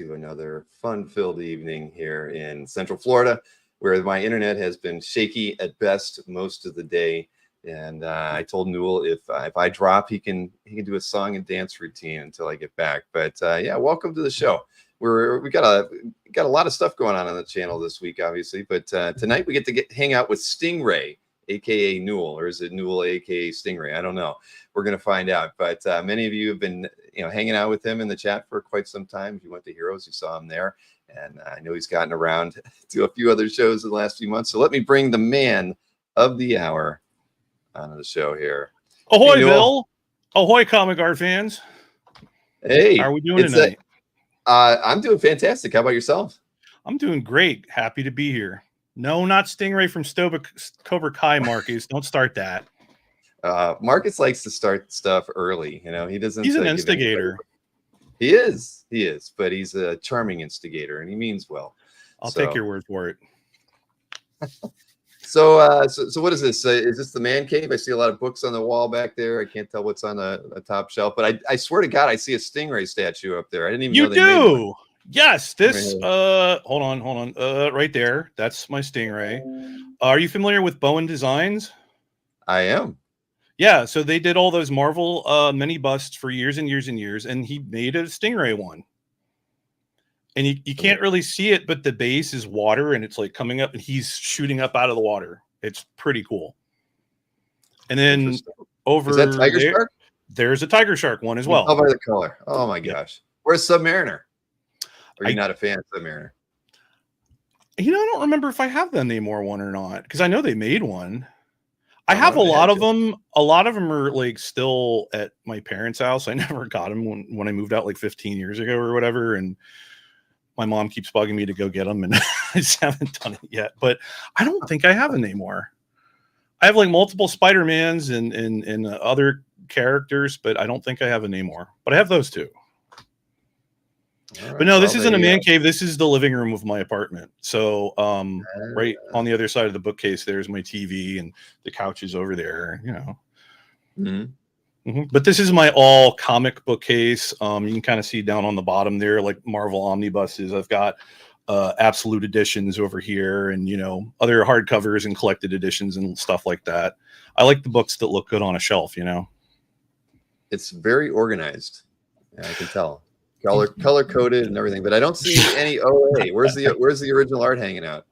to another fun-filled evening here in Central Florida, where my internet has been shaky at best most of the day. And I told Newell if I drop, he can do a song and dance routine until I get back. But yeah, welcome to the show. We got a lot of stuff going on the channel this week, obviously. But tonight we get to hang out with Stingray, aka Newell, or is it Newell, aka Stingray? I don't know. We're gonna find out. But many of you have been hanging out with him in the chat for quite some time. If you went to Heroes, you saw him there, and I know he's gotten around to a few other shows in the last few months. So let me bring the man of the hour onto the show here. Ahoy, hey, Bill! Ahoy, comic art fans! Hey, how are we doing tonight? I'm doing fantastic. How about yourself? I'm doing great. Happy to be here. No, not Stingray from Cobra Kai, Marcus. Don't start that. Marcus likes to start stuff early. He doesn't. He's an instigator. He is, but he's a charming instigator, and he means well. I'll take your word for it. So what is this? Is this the man cave? I see a lot of books on the wall back there. I can't tell what's on the top shelf, but I swear to God, I see a Stingray statue up there. I didn't even know they made one. Yes, this hold on. Right there. That's my Stingray. Are you familiar with Bowen Designs? I am. Yeah, so they did all those Marvel mini busts for years and years and years, and he made a Stingray one. And you can't really see it, but the base is water, and it's like coming up, and he's shooting up out of the water. It's pretty cool. And then over is that Tiger Shark? There's a Tiger Shark one as well. How about the color? Oh my gosh. Where's Submariner? Or are you not a fan of Submariner? I don't remember if I have the Namor one or not, because I know they made one. I have a lot of them. A lot of them are like still at my parents' house. I never got them when I moved out like 15 years ago or whatever. And my mom keeps bugging me to go get them, and I just haven't done it yet. But I don't think I have a Namor. I have like multiple Spider-Mans and other characters, but I don't think I have a Namor. But I have those two. Right, but no, this isn't a man cave. This is the living room of my apartment. So right on the other side of the bookcase, there's my TV, and the couch is over there, But this is my all comic bookcase. You can kind of see down on the bottom there, like Marvel omnibuses. I've got absolute editions over here, and other hardcovers and collected editions and stuff like that. I like the books that look good on a shelf. It's very organized. Yeah, I can tell. Color coded and everything, but I don't see any OA. Where's the original art hanging out?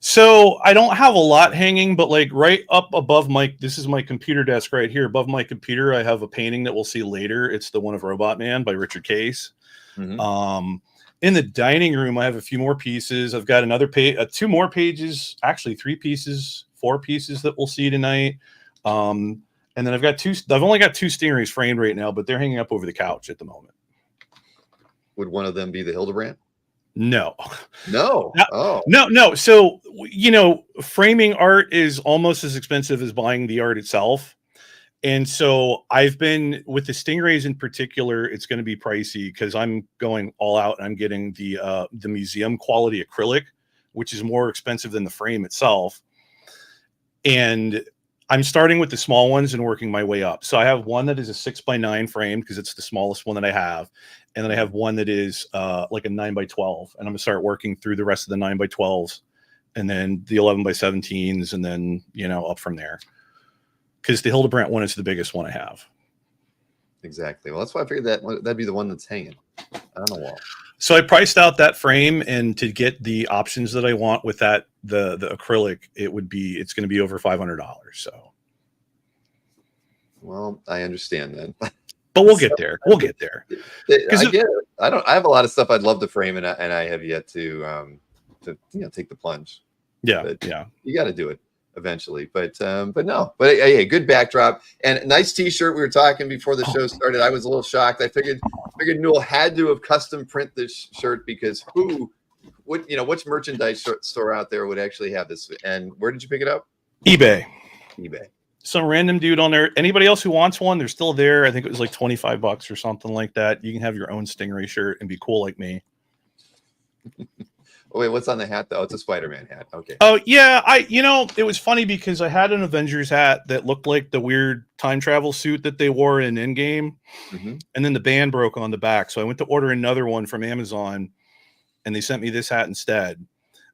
So I don't have a lot hanging, but like right up above this is my computer desk right here. Above my computer, I have a painting that we'll see later. It's the one of Robot Man by Richard Case. Mm-hmm. In the dining room, I have a few more pieces. I've got another page, 2 more pages, actually 3 pieces, 4 pieces that we'll see tonight. And then I've only got 2 Stingrays framed right now, but they're hanging up over the couch at the moment. Would one of them be the Hildebrandt? No. No. So, framing art is almost as expensive as buying the art itself. And so I've been with the Stingrays in particular, it's going to be pricey because I'm going all out and I'm getting the museum quality acrylic, which is more expensive than the frame itself. And I'm starting with the small ones and working my way up. So I have one that is a 6x9 frame because it's the smallest one that I have. And then I have one that is like a 9x12. And I'm gonna start working through the rest of the 9x12s and then the 11x17s and then, up from there. Because the Hildebrandt one is the biggest one I have. Exactly. Well, that's why I figured that'd be the one that's hanging on the wall. So I priced out that frame, and to get the options that I want with that, the acrylic, it's going to be over $500. So, well, I understand then. But we'll get there. We'll get there. I get it. I have a lot of stuff I'd love to frame, and I have yet to take the plunge. Yeah, but yeah. You got to do it eventually. But hey, good backdrop and nice T-shirt. We were talking before the show started. I was a little shocked. I figured Newell had to have custom print this shirt because which merchandise store out there would actually have this? And where did you pick it up? eBay. Some random dude on there. Anybody else who wants one, they're still there. I think it was like $25 or something like that. You can have your own Stingray shirt and be cool like me. Oh, wait, what's on the hat though? It's a Spider-Man hat. Okay. Oh yeah, it was funny because I had an Avengers hat that looked like the weird time travel suit that they wore in Endgame, and then the band broke on the back, so I went to order another one from Amazon, and they sent me this hat instead.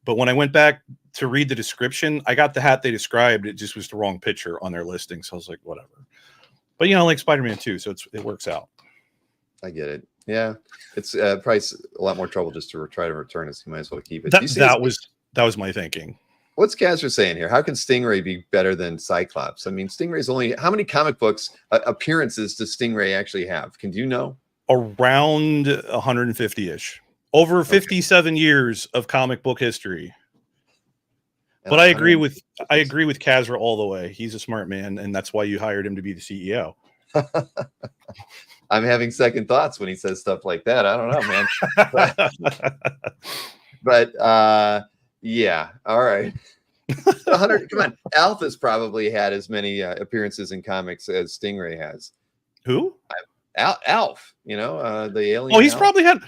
But when I went back to read the description, I got the hat they described. It just was the wrong picture on their listing. So I was like, whatever. But, you know, like Spider-Man 2, so it works out. I get it. Yeah. It's price a lot more trouble just to try to return it. So you might as well keep it. That was my thinking. What's Kazra saying here? How can Stingray be better than Cyclops? I mean, Stingray's only, how many comic books appearances does Stingray actually have? Can you know? Around 150-ish. Over 57 years of comic book history. But I agree with Kazra all the way. He's a smart man, and that's why you hired him to be the CEO. I'm having second thoughts when he says stuff like that. I don't know, man. but yeah, all right. 100. Come on, Alpha's probably had as many appearances in comics as Stingray has. Who? Alf. You know, the alien. Oh, he's Alf. probably had.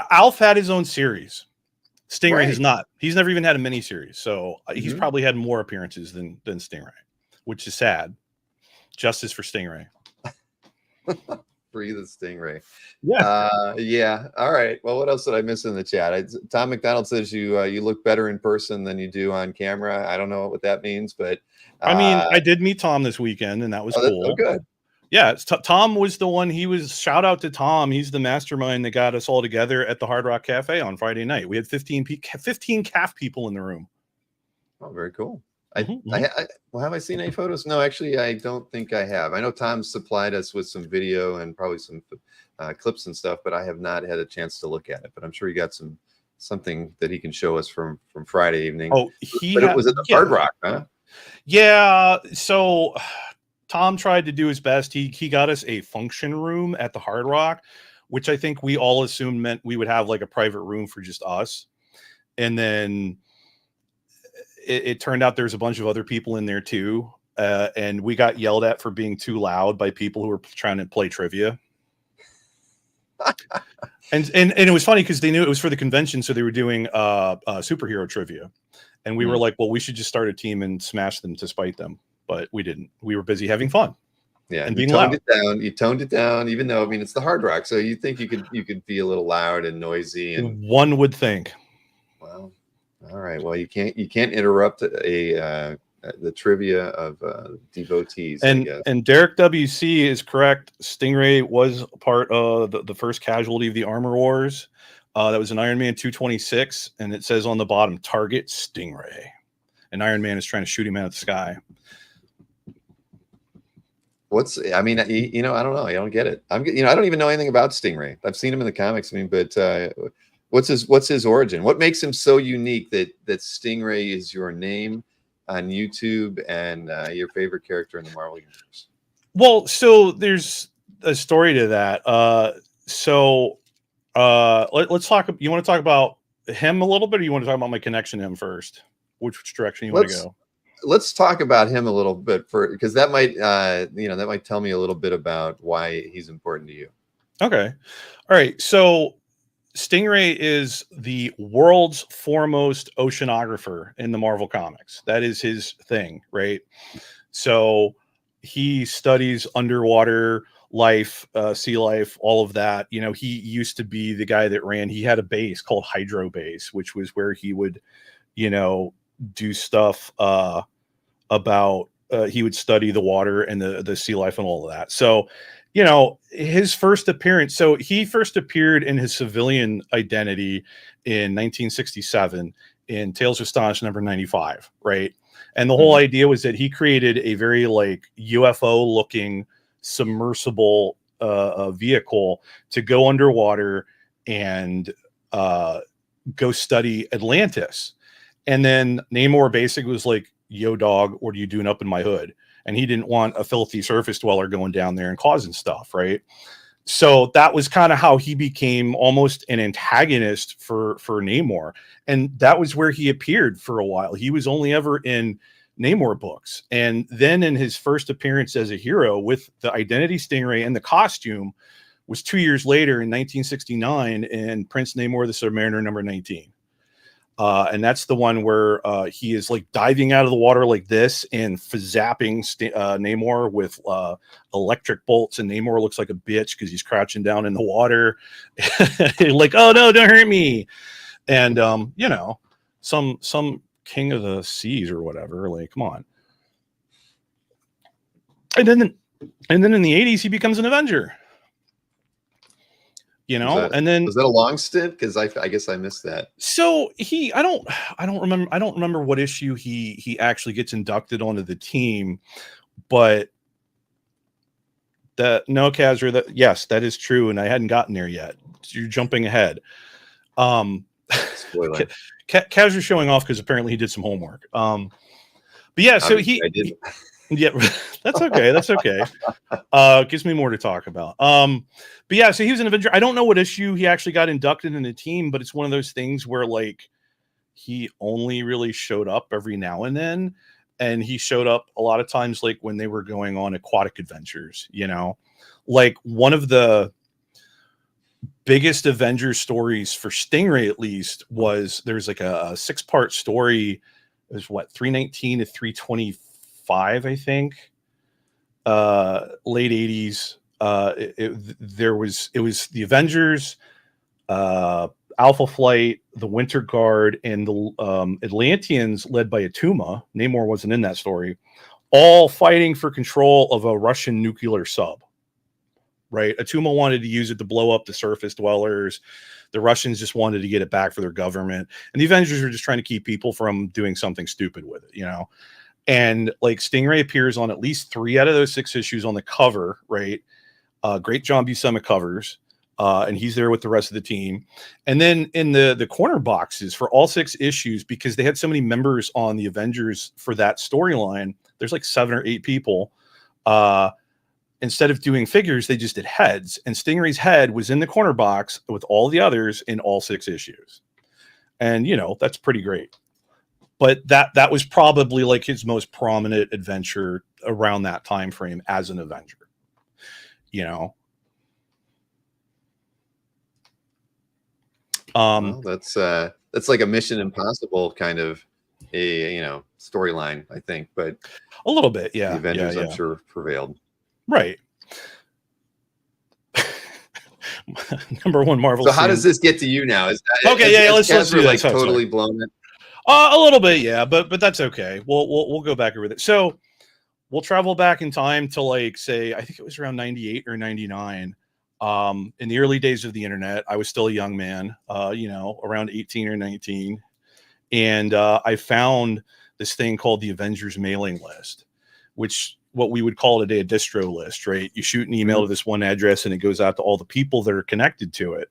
Alf had his own series. Stingray Right. has not. He's never even had a miniseries, so he's probably had more appearances than Stingray, which is sad. Justice for Stingray. Free the Stingray. Yeah. Yeah. All right. Well, what else did I miss in the chat? Tom McDonald says you look better in person than you do on camera. I don't know what that means, but I mean, I did meet Tom this weekend, and that was cool. Good. Yeah, Tom was the one. Shout out to Tom. He's the mastermind that got us all together at the Hard Rock Cafe on Friday night. We had 15 CAF people in the room. Oh, very cool. Well, have I seen any photos? No, actually, I don't think I have. I know Tom supplied us with some video and probably some clips and stuff, but I have not had a chance to look at it. But I'm sure he got something that he can show us from Friday evening. Oh, it was at the Hard Rock, huh? Yeah. So Tom tried to do his best. He got us a function room at the Hard Rock, which I think we all assumed meant we would have like a private room for just us. And then it turned out there's a bunch of other people in there too. And we got yelled at for being too loud by people who were trying to play trivia. and it was funny because they knew it was for the convention. So they were doing superhero trivia. And we were like, well, we should just start a team and smash them to spite them. But we didn't. We were busy having fun. Yeah, and being loud. You toned it down, even though, I mean, it's the Hard Rock. So you think you could be a little loud and noisy. And one would think. Well, all right. Well, you can't interrupt the trivia of devotees. And Derek WC is correct. Stingray was part of the first casualty of the Armor Wars. That was an Iron Man 226, and it says on the bottom, "Target Stingray." And Iron Man is trying to shoot him out of the sky. I mean, you know, I don't know. I don't get it. I don't even know anything about Stingray. I've seen him in the comics. I mean, but what's his origin? What makes him so unique that Stingray is your name on YouTube and your favorite character in the Marvel universe? Well, so there's a story to that. Let's talk. You want to talk about him a little bit, or you want to talk about my connection to him first? Which direction you want to go? Let's talk about him a little bit because that might tell me a little bit about why he's important to you. Okay. All right. So Stingray is the world's foremost oceanographer in the Marvel Comics. That is his thing, right? So he studies underwater life, sea life, all of that. You know, he used to be the guy that he had a base called Hydro Base, which was where he would, do stuff about he would study the water and the sea life and all of that. So, his first appearance. So he first appeared in his civilian identity in 1967 in Tales of Astonish number 95, right? And the whole idea was that he created a very like UFO looking submersible vehicle to go underwater and go study Atlantis. And then Namor basically was like, "Yo, dog, what are you doing up in my hood?" And he didn't want a filthy surface dweller going down there and causing stuff, right? So that was kind of how he became almost an antagonist for Namor. And that was where he appeared for a while. He was only ever in Namor books. And then in his first appearance as a hero with the identity Stingray and the costume was 2 years later in 1969 in Prince Namor the Submariner number 19. And that's the one where he is like diving out of the water like this and zapping Namor with electric bolts. And Namor looks like a bitch because he's crouching down in the water. Like, "Oh, no, don't hurt me." And you know, some king of the seas or whatever. Like, come on. And then in the 80s, he becomes an Avenger. You know, and then was that a long stint? Because I guess I missed that. So I don't remember what issue he actually gets inducted onto the team, but Kazra, that yes, that is true, and I hadn't gotten there yet. You're jumping ahead. Spoiler. Kazra's showing off because apparently he did some homework. But yeah, so I did. Yeah, that's okay. That's okay. Gives me more to talk about. But yeah, so he was an Avenger. I don't know what issue he actually got inducted in the team, but it's one of those things where like he only really showed up every now and then, and he showed up a lot of times like when they were going on aquatic adventures. You know, like one of the biggest Avengers stories for Stingray, at least, was there's like a 6-part story. It was what, 319 to 325, I think. Late 80s. It was the Avengers, Alpha Flight, the Winter Guard, and the Atlanteans led by Atuma. Namor wasn't in that story. All fighting for control of a Russian nuclear sub. Right? Atuma wanted to use it to blow up the surface dwellers. The Russians just wanted to get it back for their government. And the Avengers were just trying to keep people from doing something stupid with it, you know? And like Stingray appears on at least 3 out of those 6 issues on the cover, right? Great John Buscema covers. And he's there with the rest of the team. And then in the corner boxes for all 6 issues, because they had so many members on the Avengers for that storyline, there's like 7 or 8 people. Instead of doing figures, they just did heads. And Stingray's head was in the corner box with all the others in all 6 issues. And, you know, that's pretty great. But that was probably like his most prominent adventure around that time frame as an Avenger. You know? Well, that's like a Mission Impossible kind of a storyline, I think. But a little bit, yeah. The Avengers, I'm sure, prevailed. Right. Number 1 Marvel. So how does this get to you now? Is that, okay? Let's do like that. Totally blown it. A little bit, yeah, but that's okay. We'll go back over it. So we'll travel back in time to like say I think it was around 98 or 99. In the early days of the internet, I was still a young man, around 18 or 19, and I found this thing called the Avengers mailing list, which what we would call today a distro list, right? You shoot an email to this one address and it goes out to all the people that are connected to it.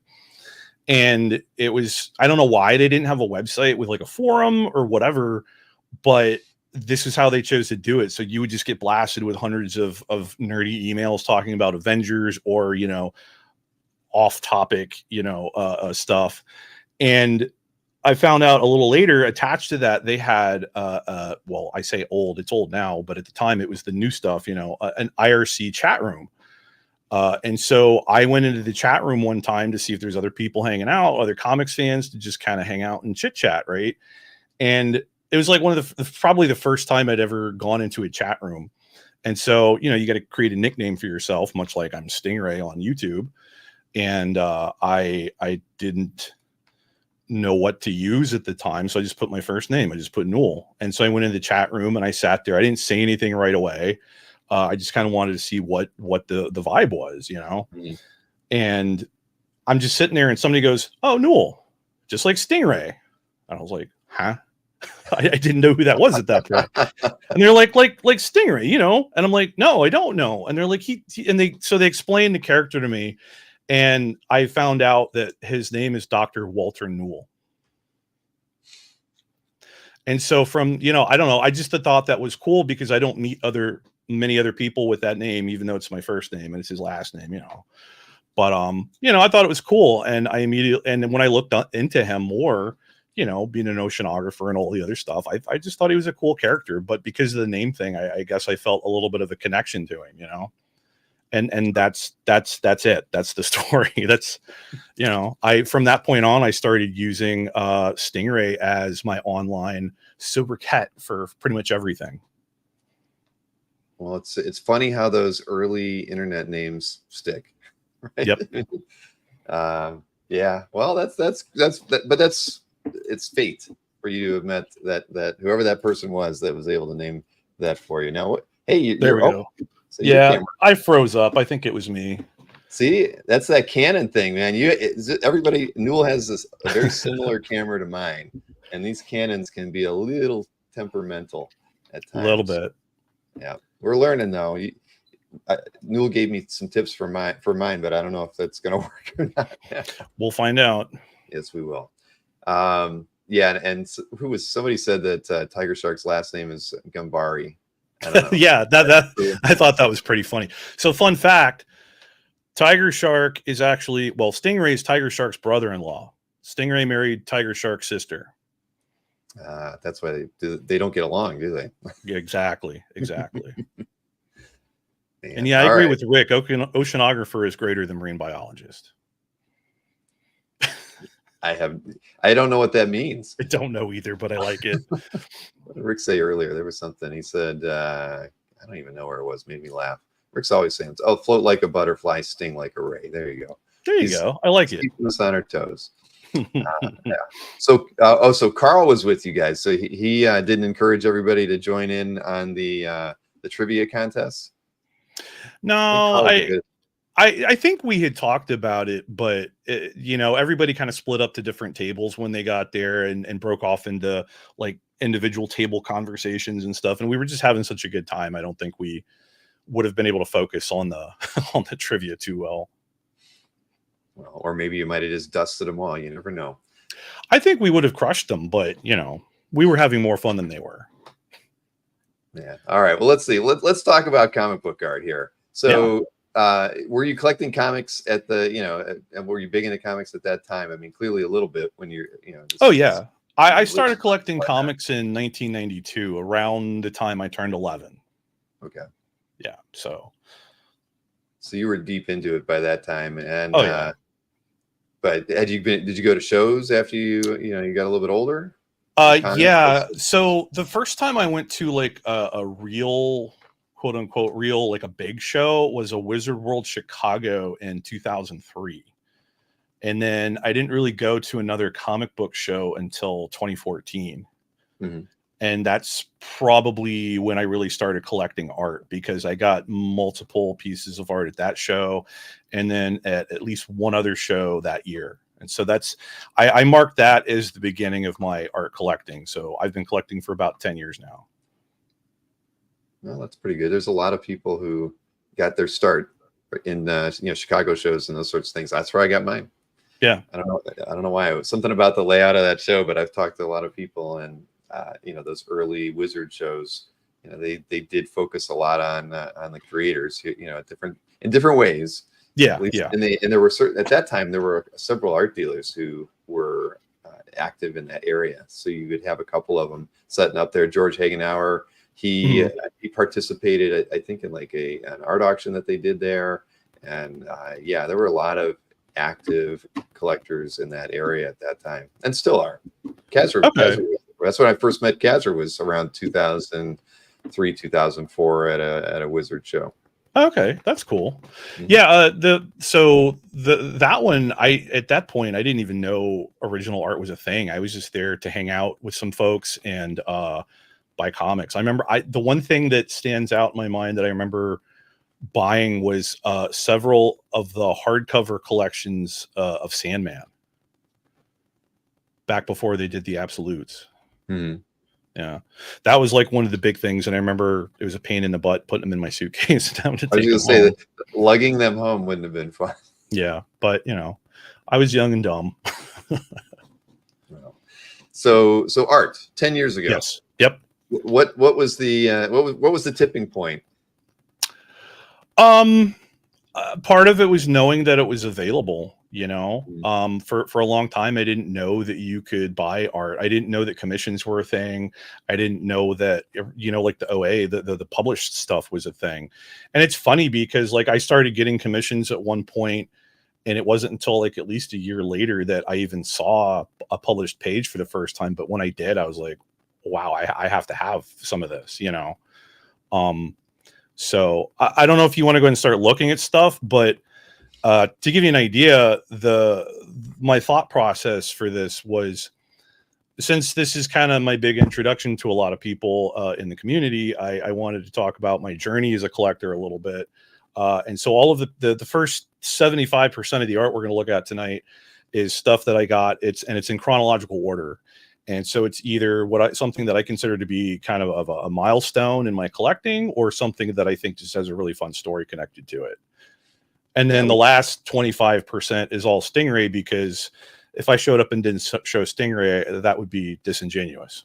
And it was, I don't know why they didn't have a website with like a forum or whatever, but this is how they chose to do it. So you would just get blasted with hundreds of nerdy emails talking about Avengers or, off topic, stuff. And I found out a little later attached to that, they had, well, I say old, it's old now, but at the time it was the new stuff, an IRC chat room. And so I went into the chat room one time to see if there's other people hanging out, other comics fans to just kind of hang out and chit chat. Right. And it was like one of probably the first time I'd ever gone into a chat room. And so, you got to create a nickname for yourself, much like I'm Stingray on YouTube. And I didn't know what to use at the time. So I just put my first name. I just put Newell. And so I went into the chat room and I sat there. I didn't say anything right away. I just kind of wanted to see what the vibe was, Mm-hmm. And I'm just sitting there and somebody goes, "Oh, Newell, just like Stingray." And I was like, huh? I didn't know who that was at that point. And they're like Stingray, and I'm like, no, I don't know. And they're like, so they explained the character to me. And I found out that his name is Dr. Walter Newell. And so from, I don't know, I just thought that was cool because I don't meet many other people with that name, even though it's my first name and it's his last name, But, I thought it was cool. And and when I looked into him more, being an oceanographer and all the other stuff, I just thought he was a cool character. But because of the name thing, I guess I felt a little bit of a connection to him, And that's it. That's the story. That's, from that point on, I started using Stingray as my online sobriquet for pretty much everything. Well, it's funny how those early internet names stick, right? Yep. Yeah. Well, but it's fate for you to have met that whoever that person was that was able to name that for you. Now, hey, There we go. So your Yeah, camera. I froze up. I think it was me. See, that's that Canon thing, man. Everybody, Newell has a very similar camera to mine, and these Canons can be a little temperamental at times. A little bit. Yeah, we're learning though. Newell gave me some tips for mine, but I don't know if that's going to work or not. We'll find out. Yes, we will. Yeah, and somebody said that Tiger Shark's last name is Gambari. I don't know. Yeah, I thought that was pretty funny. So, fun fact: Tiger Shark is actually Stingray is Tiger Shark's brother-in-law. Stingray married Tiger Shark's sister. That's why they don't get along, do they? Yeah, exactly. Man, and yeah, I agree with Rick. Oceanographer is greater than marine biologist. I don't know what that means. I don't know either, but I like it. What did Rick say earlier? There was something he said. I don't even know where it was. Made me laugh. Rick's always saying, "Oh, float like a butterfly, sting like a ray." There you go. He's go. I like it. Keeping us on our toes. Yeah. So Carl was with you guys. So he didn't encourage everybody to join in on the trivia contest. No, I think we had talked about it, but everybody kind of split up to different tables when they got there and broke off into like individual table conversations and stuff. And we were just having such a good time. I don't think we would have been able to focus on the on the trivia too well. Well, or maybe you might have just dusted them all. You never know. I think we would have crushed them, but we were having more fun than they were. Yeah. All right. Well, let's see. Let's talk about comic book art here. So. Yeah. Were you collecting comics at the, were you big into comics at that time? I mean, clearly a little bit when you're, Oh yeah. I started collecting comics in 1992, around the time I turned 11. Okay. Yeah. So you were deep into it by that time. And, yeah. But did you go to shows after you got a little bit older? Yeah. So the first time I went to like a real, quote unquote real, like a big show, was a Wizard World Chicago in 2003. And then I didn't really go to another comic book show until 2014. Mm-hmm. And that's probably when I really started collecting art, because I got multiple pieces of art at that show. And then at least one other show that year. And so I marked that as the beginning of my art collecting. So I've been collecting for about 10 years now. Well, that's pretty good. There's a lot of people who got their start in Chicago shows and those sorts of things. That's where I got mine. Yeah. I don't know why. It was something about the layout of that show, but I've talked to a lot of people, and those early Wizard shows, they did focus a lot on the creators, in different ways. Yeah. At least, yeah. And there were at that time there were several art dealers who were active in that area. So you could have a couple of them setting up there. George Hagenauer. He participated, I think, in like an art auction that they did there, and there were a lot of active collectors in that area at that time, and still are. Kazzer, that's when I first met Kazzer, was around 2003, 2004 at a Wizard show. Okay, that's cool. Mm-hmm. Yeah, that one, at that point I didn't even know original art was a thing. I was just there to hang out with some folks and buy comics. I remember the one thing that stands out in my mind that I remember buying was several of the hardcover collections of Sandman back before they did the absolutes. Mm-hmm. Yeah, that was like one of the big things, and I remember it was a pain in the butt putting them in my suitcase. I was going to say that lugging them home wouldn't have been fun. Yeah, but I was young and dumb. So art 10 years ago. Yes. Yep. What was the what was the tipping point? Part of it was knowing that it was available. For a long time I didn't know that you could buy art. I didn't know that commissions were a thing. I didn't know that like the OA, the published stuff was a thing. And it's funny because like I started getting commissions at one point, and it wasn't until like at least a year later that I even saw a published page for the first time. But when I did, I was like, wow, I have to have some of this, So I don't know if you want to go and start looking at stuff, but to give you an idea, the my thought process for this was, since this is kind of my big introduction to a lot of people in the community, I wanted to talk about my journey as a collector a little bit. And so all of the first 75% of the art we're going to look at tonight is stuff that I got. It's in chronological order. And so it's either something that I consider to be kind of a milestone in my collecting, or something that I think just has a really fun story connected to it. And then the last 25% is all Stingray, because if I showed up and didn't show Stingray, that would be disingenuous.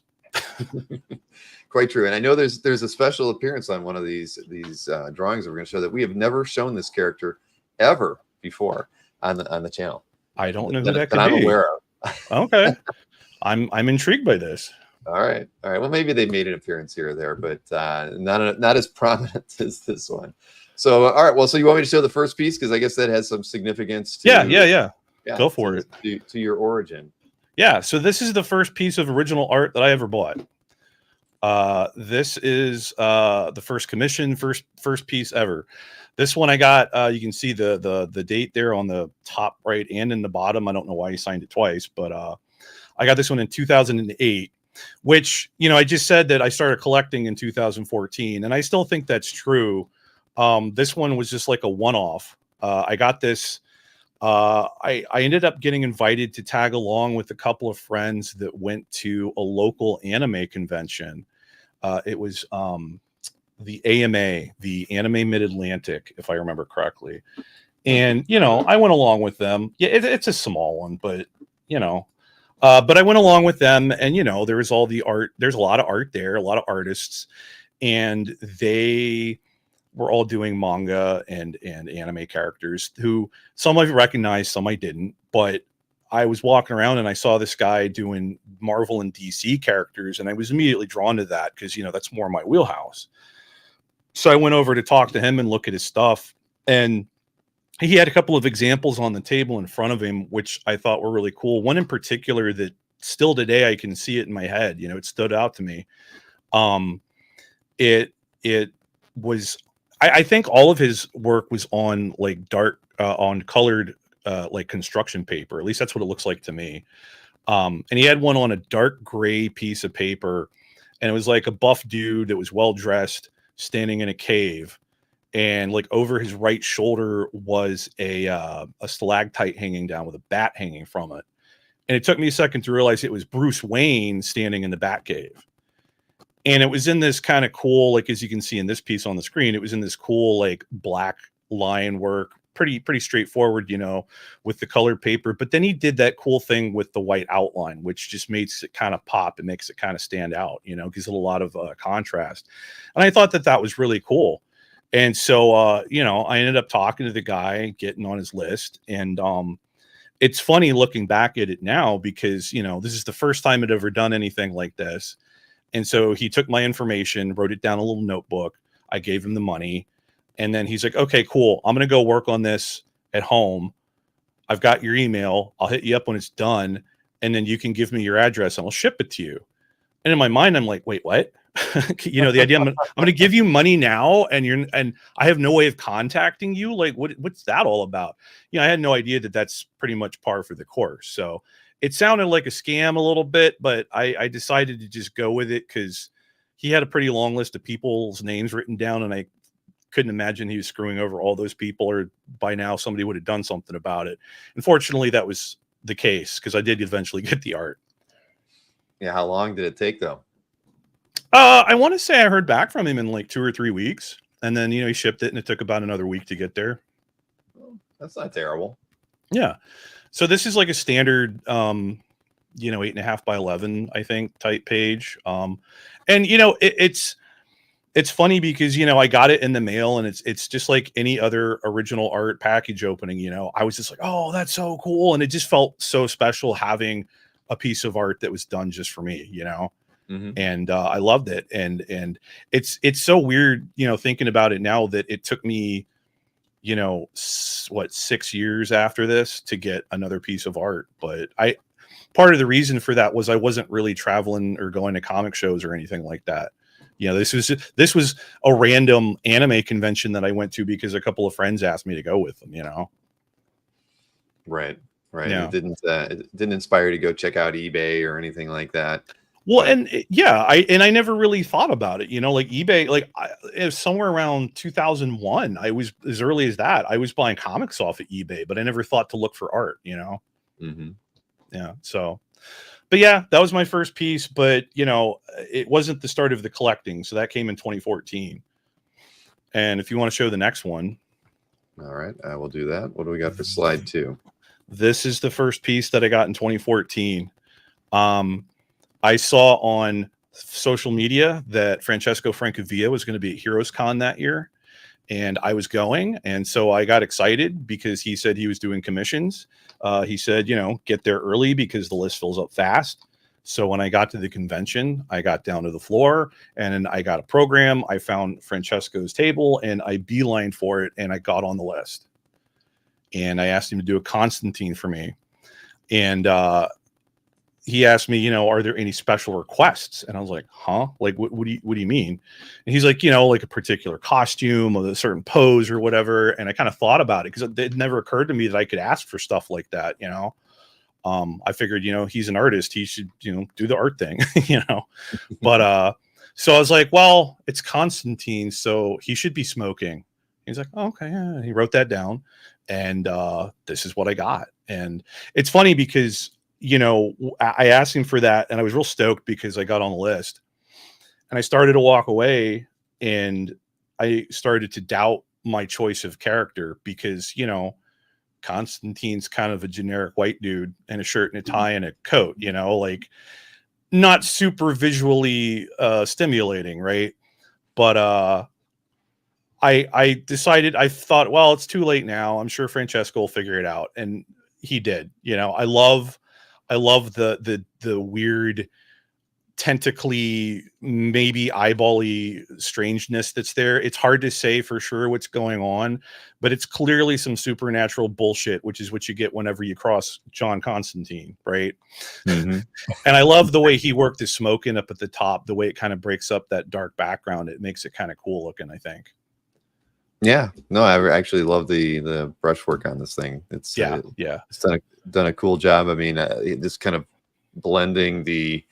Quite true. And I know there's a special appearance on one of these drawings that we're going to show that we have never shown this character ever before on the channel. I don't know who that could be. I'm aware of. Okay. I'm intrigued by this. All right. Well, maybe they made an appearance here or there, but not as prominent as this one. So, all right. Well, so you want me to show the first piece, because I guess that has some significance to yeah. Go for it. To your origin. Yeah. So this is the first piece of original art that I ever bought. This is the first commission, first piece ever. This one I got, you can see the date there on the top right and in the bottom. I don't know why he signed it twice, but I got this one in 2008, which, I just said that I started collecting in 2014, and I still think that's true. This one was just like a one-off. I got this. I ended up getting invited to tag along with a couple of friends that went to a local anime convention. It was the AMA, the Anime Mid-Atlantic, if I remember correctly. And, I went along with them. Yeah, it's a small one, but, but I went along with them, and, there was all the art. There's a lot of art there, a lot of artists, and they were all doing manga and anime characters, who some I've recognized, some I didn't. But I was walking around and I saw this guy doing Marvel and DC characters, and I was immediately drawn to that because, that's more my wheelhouse. So I went over to talk to him and look at his stuff, and he had a couple of examples on the table in front of him, which I thought were really cool. One in particular that still today I can see it in my head. It stood out to me. It was, I think all of his work was on like dark, on colored, like construction paper. At least that's what it looks like to me. And he had one on a dark gray piece of paper, and it was like a buff dude that was well dressed, standing in a cave, and like over his right shoulder was a stalactite hanging down with a bat hanging from it. And it took me a second to realize it was Bruce Wayne standing in the bat cave. And it was in this kind of cool, like, as you can see in this piece on the screen, it was in this cool, like, black line work, pretty straightforward, with the colored paper. But then he did that cool thing with the white outline, which just makes it kind of pop. It makes it kind of stand out, gives it a lot of contrast. And I thought that was really cool. And so, I ended up talking to the guy, getting on his list. And it's funny looking back at it now, because, this is the first time I'd ever done anything like this. And so he took my information, wrote it down in a little notebook. I gave him the money. And then he's like, okay, cool. I'm going to go work on this at home. I've got your email. I'll hit you up when it's done. And then you can give me your address and I'll ship it to you. And in my mind, I'm like, wait, what? The idea, I'm going to give you money now, and I have no way of contacting you. Like, what's that all about? I had no idea that that's pretty much par for the course. So it sounded like a scam a little bit, but I decided to just go with it because he had a pretty long list of people's names written down, and I couldn't imagine he was screwing over all those people, or by now somebody would have done something about it. Unfortunately, that was the case, because I did eventually get the art. Yeah. How long did it take, though? I want to say I heard back from him in like 2 or 3 weeks, and then, he shipped it, and it took about another week to get there. Well, that's not terrible. Yeah. So this is like a standard, 8.5 by 11, I think, type page. And it's funny because, I got it in the mail, and it's just like any other original art package opening. I was just like, oh, that's so cool. And it just felt so special having a piece of art that was done just for me, Mm-hmm. And I loved it. And it's so weird, thinking about it now, that it took me, 6 years after this to get another piece of art. But part of the reason for that was I wasn't really traveling or going to comic shows or anything like that. This was a random anime convention that I went to because a couple of friends asked me to go with them, Right. right? Yeah. It didn't inspire you to go check out eBay or anything like that. Well, But and yeah, I never really thought about it, like eBay, it was somewhere around 2001. I was as early as that. I was buying comics off of eBay, but I never thought to look for art, mhm. Yeah. So, but yeah, that was my first piece, but it wasn't the start of the collecting. So that came in 2014. And if you want to show the next one, All right, I will do that. What do we got for slide 2? this is the first piece that I got in 2014. I saw on social media that Francesco Francavilla was going to be at Heroes Con that year, and I was going. And so I got excited because he said he was doing commissions. He said, get there early because the list fills up fast. So when I got to the convention, I got down to the floor and I got a program. I found Francesco's table and I beelined for it and I got on the list. And I asked him to do a Constantine for me. And he asked me, are there any special requests? And I was like, huh? Like, what do you mean? And he's like, like a particular costume or a certain pose or whatever. And I kind of thought about it because it never occurred to me that I could ask for stuff like that. I figured, he's an artist. He should, do the art thing, but, so I was like, well, it's Constantine, so he should be smoking. He's like, oh, okay. Yeah. He wrote that down and, this is what I got. And it's funny because, I asked him for that and I was real stoked because I got on the list and I started to walk away and I started to doubt my choice of character because, Constantine's kind of a generic white dude in a shirt and a tie and a coat, like not super visually stimulating. Right. But I decided, I thought, well, it's too late now. I'm sure Francesco will figure it out. And he did. I love the weird tentacly, maybe eyeball-y strangeness that's there. It's hard to say for sure what's going on, but it's clearly some supernatural bullshit, which is what you get whenever you cross John Constantine, right? Mm-hmm. And I love the way he worked the smoke in up at the top, the way it kind of breaks up that dark background. It makes it kind of cool looking, I think. Yeah, no, I actually love the brushwork on this thing. It's it's done a cool job. I mean, just kind of blending the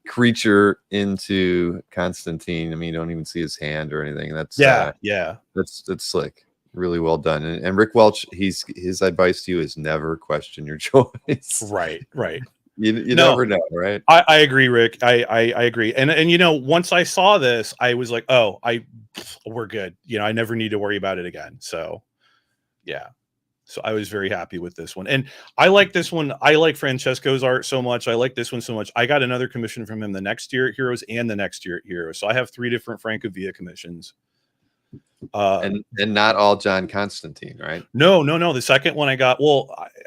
creature into Constantine. I mean, you don't even see his hand or anything. That's that's slick. Really well done. And Rick Welch, his advice to you is never question your choice. Right. You never know, right? I agree, Rick. I agree. And once I saw this, I was like, oh, we're good. I never need to worry about it again. So yeah. So I was very happy with this one. And I like this one. I like Francesco's art so much. I like this one so much. I got another commission from him the next year at Heroes and the next year at Heroes. So I have 3 different Francavilla commissions. And not all John Constantine, right? No. The second one I got,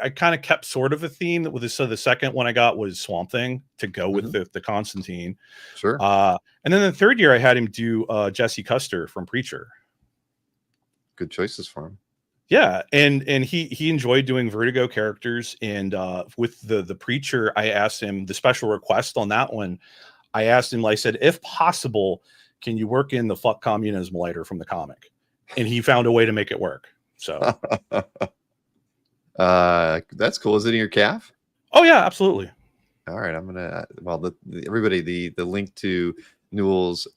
I kind of kept sort of a theme with this. So the second one I got was Swamp Thing to go with the Constantine. Sure. And then the third year I had him do Jesse Custer from Preacher. Good choices for him. Yeah, and he enjoyed doing Vertigo characters, and with the Preacher, I asked him the special request on that one. I asked him, I said, if possible, can you work in the fuck communism lighter from the comic? And he found a way to make it work. So that's cool. Is it in your CAF? Oh yeah, absolutely. All right, I'm gonna everybody, the link to Newell's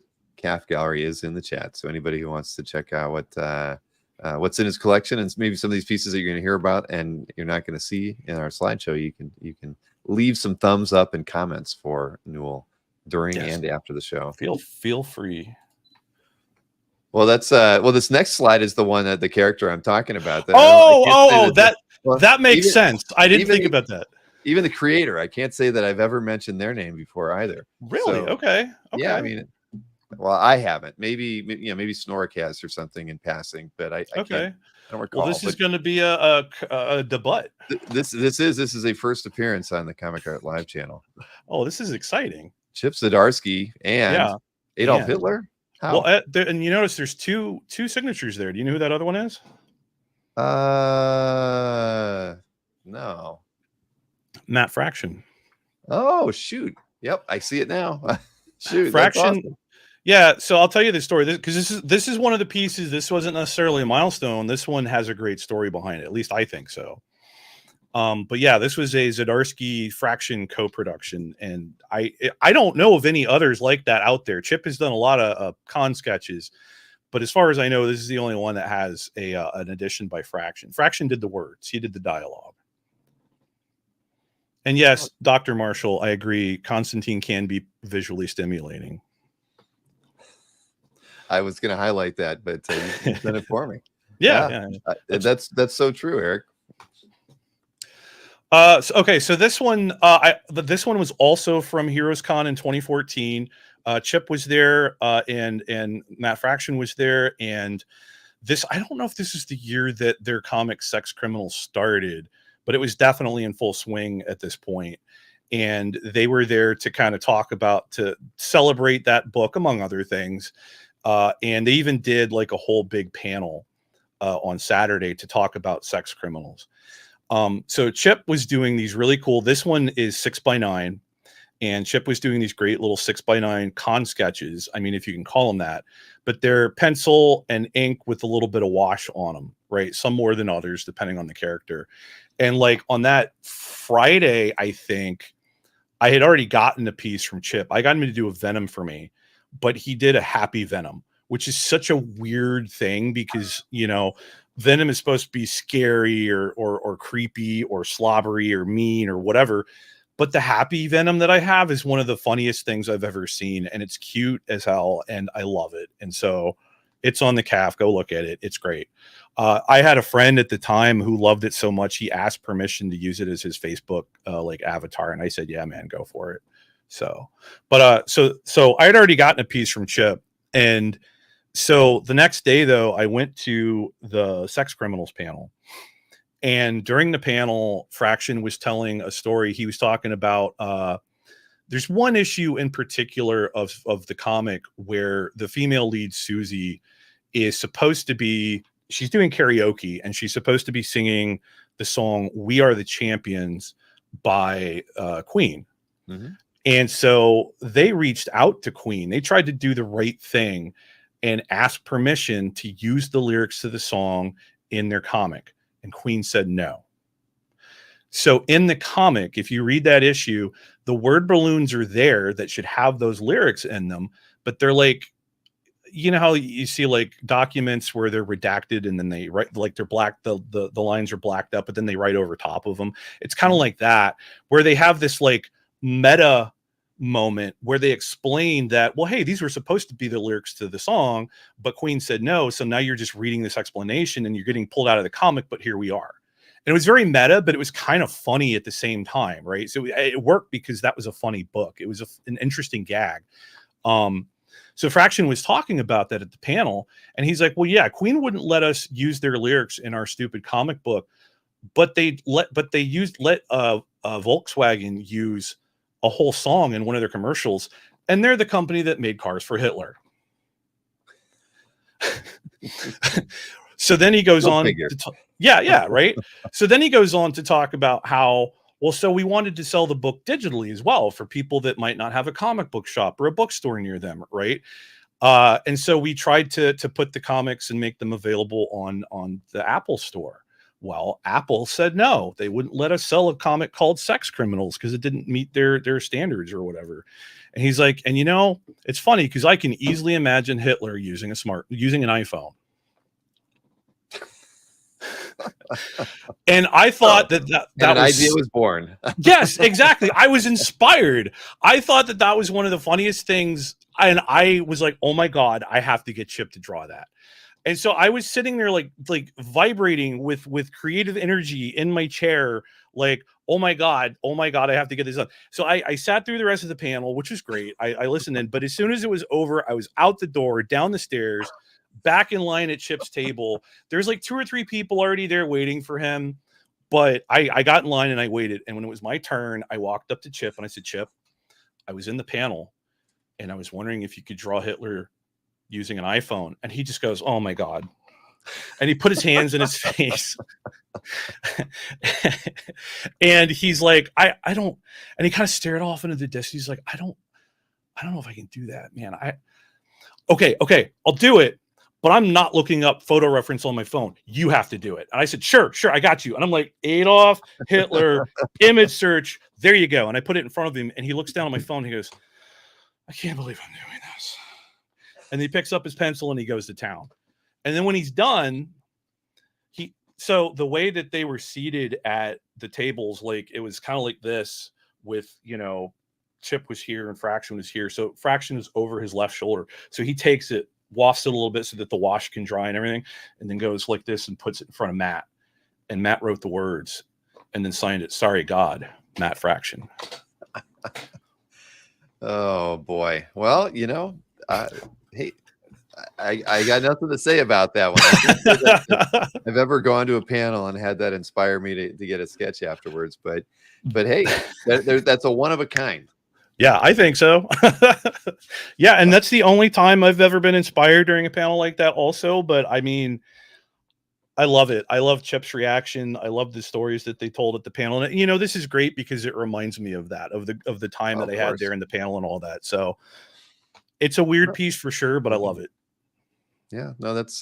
CAF gallery is in the chat. So anybody who wants to check out what's in his collection and maybe some of these pieces that you're going to hear about and you're not going to see in our slideshow, you can leave some thumbs up and comments for Newell during and after the show. Feel free. Well, that's this next slide is the one that the character I'm talking about. That makes sense. I didn't think about that. Even the creator, I can't say that I've ever mentioned their name before either. Really? So, okay. Yeah, I mean, well, I haven't. Maybe Snorik has or something in passing, but I can't. I don't recall. Well, this is going to be a debut. This is a first appearance on the Comic Art Live channel. Oh, this is exciting. Chip Zdarsky and Adolf Hitler. How? Well, and you notice there's two signatures there. Do you know who that other one is? No. Matt Fraction. Oh shoot! Yep, I see it now. Shoot, Fraction. that's awesome. Yeah, so I'll tell you the story because this is one of the pieces. This wasn't necessarily a milestone. This one has a great story behind it. At least I think so. But yeah, this was a Zdarsky Fraction co-production, and I don't know of any others like that out there. Chip has done a lot of con sketches, but as far as I know, this is the only one that has an edition by Fraction. Fraction did the words, he did the dialogue. And yes, Dr. Marshall, I agree. Constantine can be visually stimulating. I was going to highlight that, but you've done it for me. Yeah. That's so true, Eric. Okay, so this one, this one was also from HeroesCon in 2014. Chip was there, and Matt Fraction was there, and this, I don't know if this is the year that their comic Sex Criminals started, but it was definitely in full swing at this point. And they were there to kind of talk about, to celebrate that book, among other things. And they even did like a whole big panel on Saturday to talk about Sex Criminals. So Chip was doing these really cool, this one is 6x9, and Chip was doing these great little 6x9 con sketches. I mean, if you can call them that, but they're pencil and ink with a little bit of wash on them, right? Some more than others, depending on the character. And like on that Friday, I think I had already gotten a piece from Chip. I got him to do a Venom for me, but he did a Happy Venom, which is such a weird thing because, you know, Venom is supposed to be scary or creepy or slobbery or mean or whatever. But the Happy Venom that I have is one of the funniest things I've ever seen. And it's cute as hell. And I love it. And so it's on the CAF. Go look at it. It's great. I had a friend at the time who loved it so much, he asked permission to use it as his Facebook like avatar. And I said, yeah, man, go for it. So, but so I had already gotten a piece from Chip. And so the next day, though, I went to the Sex Criminals panel. And during the panel, Fraction was telling a story. He was talking about there's one issue in particular of the comic where the female lead, Susie, is supposed to be, she's doing karaoke, and she's supposed to be singing the song "We Are the Champions" by Queen. Mm-hmm. And so they reached out to Queen. They tried to do the right thing and ask permission to use the lyrics to the song in their comic. And Queen said no. So in the comic, if you read that issue, the word balloons are there that should have those lyrics in them, but they're like, you know how you see like documents where they're redacted and then they write, like they're black, the lines are blacked up, but then they write over top of them. It's kind of like that, where they have this like meta moment where they explain that, well, hey, these were supposed to be the lyrics to the song, but Queen said no. So now you're just reading this explanation and you're getting pulled out of the comic, but here we are. And it was very meta, but it was kind of funny at the same time, right? So it worked because that was a funny book. It was an interesting gag. So Fraction was talking about that at the panel, and he's like, well, yeah, Queen wouldn't let us use their lyrics in our stupid comic book, but they let Volkswagen use a whole song in one of their commercials, and they're the company that made cars for Hitler. So then he goes on to talk, right. So then he goes on to talk about how, well, so we wanted to sell the book digitally as well for people that might not have a comic book shop or a bookstore near them, right? And so we tried to put the comics and make them available on the Apple store. Well, Apple said no, they wouldn't let us sell a comic called Sex Criminals because it didn't meet their standards or whatever. And he's like, and you know, it's funny because I can easily imagine Hitler using an iPhone. And I thought that an idea was born. Yes, exactly. I was inspired. I thought that was one of the funniest things. And I was like, oh my God, I have to get Chip to draw that. And so I was sitting there like vibrating with creative energy in my chair, like, oh my God, I have to get this done. So I sat through the rest of the panel, which was great. I listened in, but as soon as it was over, I was out the door, down the stairs, back in line at Chip's table. There's like 2 or 3 people already there waiting for him. But I got in line and I waited. And when it was my turn, I walked up to Chip and I said, Chip, I was in the panel and I was wondering if you could draw Hitler using an iPhone. And he just goes, oh my God. And he put his hands in his face. And he's like, I don't, and he kind of stared off into the distance. He's like, I don't know if I can do that, man. Okay, I'll do it. but I'm not looking up photo reference on my phone. You have to do it. And I said, sure, I got you. And I'm like, Adolf Hitler, image search. There you go. And I put it in front of him, and he looks down at my phone. And he goes, I can't believe I'm doing this. And he picks up his pencil and he goes to town. And then when he's done, so the way that they were seated at the tables, like it was kind of like this with, Chip was here and Fraction was here. So Fraction is over his left shoulder. So he takes it, wafts it a little bit so that the wash can dry and everything, and then goes like this and puts it in front of Matt. And Matt wrote the words and then signed it. Sorry, God, Matt Fraction. Oh boy. Well, hey, I got nothing to say about that one. If I've ever gone to a panel and had that inspire me to get a sketch afterwards, but hey, that's a one of a kind. Yeah, I think so. Yeah, and that's the only time I've ever been inspired during a panel like that also. But I mean, I love it. I love Chip's reaction. I love the stories that they told at the panel. And this is great because it reminds me of that, of the time that I had there in the panel and all that. So it's a weird piece for sure, but I love it. Yeah, no, that's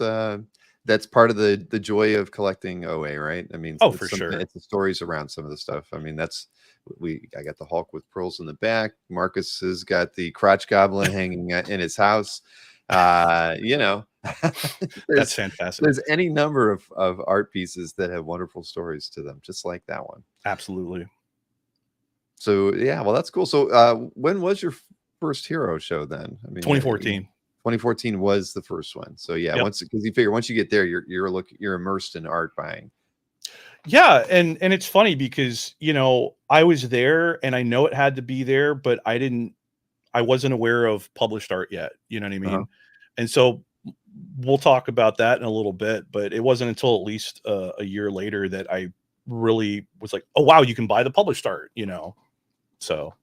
part of the joy of collecting OA, right? I mean, for sure. It's the stories around some of the stuff. I mean, I got the Hulk with pearls in the back. Marcus has got the crotch goblin hanging in his house. That's fantastic. There's any number of art pieces that have wonderful stories to them, just like that one. Absolutely. So yeah, well, that's cool. So when was your first hero show then? I mean, 2014. 2014 was the first one. So yeah, Yep. because you figure once you get there, you're immersed in art buying. Yeah, and it's funny because I was there and I know it had to be there, but I wasn't aware of published art yet. You know what I mean? Uh-huh. And so we'll talk about that in a little bit, but it wasn't until at least a year later that I really was like, oh wow, you can buy the published art. So.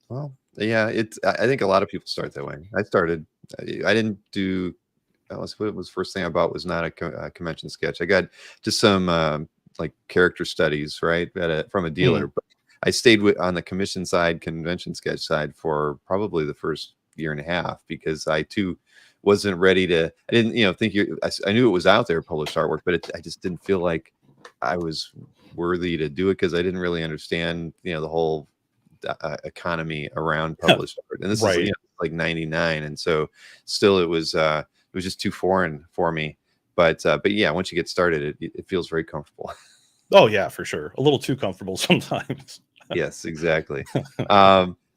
Well, yeah, I think a lot of people start that way. I didn't do. What was the first thing I bought was not a convention sketch. I got just some like character studies, right, from a dealer. But I stayed on the commission side, convention sketch side for probably the first year and a half because I too wasn't ready to. I didn't, think I knew it was out there, published artwork, but I just didn't feel like I was worthy to do it because I didn't really understand, the whole economy around published art. And this is like 99, and so still it was just too foreign for me. But yeah, once you get started, it feels very comfortable. Oh yeah, for sure. A little too comfortable sometimes. Yes, exactly.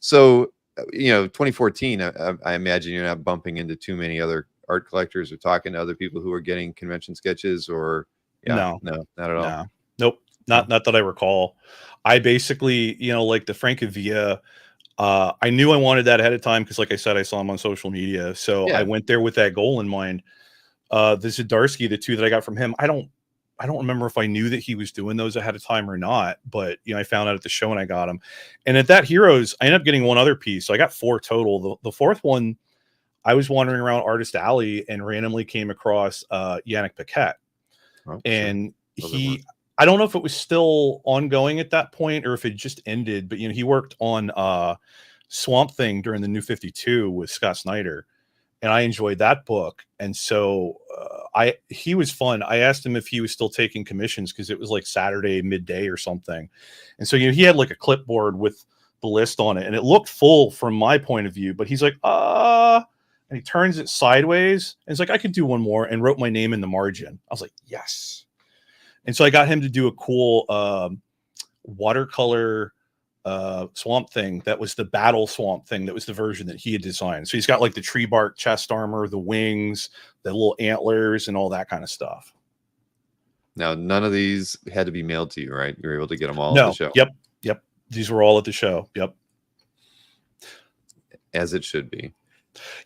So 2014, I imagine you're not bumping into too many other art collectors or talking to other people who are getting convention sketches, or no, not at all. No. Nope. Not that I recall. I basically, like the Francavilla, I knew I wanted that ahead of time because, like I said, I saw him on social media. So I went there with that goal in mind. The Zdarsky, the two that I got from him, I don't remember if I knew that he was doing those ahead of time or not, but I found out at the show and I got them. And at that Heroes, I ended up getting one other piece. So I got 4 total. The fourth one, I was wandering around Artist Alley and randomly came across Yannick Paquette. Oh, and I don't know if it was still ongoing at that point or if it just ended, but he worked on Swamp Thing during the New 52 with Scott Snyder, and I enjoyed that book. And so he was fun. I asked him if he was still taking commissions because it was like Saturday midday or something. And so he had like a clipboard with the list on it, and it looked full from my point of view, but he's like, and he turns it sideways and it's like, I could do one more, and wrote my name in the margin. I was like, yes. And so I got him to do a cool watercolor Swamp Thing. That was the Battle Swamp Thing. That was the version that he had designed. So he's got like the tree bark chest armor, the wings, the little antlers, and all that kind of stuff. Now, none of these had to be mailed to you, right? You were able to get them all at the show. Yep. These were all at the show. Yep. As it should be.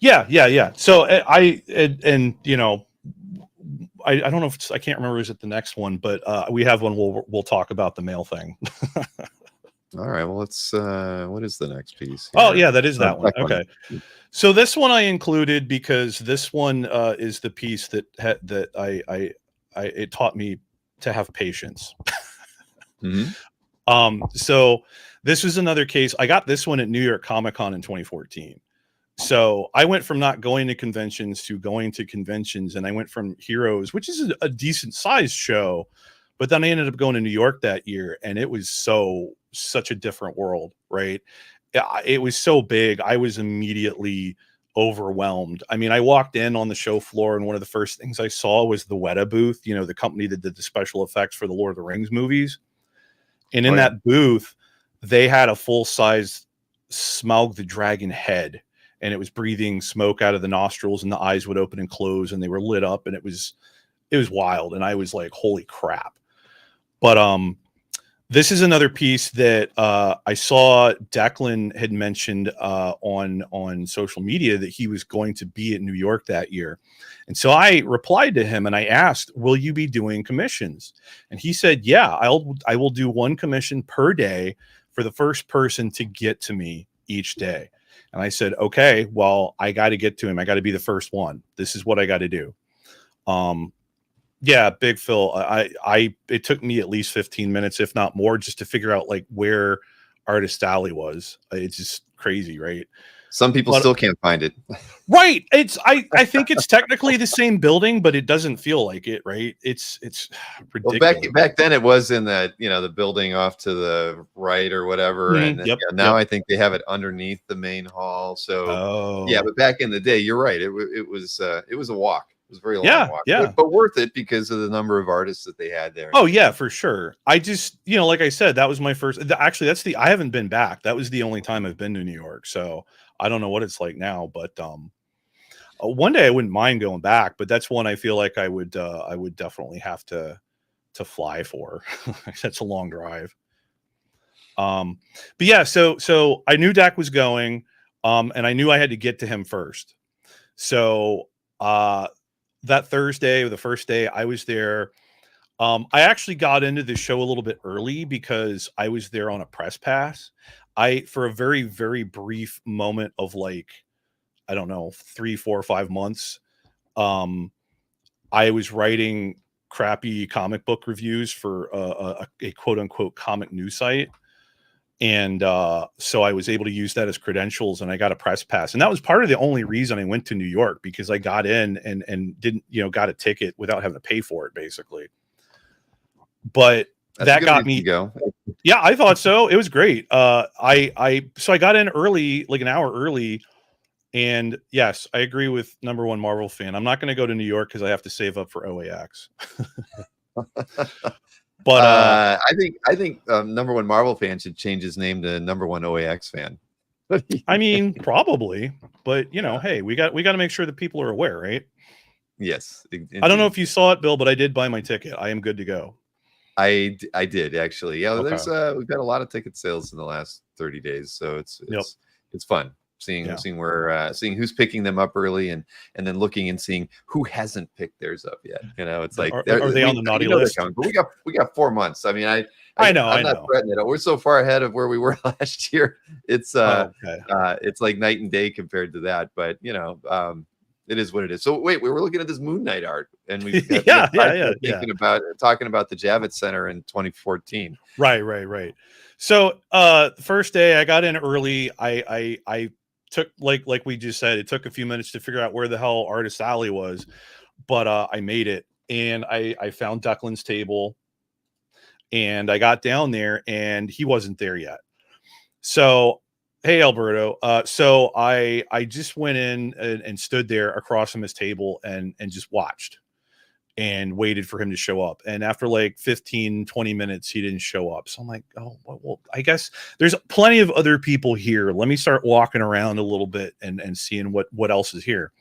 Yeah. So I don't know if I can't remember, is it the next one, but we have one. We'll talk about the mail thing. All right. Well, let's. What is the next piece here? Oh yeah, that is that one. Okay. So this one I included because this one is the piece that it taught me to have patience. So this was another case. I got this one at New York Comic Con in 2014. So I went from not going to conventions to going to conventions, and I went from Heroes, which is a decent sized show, but then I ended up going to New York that year, and it was such a different world, right? It was so big. I was immediately overwhelmed. I mean, I walked in on the show floor, and one of the first things I saw was the Weta booth, you know, the company that did the special effects for the Lord of the Rings movies. And in that booth, they had a full-size Smaug the Dragon head, and it was breathing smoke out of the nostrils, and the eyes would open and close, and they were lit up, and it was wild. And I was like, holy crap. But this is another piece that I saw Declan had mentioned on social media, that he was going to be in New York that year. And so I replied to him and I asked, will you be doing commissions? And he said, yeah, I will do one commission per day for the first person to get to me each day. And I said, okay, well, I got to get to him. I got to be the first one. This is what I got to do. Yeah, Big Phil. It took me at least 15 minutes, if not more, just to figure out like where Artist Alley was. It's just crazy, right? Some people still can't find it. Right. I think it's technically the same building, but it doesn't feel like it, right? It's ridiculous. Well, back then it was in that, you know, the building off to the right or whatever. And then, now I think they have it underneath the main hall. So yeah, but back in the day, you're right. It was a walk. It was a very long walk. But worth it because of the number of artists that they had there. Oh yeah, for sure. I just, you know, like I said, that was my first. Actually, I haven't been back. That was the only time I've been to New York. So I don't know what it's like now, but one day I wouldn't mind going back. But that's one I feel like I would definitely have to fly for. That's a long drive. But yeah, so I knew Dak was going, and I knew I had to get to him first. So that Thursday, or the first day I was there, I actually got into the show a little bit early because I was there on a press pass. For a very, very brief moment of like, I don't know, 3, 4, 5 months, I was writing crappy comic book reviews for a quote unquote comic news site. And so I was able to use that as credentials, and I got a press pass. And that was part of the only reason I went to New York, because I got in and didn't, you know, got a ticket without having to pay for it, basically. But that got me. Yeah, I thought so. It was great. So I got in early, like an hour early. And yes, I agree with number one Marvel fan. I'm not going to go to New York because I have to save up for OAX. But I think number one Marvel fan should change his name to number one OAX fan. I mean, probably, but you know, hey, we got to make sure that people are aware, right? Yes. Indeed. I don't know if you saw it, Bill, but I did buy my ticket. I am good to go. I did actually. Yeah, okay. We've got a lot of ticket sales in the last 30 days, so it's fun seeing who's picking them up early and then looking and seeing who hasn't picked theirs up yet. You know, it's like are they on the naughty list? But we got 4 months. I mean, I'm not threatening it. We're so far ahead of where we were last year. It's it's like night and day compared to that. But you know, it is what it is. So wait, we were looking at this Moon Knight art, and we've got talking about the Javits Center in 2014. Right. So the first day I got in early. I took like we just said, it took a few minutes to figure out where the hell Artist Alley was, but I made it, and I found Declan's table, and I got down there, and he wasn't there yet. So hey, Alberto. So I just went in and stood there across from his table and just watched and waited for him to show up. And after like 15, 20 minutes, he didn't show up. So I'm like, oh, well, I guess there's plenty of other people here. Let me start walking around a little bit and seeing what else is here.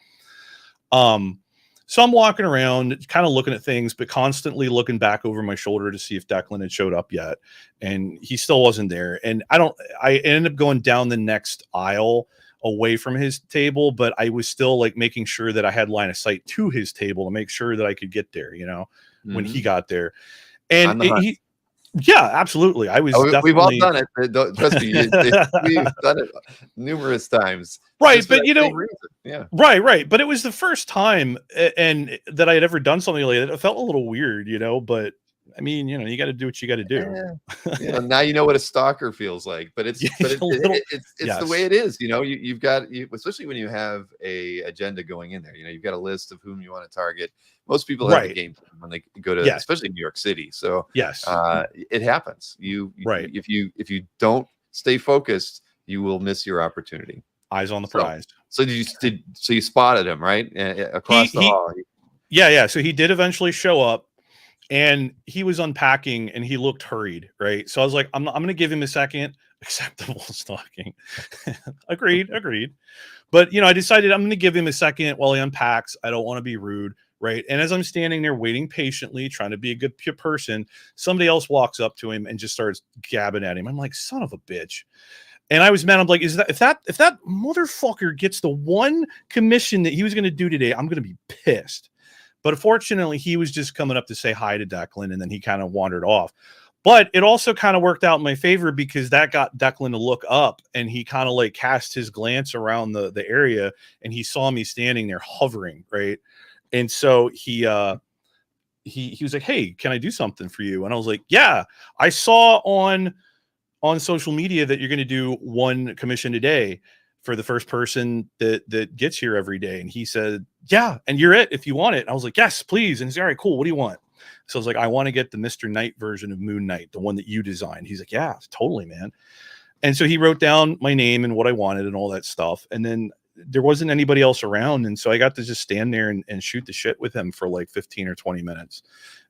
So I'm walking around, kind of looking at things, but constantly looking back over my shoulder to see if Declan had showed up yet. And he still wasn't there. And I ended up going down the next aisle away from his table, but I was still like making sure that I had line of sight to his table to make sure that I could get there, you know, when he got there. And yeah, absolutely. I was we've all done it. Trust me, we've done it numerous times. Right, but you know, right. But it was the first time and that I had ever done something like that. It felt a little weird, you know, but I mean, you know, you got to do what you got to do. Yeah. Now you know what a stalker feels like, but it's it's the way it is. You know, you've got especially when you have a agenda going in there. You know, you've got a list of whom you want to target. Most people have the game when they go to, especially New York City. So it happens. If you don't stay focused, you will miss your opportunity. Eyes on the prize. So you spotted him right across the hall? Yeah. So he did eventually show up. And he was unpacking and he looked hurried, right? So I was like, I'm going to give him a second. Acceptable stalking. Agreed. But, you know, I decided I'm going to give him a second while he unpacks. I don't want to be rude, right? And as I'm standing there waiting patiently, trying to be a good person, somebody else walks up to him and just starts gabbing at him. I'm like, son of a bitch. And I was mad. I'm like, if that motherfucker gets the one commission that he was going to do today, I'm going to be pissed. But fortunately, he was just coming up to say hi to Declan, and then he kind of wandered off. But it also kind of worked out in my favor because that got Declan to look up, and he kind of like cast his glance around the area, and he saw me standing there hovering, right? And so he was like, "Hey, can I do something for you?" And I was like, "Yeah, I saw on social media that you're going to do one commission a day for the first person that gets here every day." And he said, "Yeah, and you're it if you want it." And I was like, "Yes, please." And he's like, "All right, cool. What do you want?" So I was like, "I want to get the Mr. Knight version of Moon Knight, the one that you designed." He's like, "Yeah, totally, man." And so he wrote down my name and what I wanted and all that stuff. And then there wasn't anybody else around. And so I got to just stand there and shoot the shit with him for like 15 or 20 minutes.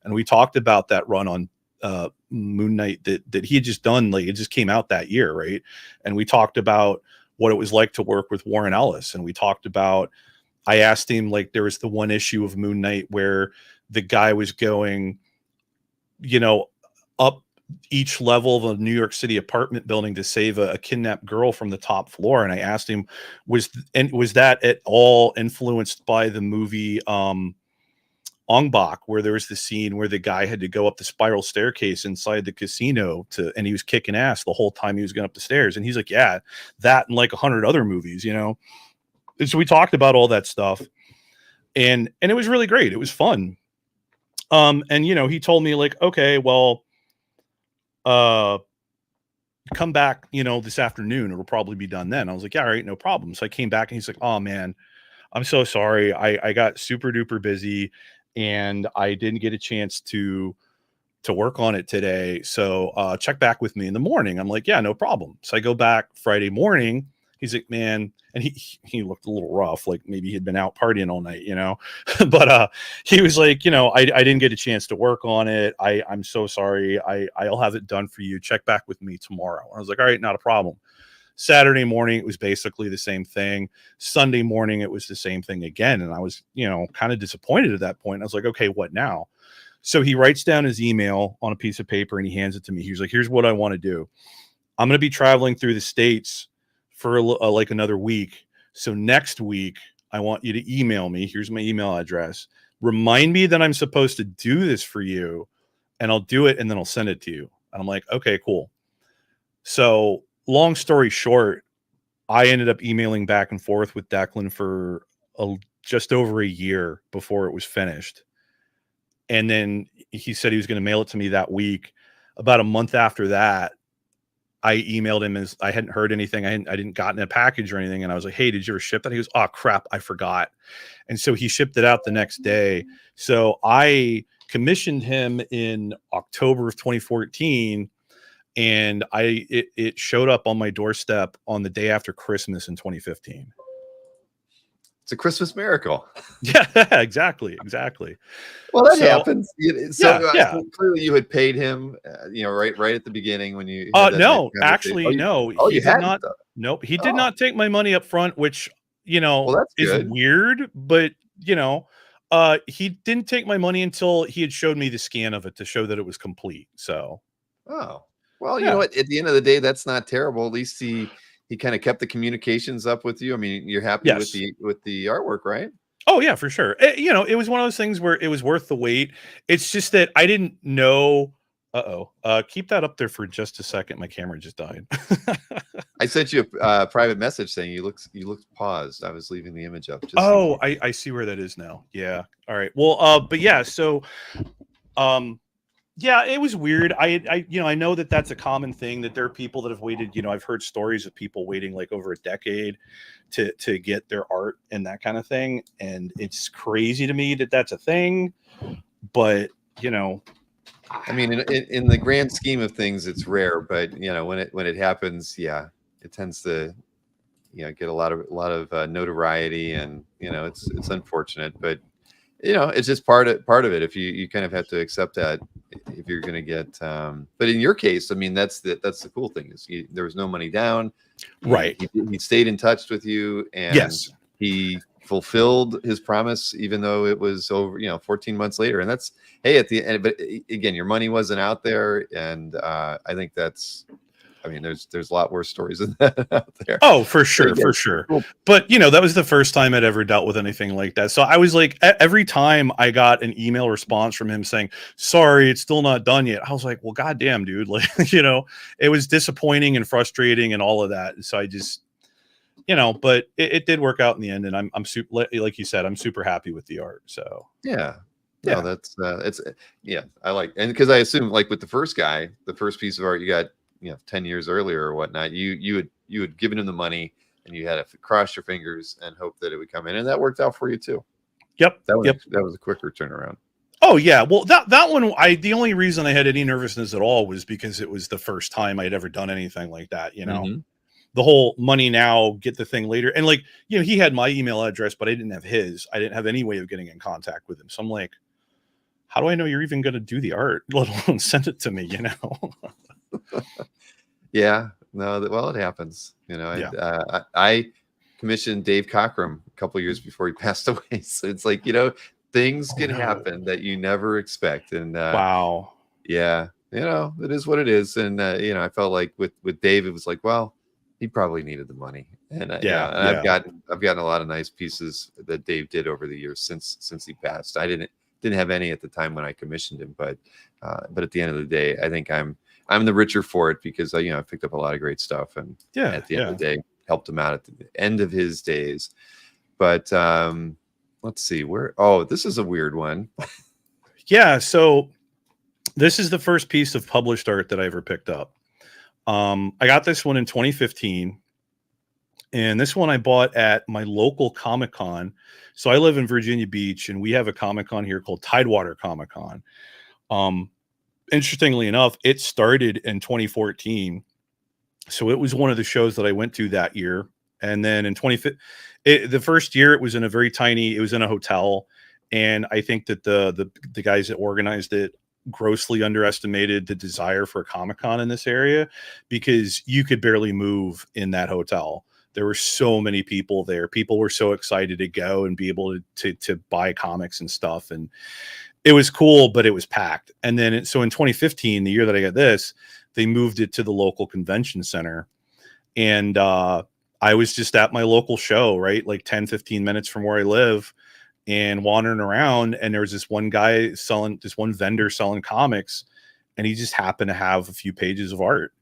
And we talked about that run on Moon Knight that he had just done. Like, it just came out that year, right? And we talked about what it was like to work with Warren Ellis. And we talked about, I asked him, like, there was the one issue of Moon Knight where the guy was going, you know, up each level of a New York City apartment building to save a kidnapped girl from the top floor. And I asked him, was that at all influenced by the movie Ong Bak, where there was the scene where the guy had to go up the spiral staircase inside the casino and he was kicking ass the whole time he was going up the stairs. And he's like, "Yeah, that and like 100 other movies, you know." And so we talked about all that stuff, and it was really great. It was fun. And you know, he told me like, "Okay, well, come back, you know, this afternoon. It'll probably be done then." I was like, "Yeah, all right, no problem." So I came back and he's like, "Oh man, I'm so sorry. I got super duper busy and I didn't get a chance to work on it today. So check back with me in the morning." I'm like, "Yeah, no problem." So I go back Friday morning. He's like, "Man," and he looked a little rough, like maybe he'd been out partying all night, you know. But he was like, "You know, I didn't get a chance to work on it. I'm so sorry. I'll have it done for you. Check back with me tomorrow." I was like, "All right, not a problem." Saturday morning, it was basically the same thing. Sunday morning, it was the same thing again. And I was, you know, kind of disappointed at that point. I was like, "Okay, what now?" So he writes down his email on a piece of paper and he hands it to me. He's like, "Here's what I want to do. I'm going to be traveling through the States for like another week. So next week, I want you to email me. Here's my email address. Remind me that I'm supposed to do this for you, and I'll do it, and then I'll send it to you." And I'm like, "Okay, cool." So long story short, I ended up emailing back and forth with Declan for just over a year before it was finished. And then he said he was going to mail it to me that week. About a month after that, I emailed him as I hadn't heard anything. I didn't gotten a package or anything. And I was like, "Hey, did you ever ship that?" He goes, "Oh crap, I forgot." And so he shipped it out the next day. So I commissioned him in October of 2014. And it showed up on my doorstep on the day after Christmas in 2015. It's a Christmas miracle. Yeah, exactly. Well, that happens. So clearly you had paid him, you know, right at the beginning when you. No, actually, no. He did not. Nope, he did not take my money up front, which, you know, that's is good. Weird, but you know, he didn't take my money until he had showed me the scan of it to show that it was complete. So. Oh. Well, you know what? At the end of the day, that's not terrible. At least he kind of kept the communications up with you. I mean, you're happy with the artwork, right? Oh yeah, for sure. You know, it was one of those things where it was worth the wait. It's just that I didn't know. Keep that up there for just a second. My camera just died. I sent you a private message saying you looked paused. I was leaving the image up. I see where that is now. Yeah. All right. Well, but yeah. So, Yeah, it was weird. I know that that's a common thing, that there are people that have waited. I've heard stories of people waiting like over a decade to get their art and that kind of thing. And it's crazy to me that that's a thing. But, I mean, in the grand scheme of things, it's rare, but when it happens, yeah, it tends to get a lot of notoriety, and it's unfortunate, but it's just part of it. If you kind of have to accept that if you're going to get, but in your case, I mean, that's the cool thing is there was no money down, right? He stayed in touch with you, and Yes, he fulfilled his promise, even though it was over 14 months later. And that's, hey, at the end, but again, your money wasn't out there, and I think that's, I mean, there's a lot worse stories than that out there. Oh, for sure, for sure. Cool. But that was the first time I'd ever dealt with anything like that. So I was like, every time I got an email response from him saying, "Sorry, it's still not done yet," I was like, "Well, goddamn, dude!" Like, it was disappointing and frustrating and all of that. So I just, but it did work out in the end, and I'm super, like you said, I'm super happy with the art. So yeah. Yeah. No, that's it's I like, and because I assume like with the first guy, the first piece of art you got 10 years earlier or whatnot, you had given him the money, and you had to cross your fingers and hope that it would come in, and that worked out for you too. Yep. That was a quicker turnaround. Oh yeah, well that one, the only reason I had any nervousness at all was because it was the first time I'd ever done anything like that. Mm-hmm. The whole money now, get the thing later, and like he had my email address, but I didn't have his. I didn't have any way of getting in contact with him. So I'm like, how do I know you're even going to do the art, let alone send it to me? Yeah, no, well, it happens. I commissioned Dave Cockrum a couple years before he passed away. So it's like, things can happen that you never expect. And wow. Yeah, it is what it is. And I felt like with Dave, it was like, well, he probably needed the money. And I've gotten a lot of nice pieces that Dave did over the years since he passed. I didn't have any at the time when I commissioned him, but at the end of the day, I think I'm the richer for it, because I picked up a lot of great stuff, and at the end of the day, helped him out at the end of his days. But let's see this is a weird one. Yeah, so this is the first piece of published art that I ever picked up. I got this one in 2015, and this one I bought at my local Comic-Con. So I live in Virginia Beach, and we have a Comic-Con here called Tidewater Comic-Con. Interestingly enough, it started in 2014. So it was one of the shows that I went to that year. And then in the first year, it was in a hotel. And I think that the guys that organized it grossly underestimated the desire for a Comic-Con in this area, because you could barely move in that hotel. There were so many people there. People were so excited to go and be able to buy comics and stuff. And it was cool, but it was packed. And then, so in 2015, the year that I got this, they moved it to the local convention center. And I was just at my local show, right? Like 10, 15 minutes from where I live, and wandering around. And there was this one vendor selling comics, and he just happened to have a few pages of art.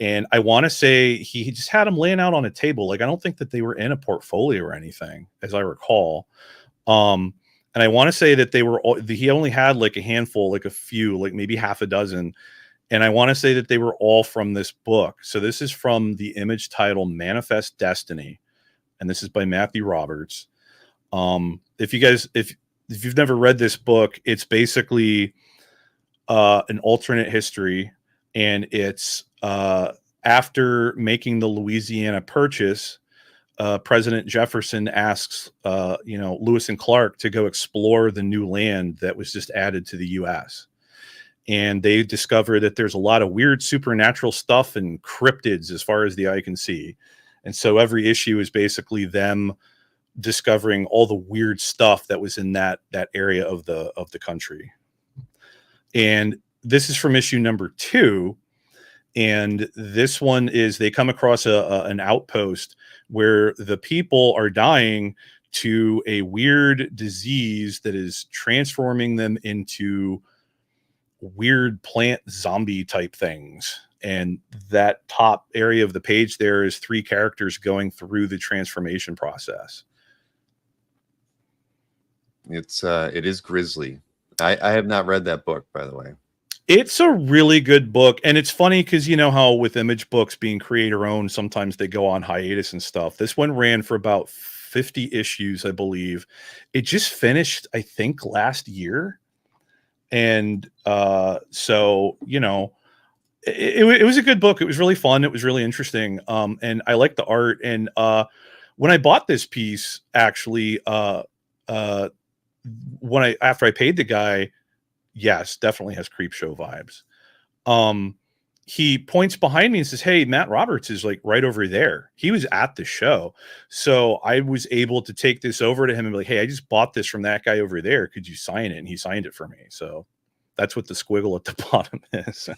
And I want to say he just had them laying out on a table. Like, I don't think that they were in a portfolio or anything, as I recall. And I want to say that he only had like a handful, like a few, like maybe half a dozen. And I want to say that they were all from this book. So this is from the image titled Manifest Destiny. And this is by Matthew Roberts. If you've never read this book, it's basically an alternate history. And it's after making the Louisiana Purchase, President Jefferson asks, Lewis and Clark to go explore the new land that was just added to the U.S. And they discover that there's a lot of weird supernatural stuff and cryptids as far as the eye can see. And so every issue is basically them discovering all the weird stuff that was in that area of the country. And this is from issue number 2. And this one is, they come across an outpost where the people are dying to a weird disease that is transforming them into weird plant zombie type things. And that top area of the page there is 3 characters going through the transformation process. It is grisly. I have not read that book, by the way. It's a really good book, and it's funny because you know how with Image books being creator owned, sometimes they go on hiatus and stuff. This one ran for about 50 issues, I believe. It just finished, I think, last year, and so you know, it was a good book. It was really fun. It was really interesting, and I liked the art. And when I bought this piece, actually, after I paid the guy. Yes, definitely has creep show vibes. He points behind me and says, "Hey, Matt Roberts is like right over there." He was at the show. So I was able to take this over to him and be like, "Hey, I just bought this from that guy over there. Could you sign it?" And he signed it for me. So that's what the squiggle at the bottom is.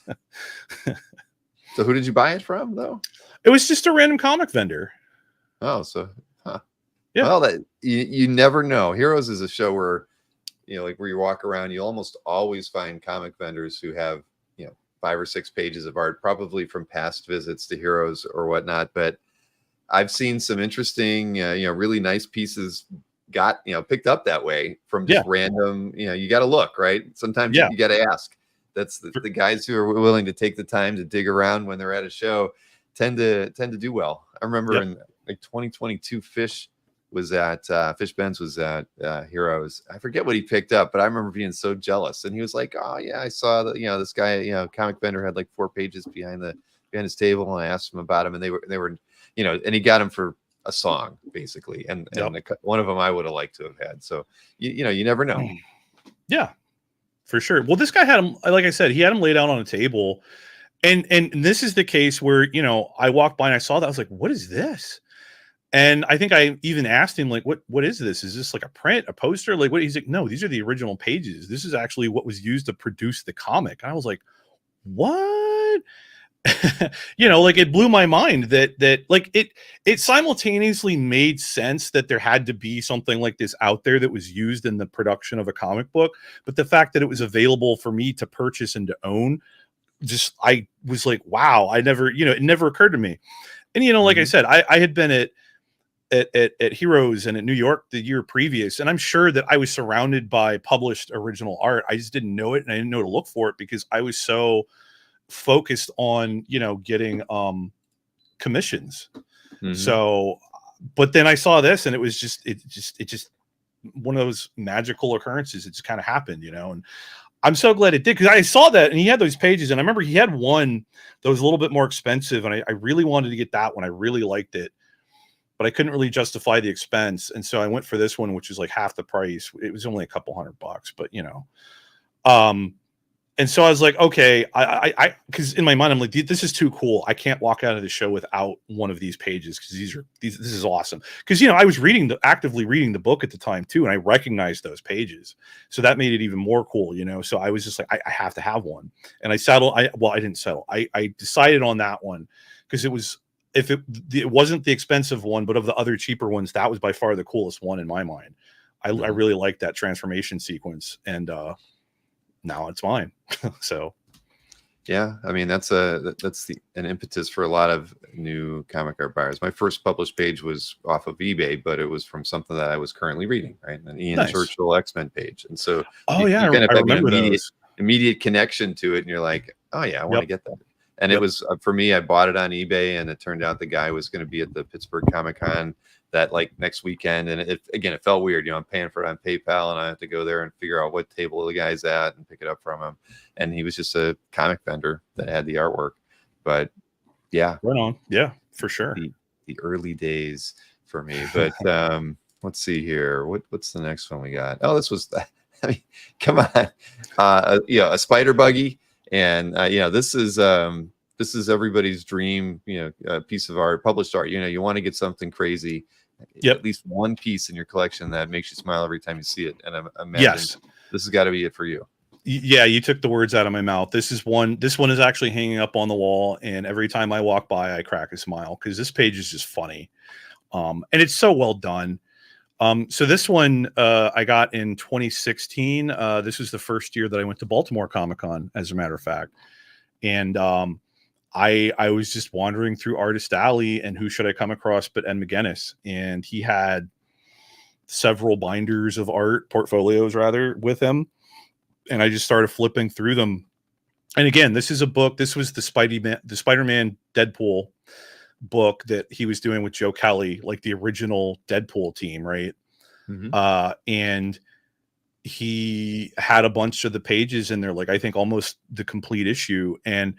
So who did you buy it from, though? It was just a random comic vendor. Oh, so Yeah. Well, that you never know. Heroes is a show where, you know, like where you walk around, you almost always find comic vendors who have, you know, 5 or 6 pages of art, probably from past visits to Heroes or whatnot. But I've seen some interesting, you know, really nice pieces got, you know, picked up that way from just random, you know, you got to look, right? Sometimes you got to ask. That's the guys who are willing to take the time to dig around when they're at a show tend to do well. I remember in like 2022 Fish Benz was at Heroes. I forget what he picked up, but I remember being so jealous. And he was like, "Oh yeah, I saw that, you know, this guy, you know, comic vendor had like 4 pages behind his table." And I asked him about him, and they were, you know, and he got him for a song basically. And one of them I would have liked to have had. So you know, you never know. Yeah, for sure. Well, this guy had him, like I said, he had him laid out on a table. And this is the case where, you know, I walked by and I saw that. I was like, "What is this?" And I think I even asked him, like, what is this? Is this like a print, a poster? Like, what? He's like, "No, these are the original pages. This is actually what was used to produce the comic." And I was like, "What?" You know, like it blew my mind that like it simultaneously made sense that there had to be something like this out there that was used in the production of a comic book. But the fact that it was available for me to purchase and to own, just I was like, wow, I never, you know, it never occurred to me. And you know, like I said, I had been at Heroes and at New York the year previous, and I'm sure that I was surrounded by published original art. I just didn't know it, and I didn't know to look for it because I was so focused on, you know, getting commissions. So, but then I saw this, and it was just one of those magical occurrences. It just kind of happened, you know, and I'm so glad it did, because I saw that and he had those pages, and I remember he had one that was a little bit more expensive, and I really wanted to get that one. I really liked it, but I couldn't really justify the expense. And so I went for this one, which is like half the price. It was only a couple $100, but you know, and so I was like, okay, I because in my mind, I'm like, this is too cool. I can't walk out of the show without one of these pages, because this is awesome. Because, you know, I was actively reading the book at the time too, and I recognized those pages, so that made it even more cool, you know. So I was just like, I have to have one, and I didn't settle. I decided on that one because it was, if it wasn't the expensive one, but of the other cheaper ones, that was by far the coolest one in my mind. I really liked that transformation sequence, and now it's mine. So yeah, I mean, that's an impetus for a lot of new comic art buyers. My first published page was off of eBay, but it was from something that I was currently reading, right? An Ian Churchill X-Men page. And so you kind of have an immediate connection to it, and you're like, oh yeah, I want to get that. And it was, for me, I bought it on eBay, and it turned out the guy was going to be at the Pittsburgh Comic-Con that like next weekend. And it felt weird. You know, I'm paying for it on PayPal, and I have to go there and figure out what table the guy's at and pick it up from him. And he was just a comic vendor that had the artwork. But yeah. Right on. Yeah, for sure. The early days for me. But let's see here. What's the next one we got? Oh, this was, I mean, come on. You know, a spider buggy. And you know, this is everybody's dream, you know, piece of art, published art. You know, you want to get something crazy, at least one piece in your collection that makes you smile every time you see it. And I imagine this has got to be it for you. Yeah, you took the words out of my mouth. This one is actually hanging up on the wall, and every time I walk by, I crack a smile because this page is just funny, and it's so well done. So this one I got in 2016. This was the first year that I went to Baltimore Comic-Con, as a matter of fact. And I was just wandering through Artist Alley, and who should I come across but Ed McGuinness. And he had several portfolios rather, with him. And I just started flipping through them. And again, this is a book. This was the Spider-Man Deadpool book that he was doing with Joe Kelly, like the original Deadpool team, right? And he had a bunch of the pages in there, like I think almost the complete issue. And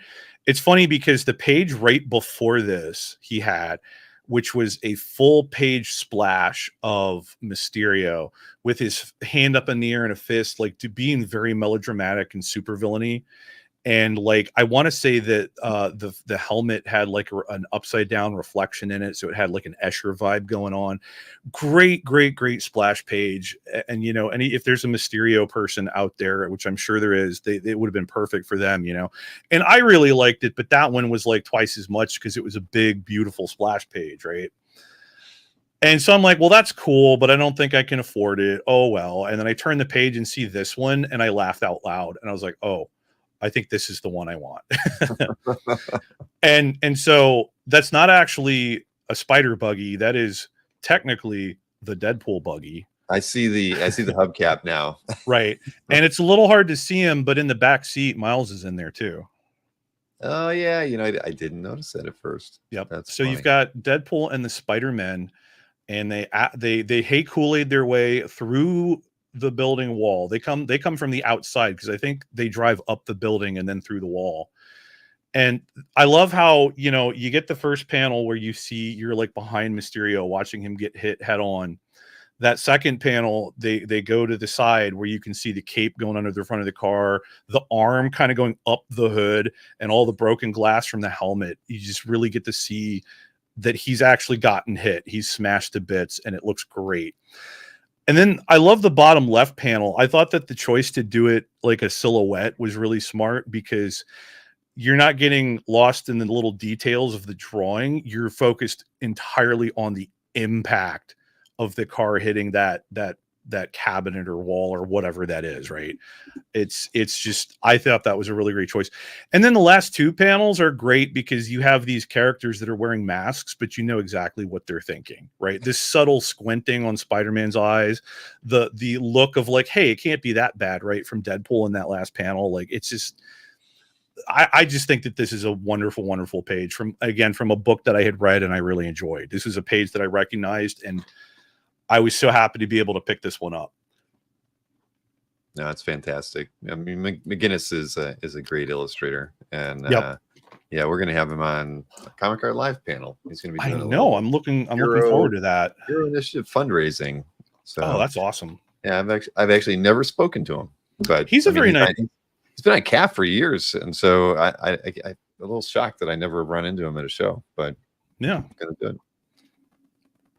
it's funny because the page right before this he had, which was a full page splash of Mysterio with his hand up in the air and a fist, like to being very melodramatic and super villainy. And like I want to say that the helmet had like an upside down reflection in it, so it had like an Escher vibe going on. Great splash page. And you know, if there's a Mysterio person out there, which I'm sure there is, it would have been perfect for them, you know. And I really liked it, but that one was like twice as much because it was a big, beautiful splash page, right? And so I'm like, well, that's cool, but I don't think I can afford it. Oh well. And then I turn the page and see this one, and I laughed out loud, and I was like, oh, I think this is the one I want. and so that's not actually a spider buggy. That is technically the Deadpool buggy. I see the hubcap now. Right. And it's a little hard to see him, but in the back seat, Miles is in there too. Oh yeah, you know, I didn't notice that at first. Yep. That's so funny. You've got Deadpool and the Spider-Men, and they hate Kool-Aid their way through the building wall. They come from the outside because I think they drive up the building and then through the wall. And I love how, you know, you get the first panel where you're like behind Mysterio watching him get hit head on. That second panel, they go to the side where you can see the cape going under the front of the car, the arm kind of going up the hood, and all the broken glass from the helmet. You just really get to see that he's actually gotten hit. He's smashed to bits, and it looks great. And then I love the bottom left panel. I thought that the choice to do it like a silhouette was really smart because you're not getting lost in the little details of the drawing. You're focused entirely on the impact of the car hitting that cabinet or wall or whatever that is, right? It's just, I thought that was a really great choice. And then the last two panels are great because you have these characters that are wearing masks, but you know exactly what they're thinking, right? This subtle squinting on Spider-Man's eyes, the look of like, hey, it can't be that bad, right? From Deadpool in that last panel. Like, it's just, I just think that this is a wonderful, wonderful page from a book that I had read and I really enjoyed. This is a page that I recognized, and I was so happy to be able to pick this one up. No, it's fantastic. I mean, McGinnis is a great illustrator, and yeah, we're gonna have him on a Comic Art Live panel. He's gonna be. I know. I'm looking forward to that. Hero Initiative fundraising. So, oh, that's awesome. Yeah, I've actually never spoken to him, but he's very nice. He's been on CAF for years, and so I'm a little shocked that I never run into him at a show. But yeah, gonna do it.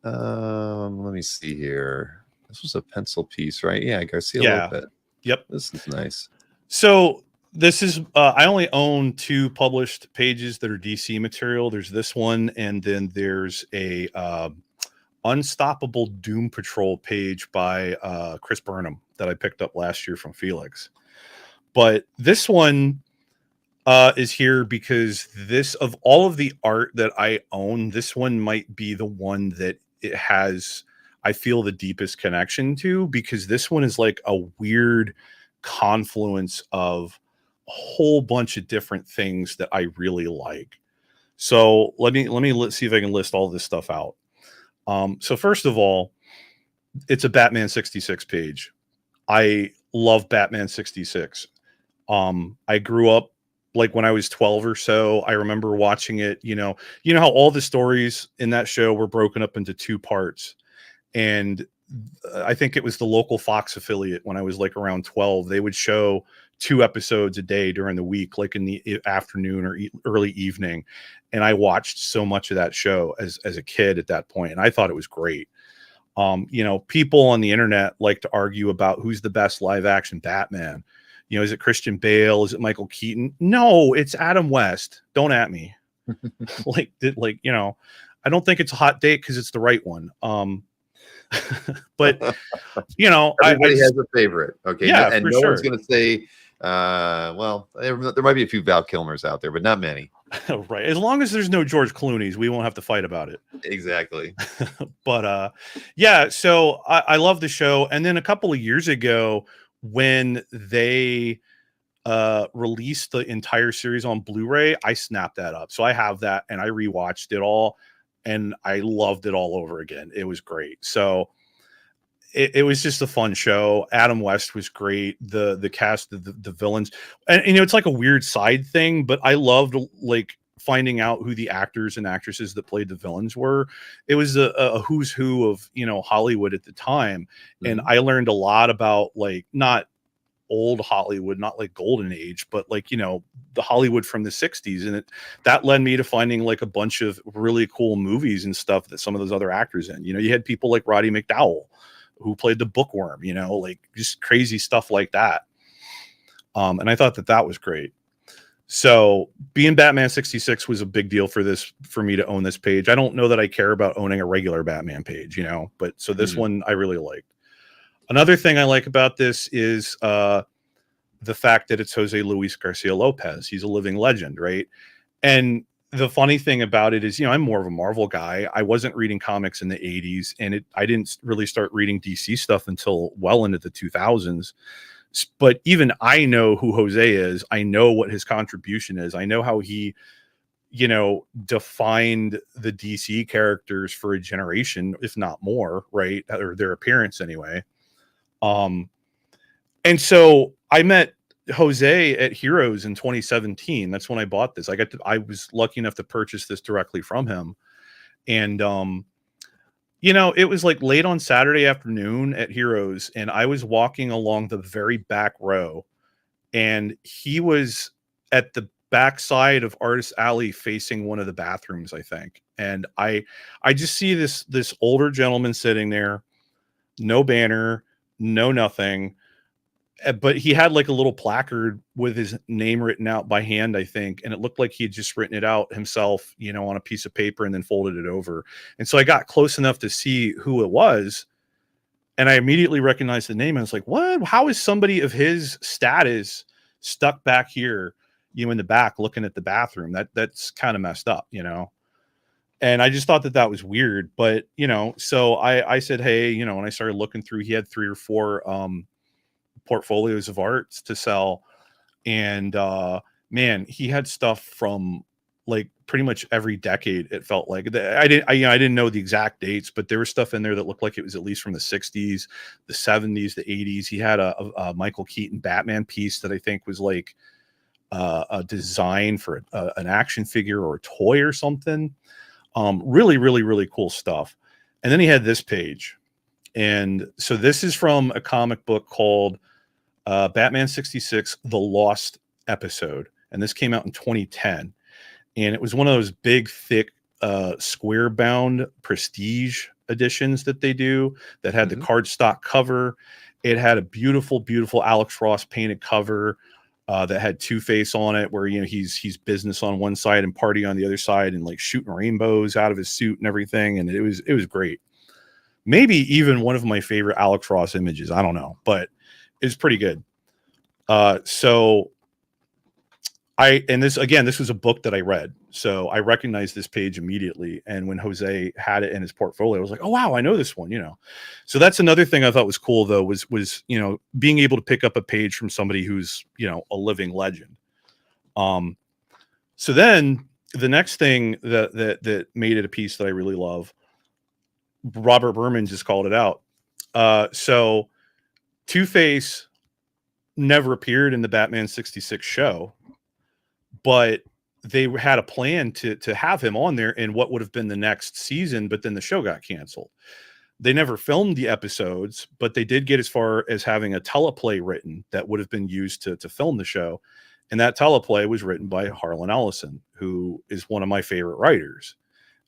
Let me see here. This was a pencil piece, right? Yeah, Garcia Lopez. Yep. This is nice. So this is I only own 2 published pages that are DC material. There's this one, and then there's a Unstoppable Doom Patrol page by Chris Burnham that I picked up last year from Felix. But this one is here because this, of all of the art that I own, this one might be the one that it has, I feel, the deepest connection to, because this one is like a weird confluence of a whole bunch of different things that I really like. So let me see if I can list all this stuff out. So first of all, it's a Batman 66 page. I love Batman 66. I grew up, like when I was 12 or so, I remember watching it. You know how all the stories in that show were broken up into 2 parts. And I think it was the local Fox affiliate when I was like around 12. They would show 2 episodes a day during the week, like in the afternoon or early evening. And I watched so much of that show as a kid at that point, and I thought it was great. People on the internet like to argue about who's the best live action Batman. Is it Christian Bale? Is it Michael Keaton? No, it's Adam West. Don't at me. I don't think it's a hot date because it's the right one. But everybody has a favorite. Okay. Yeah, and no one's going to say, well, there might be a few Val Kilmers out there, but not many. Right. As long as there's no George Clooney's, we won't have to fight about it. Exactly. But yeah, so I love the show. And then a couple of years ago, when they released the entire series on Blu-ray, I snapped that up. So I have that, and I rewatched it all, and I loved it all over again. It was great. So it was just a fun show. Adam West was great. The cast, the villains, and you know, it's like a weird side thing, but I loved like finding out who the actors and actresses that played the villains were. It was a who's who of, you know, Hollywood at the time. And I learned a lot about, like, not old Hollywood, not like golden age, but like, you know, the Hollywood from the 60s. And that led me to finding like a bunch of really cool movies and stuff that some of those other actors in. You know, you had people like Roddy McDowall, who played the Bookworm, you know, like just crazy stuff like that. And I thought that was great. So being Batman 66 was a big deal for me to own this page. I don't know that I care about owning a regular Batman page, you know, but so this one I really liked. Another thing I like about this is the fact that it's Jose Luis Garcia Lopez. He's a living legend, right? And the funny thing about it is, you know, I'm more of a Marvel guy. I wasn't reading comics in the 80s, and I didn't really start reading DC stuff until well into the 2000s. But even I know who Jose is. I know what his contribution is. I know how he, you know, defined the DC characters for a generation, if not more, right? Or their appearance anyway. And so I met Jose at Heroes in 2017. That's when I bought this. I was lucky enough to purchase this directly from him. And, you know, it was like late on Saturday afternoon at Heroes, and I was walking along the very back row, and he was at the back side of Artist Alley facing one of the bathrooms, I think. And I just see this older gentleman sitting there, no banner, no nothing. But he had like a little placard with his name written out by hand, I think. And it looked like he had just written it out himself, you know, on a piece of paper and then folded it over. And so I got close enough to see who it was. And I immediately recognized the name. I was like, what? How is somebody of his status stuck back here, you know, in the back looking at the bathroom? That's kind of messed up, you know? And I just thought that was weird. But, you know, so I said, hey, you know, when I started looking through, he had 3 or 4, portfolios of arts to sell, and man, he had stuff from like pretty much every decade. It felt like I didn't know the exact dates, but there was stuff in there that looked like it was at least from the 60s, the 70s, the 80s. He had a Michael Keaton Batman piece that I think was like a design for an action figure or a toy or something. Really, really, really cool stuff. And then he had this page. And so this is from a comic book called Batman 66, The Lost Episode. And this came out in 2010. And it was one of those big, thick, square bound prestige editions that they do that had the cardstock cover. It had a beautiful, beautiful Alex Ross painted cover that had Two-Face on it, where, you know, he's business on one side and party on the other side, and like shooting rainbows out of his suit and everything. And it was great. Maybe even one of my favorite Alex Ross images. I don't know, but it's pretty good. So this was a book that I read. So I recognized this page immediately. And when Jose had it in his portfolio, I was like, oh, wow, I know this one, you know? So that's another thing I thought was cool, though, was, you know, being able to pick up a page from somebody who's, you know, a living legend. So then the next thing that made it a piece that I really love, Robert Berman just called it out. So Two-Face never appeared in the Batman 66 show, but they had a plan to have him on there in what would have been the next season, but then the show got canceled. They never filmed the episodes, but they did get as far as having a teleplay written that would have been used to film the show. And that teleplay was written by Harlan Ellison, who is one of my favorite writers.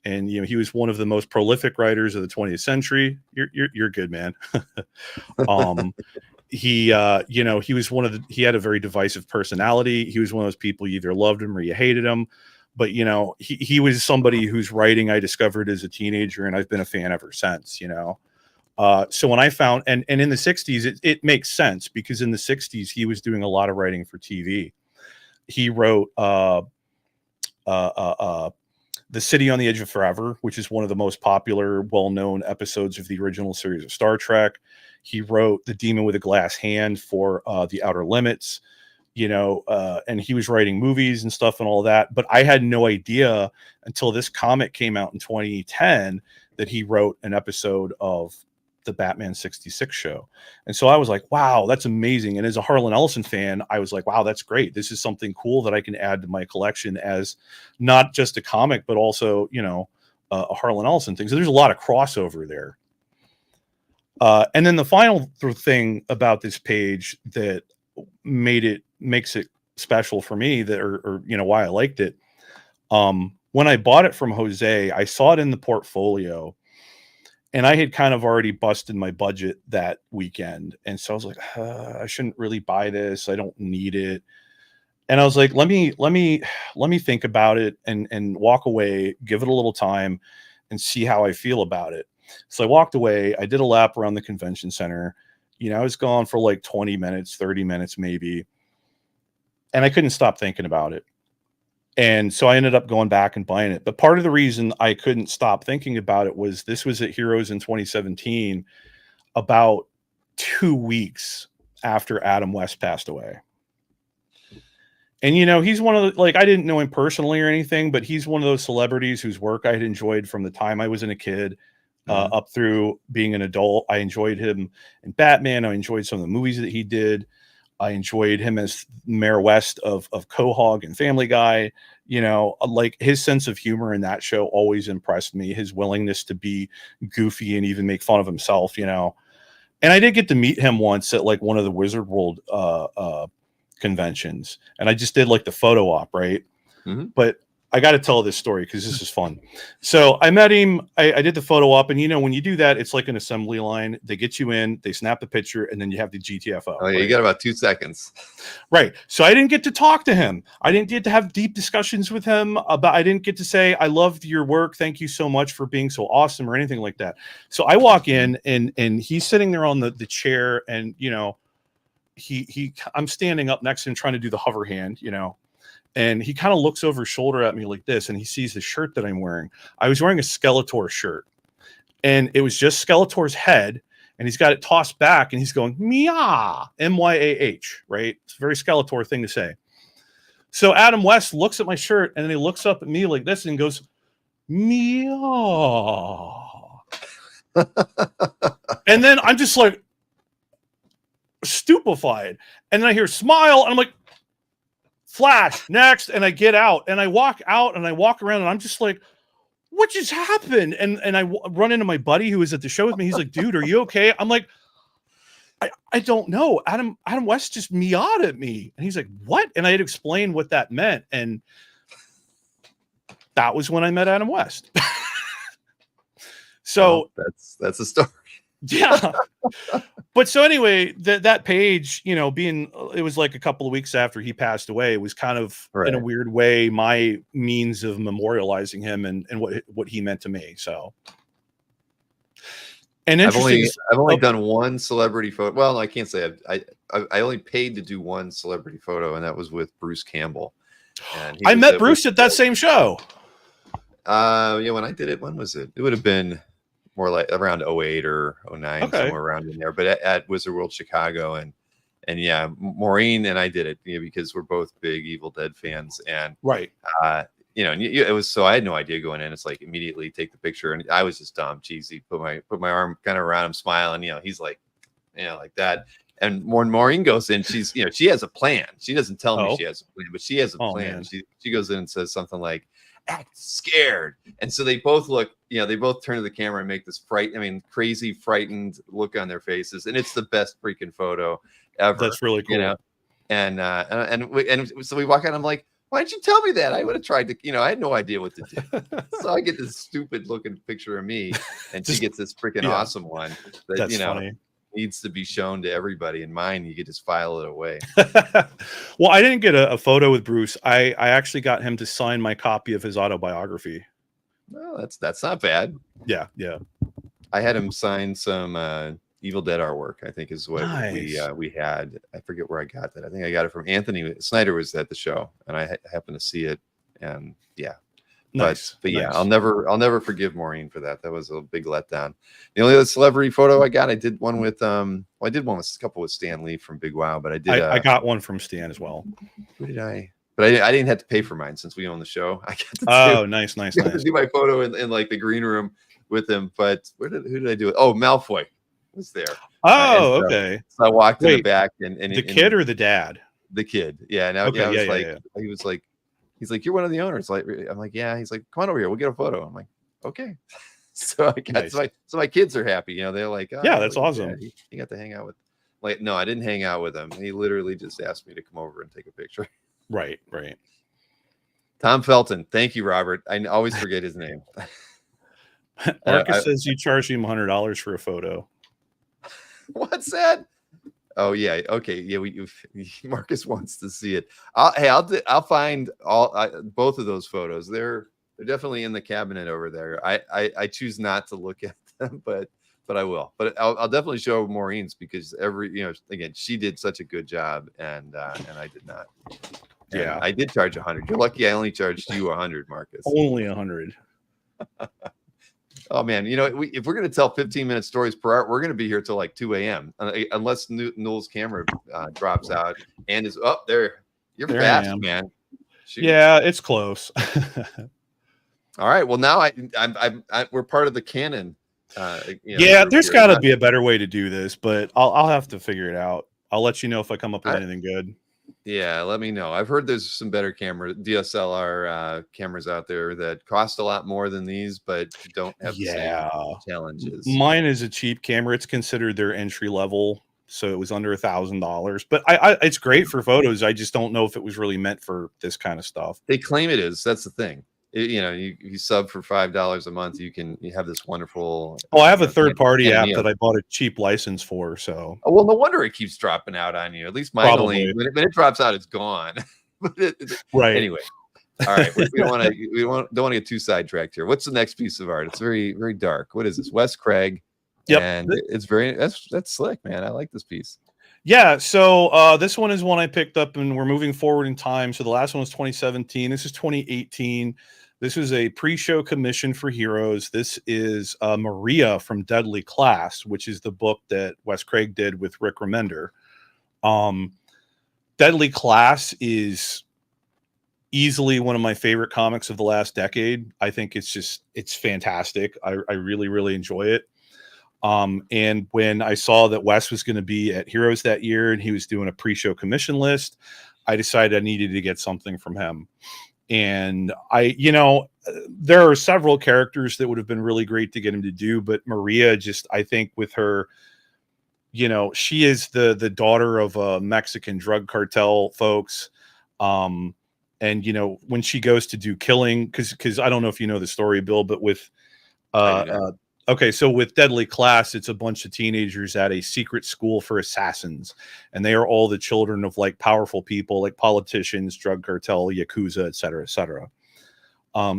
And, you know, he was one of the most prolific writers of the 20th century. You're good, man. He, you know, he was he had a very divisive personality. He was one of those people, you either loved him or you hated him. But, you know, he was somebody whose writing I discovered as a teenager, and I've been a fan ever since, you know. So when I found, and in the 60s, it makes sense, because in the 60s, he was doing a lot of writing for TV. He wrote The City on the Edge of Forever, which is one of the most popular, well-known episodes of the original series of Star Trek. He wrote The Demon with a Glass Hand for The Outer Limits. and he was writing movies and stuff and all that. But I had no idea until this comic came out in 2010 that he wrote an episode of the Batman 66 show. And so I was like, wow, that's amazing. And as a Harlan Ellison fan, I was like, wow, that's great. This is something cool that I can add to my collection as not just a comic, but also, a Harlan Ellison thing. So there's a lot of crossover there. And then the final thing about this page that makes it special for me, that or why I liked it. When I bought it from Jose, I saw it in the portfolio, and I had kind of already busted my budget that weekend. And so I was like, I shouldn't really buy this. I don't need it. And I was like, let me think about it and walk away, give it a little time and see how I feel about it. So I walked away. I did a lap around the convention center. I was gone for like 20 minutes, 30 minutes, maybe. And I couldn't stop thinking about it. And so I ended up going back and buying it. But part of the reason I couldn't stop thinking about it was this was at Heroes in 2017, about 2 weeks after Adam West passed away. And, he's one of the, I didn't know him personally or anything, but he's one of those celebrities whose work I had enjoyed from the time I was a kid up through being an adult. I enjoyed him in Batman. I enjoyed some of the movies that he did. I enjoyed him as Mayor West of Quahog and Family Guy. His sense of humor in that show always impressed me. His willingness to be goofy and even make fun of himself, And I did get to meet him once at one of the Wizard World conventions, and I just did the photo op, right? But I got to tell this story because this is fun. So I met him. I did the photo op, and when you do that, it's like an assembly line. They get you in, they snap the picture, and then you have the GTFO. Oh, yeah, right? You got about 2 seconds. Right. So I didn't get to talk to him. I didn't get to have deep discussions with him I didn't get to say, I loved your work. Thank you so much for being so awesome or anything like that. So I walk in and he's sitting there on the chair, and I'm standing up next to him trying to do the hover hand, and he kind of looks over his shoulder at me like this, and he sees the shirt that I'm wearing. I was wearing a Skeletor shirt, and it was just Skeletor's head, and he's got it tossed back, and he's going, Myah, M-Y-A-H, right? It's a very Skeletor thing to say. So Adam West looks at my shirt, and then he looks up at me like this and goes, Myah. And then I'm just like stupefied. And then I hear smile, and I'm like, flash, next. And I get out, and I walk out, and I walk around, and I'm just like, what just happened? And I run into my buddy who was at the show with me. He's like, dude, are you okay? I'm like, I don't know. Adam West just meowed at me. And he's like, what? And I had explained what that meant. And that was when I met Adam West. So that's a story. Yeah. But so anyway, that page, it was like a couple of weeks after he passed away, it was kind of in a weird way my means of memorializing him and what he meant to me. So, and I've only done one celebrity photo. Well, I can't say I only paid to do one celebrity photo, and that was with Bruce Campbell. And I met Bruce at that same show. When I did it, when was it? It would have been more like around 08 or 09, somewhere around in there. But at Wizard World Chicago, and yeah, Maureen and I did it, because we're both big Evil Dead fans, and it was so I had no idea going in. It's like immediately take the picture, and I was just dumb, cheesy. Put my arm kind of around him, smiling. He's like, like that. And when Maureen goes in, she's she has a plan. She doesn't tell me she has a plan, but she has a plan. She goes in and says something like, act scared. And so they both look, they both turn to the camera and make this crazy frightened look on their faces, and it's the best freaking photo ever. That's really cool. And so we walk out, I'm like, why didn't you tell me that? I would have tried to, I had no idea what to do. So I get this stupid looking picture of me, and she gets this freaking awesome one that funny. Needs to be shown to everybody. And mine, you could just file it away. Well, I didn't get a photo with Bruce. I actually got him to sign my copy of his autobiography. Well, that's not bad. Yeah. I had him sign some Evil Dead artwork, I think is what we had. I forget where I got that. I think I got it from Anthony Snyder was at the show, and I happened to see it. And yeah, Nice. But yeah, Nice. I'll never forgive Maureen for that. That was a big letdown. The only other celebrity photo I got, I did one with I did one with a couple with Stan Lee from Big Wow, but I did I got one from Stan as well. who did I? But I didn't have to pay for mine since we own the show. I got to Nice. do my photo in like the green room with him. But who did I do it? Oh, Malfoy was there. Okay. So I walked in the back and the kid or the dad? The kid. Yeah. Now Okay, he was like, he's like, you're one of the owners. Like, I'm like, yeah. He's like, come on over here. We'll get a photo. I'm like, okay. So I got so my kids are happy. They're like, oh, yeah, that's awesome. Yeah, he got to hang out with. Like, no, I didn't hang out with him. He literally just asked me to come over and take a picture. Right. Tom Felton. Thank you, Robert. I always forget his name. Marcus says you charge him $100 for a photo. What's that? Oh yeah. Okay. Yeah. Marcus wants to see it. I'll find both of those photos. They're definitely in the cabinet over there. I choose not to look at them, but I will. But I'll definitely show Maureen's because again, she did such a good job, and I did not. And yeah, I did charge 100. You're lucky I only charged you 100, Marcus. Only 100. Oh man, if we're gonna tell 15-minute stories per hour, we're gonna be here till like 2 a.m. Unless Newell's camera drops out and is up there. You're fast, man. Shoot. Yeah, it's close. All right. Well, now we're part of the canon. Yeah, there's got to be a better way to do this, but I'll have to figure it out. I'll let you know if I come up with anything good. Yeah, let me know. I've heard there's some better DSLR cameras out there that cost a lot more than these, but don't have the same challenges. Mine is a cheap camera. It's considered their entry level, so it was under $1,000. But it's great for photos. I just don't know if it was really meant for this kind of stuff. They claim it is. That's the thing. You sub for $5 a month, you have this wonderful. Oh, I have a third-party app that I bought a cheap license for. So, well, no wonder it keeps dropping out on you. At least mine only when it drops out, it's gone. Right. Anyway, all right. We don't want to get too sidetracked here. What's the next piece of art? It's very, very dark. What is this? Wes Craig. Yep. And it's that's slick, man. I like this piece. Yeah, so this one is one I picked up, and we're moving forward in time. So the last one was 2017. This is 2018. This is a pre-show commission for Heroes. This is Maria from Deadly Class, which is the book that Wes Craig did with Rick Remender. Deadly Class is easily one of my favorite comics of the last decade. I think it's fantastic. I really, really enjoy it. And when I saw that Wes was going to be at Heroes that year and he was doing a pre-show commission list, I decided I needed to get something from him. And there are several characters that would have been really great to get him to do, but Maria I think with her, she is the daughter of a Mexican drug cartel folks. And when she goes to do killing, because I don't know if you know the story, Bill, but with okay, so with Deadly Class, it's a bunch of teenagers at a secret school for assassins, and they are all the children of like powerful people, like politicians, drug cartel, yakuza, et cetera, et cetera.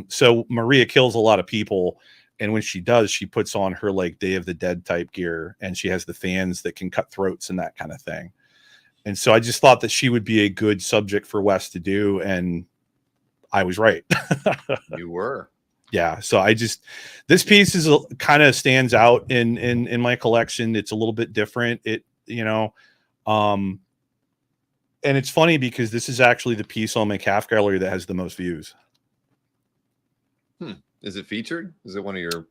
So Maria kills a lot of people, and when she does, she puts on her like Day of the Dead type gear, and she has the fans that can cut throats and that kind of thing. And so I just thought that she would be a good subject for Wes to do, and I was right. You were. Yeah, so this piece is kind of stands out in my collection. It's a little bit different. And it's funny because this is actually the piece on my CAF gallery that has the most views. Is it featured? Is it one of your?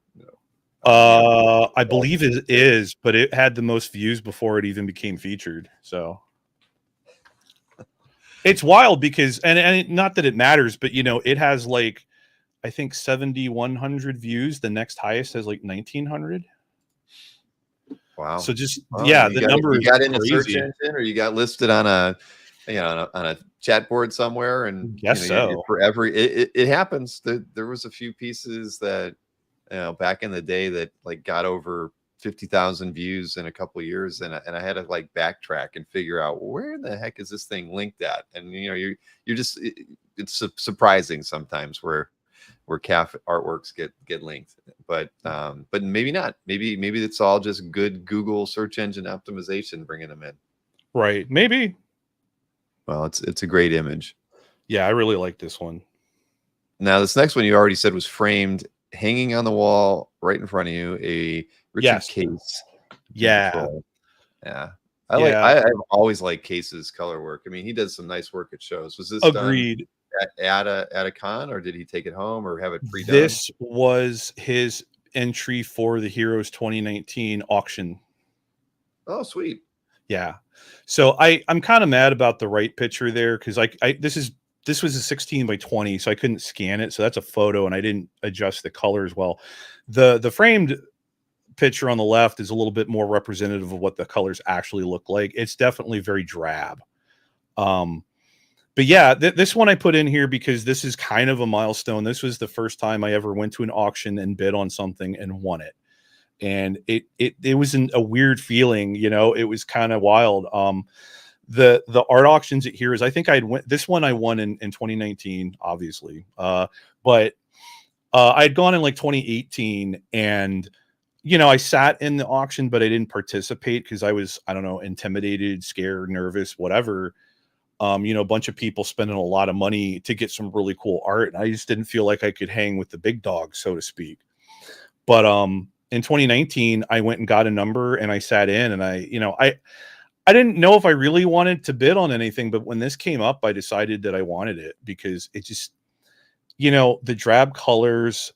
I believe it is, but it had the most views before it even became featured. So it's wild because, and not that it matters, but it has like, I think 7,100 views. The next highest has like 1,900. Wow. So the number is got in crazy. A search engine, or you got listed on a chat board somewhere, and for every it happens. There was a few pieces that back in the day that like got over 50,000 views in a couple of years, and I had to like backtrack and figure out where the heck is this thing linked at, and you're just it's surprising sometimes where CAF artworks get linked, but maybe not. Maybe it's all just good Google search engine optimization bringing them in. Right. Maybe. Well, it's a great image. Yeah, I really like this one. Now, this next one you already said was framed, hanging on the wall right in front of you, a Richard Yes. Case. Yeah. Control. Yeah. Yeah. I've always liked Case's color work. I mean, he does some nice work at shows. Was this Agreed. done at a con, or did he take it home or have it pre-done? This was his entry for the Heroes 2019 auction. Oh, sweet. Yeah. So I'm kind of mad about the right picture there, because this was a 16 by 20, so I couldn't scan it. So that's a photo, and I didn't adjust the colors well. The framed picture on the left is a little bit more representative of what the colors actually look like. It's definitely very drab. But yeah, this one I put in here because this is kind of a milestone. This was the first time I ever went to an auction and bid on something and won it. And it was a weird feeling, you know. It was kind of wild. The art auctions at Heroes, I think this one I won in 2019, obviously. But I'd gone in like 2018, and you know, I sat in the auction, but I didn't participate because I was, I don't know, intimidated, scared, nervous, whatever. You know, a bunch of people spending a lot of money to get some really cool art, and I just didn't feel like I could hang with the big dogs, so to speak. But in 2019, I went and got a number, and I sat in, and I didn't know if I really wanted to bid on anything, but when this came up, I decided that I wanted it because it just, you know, the drab colors,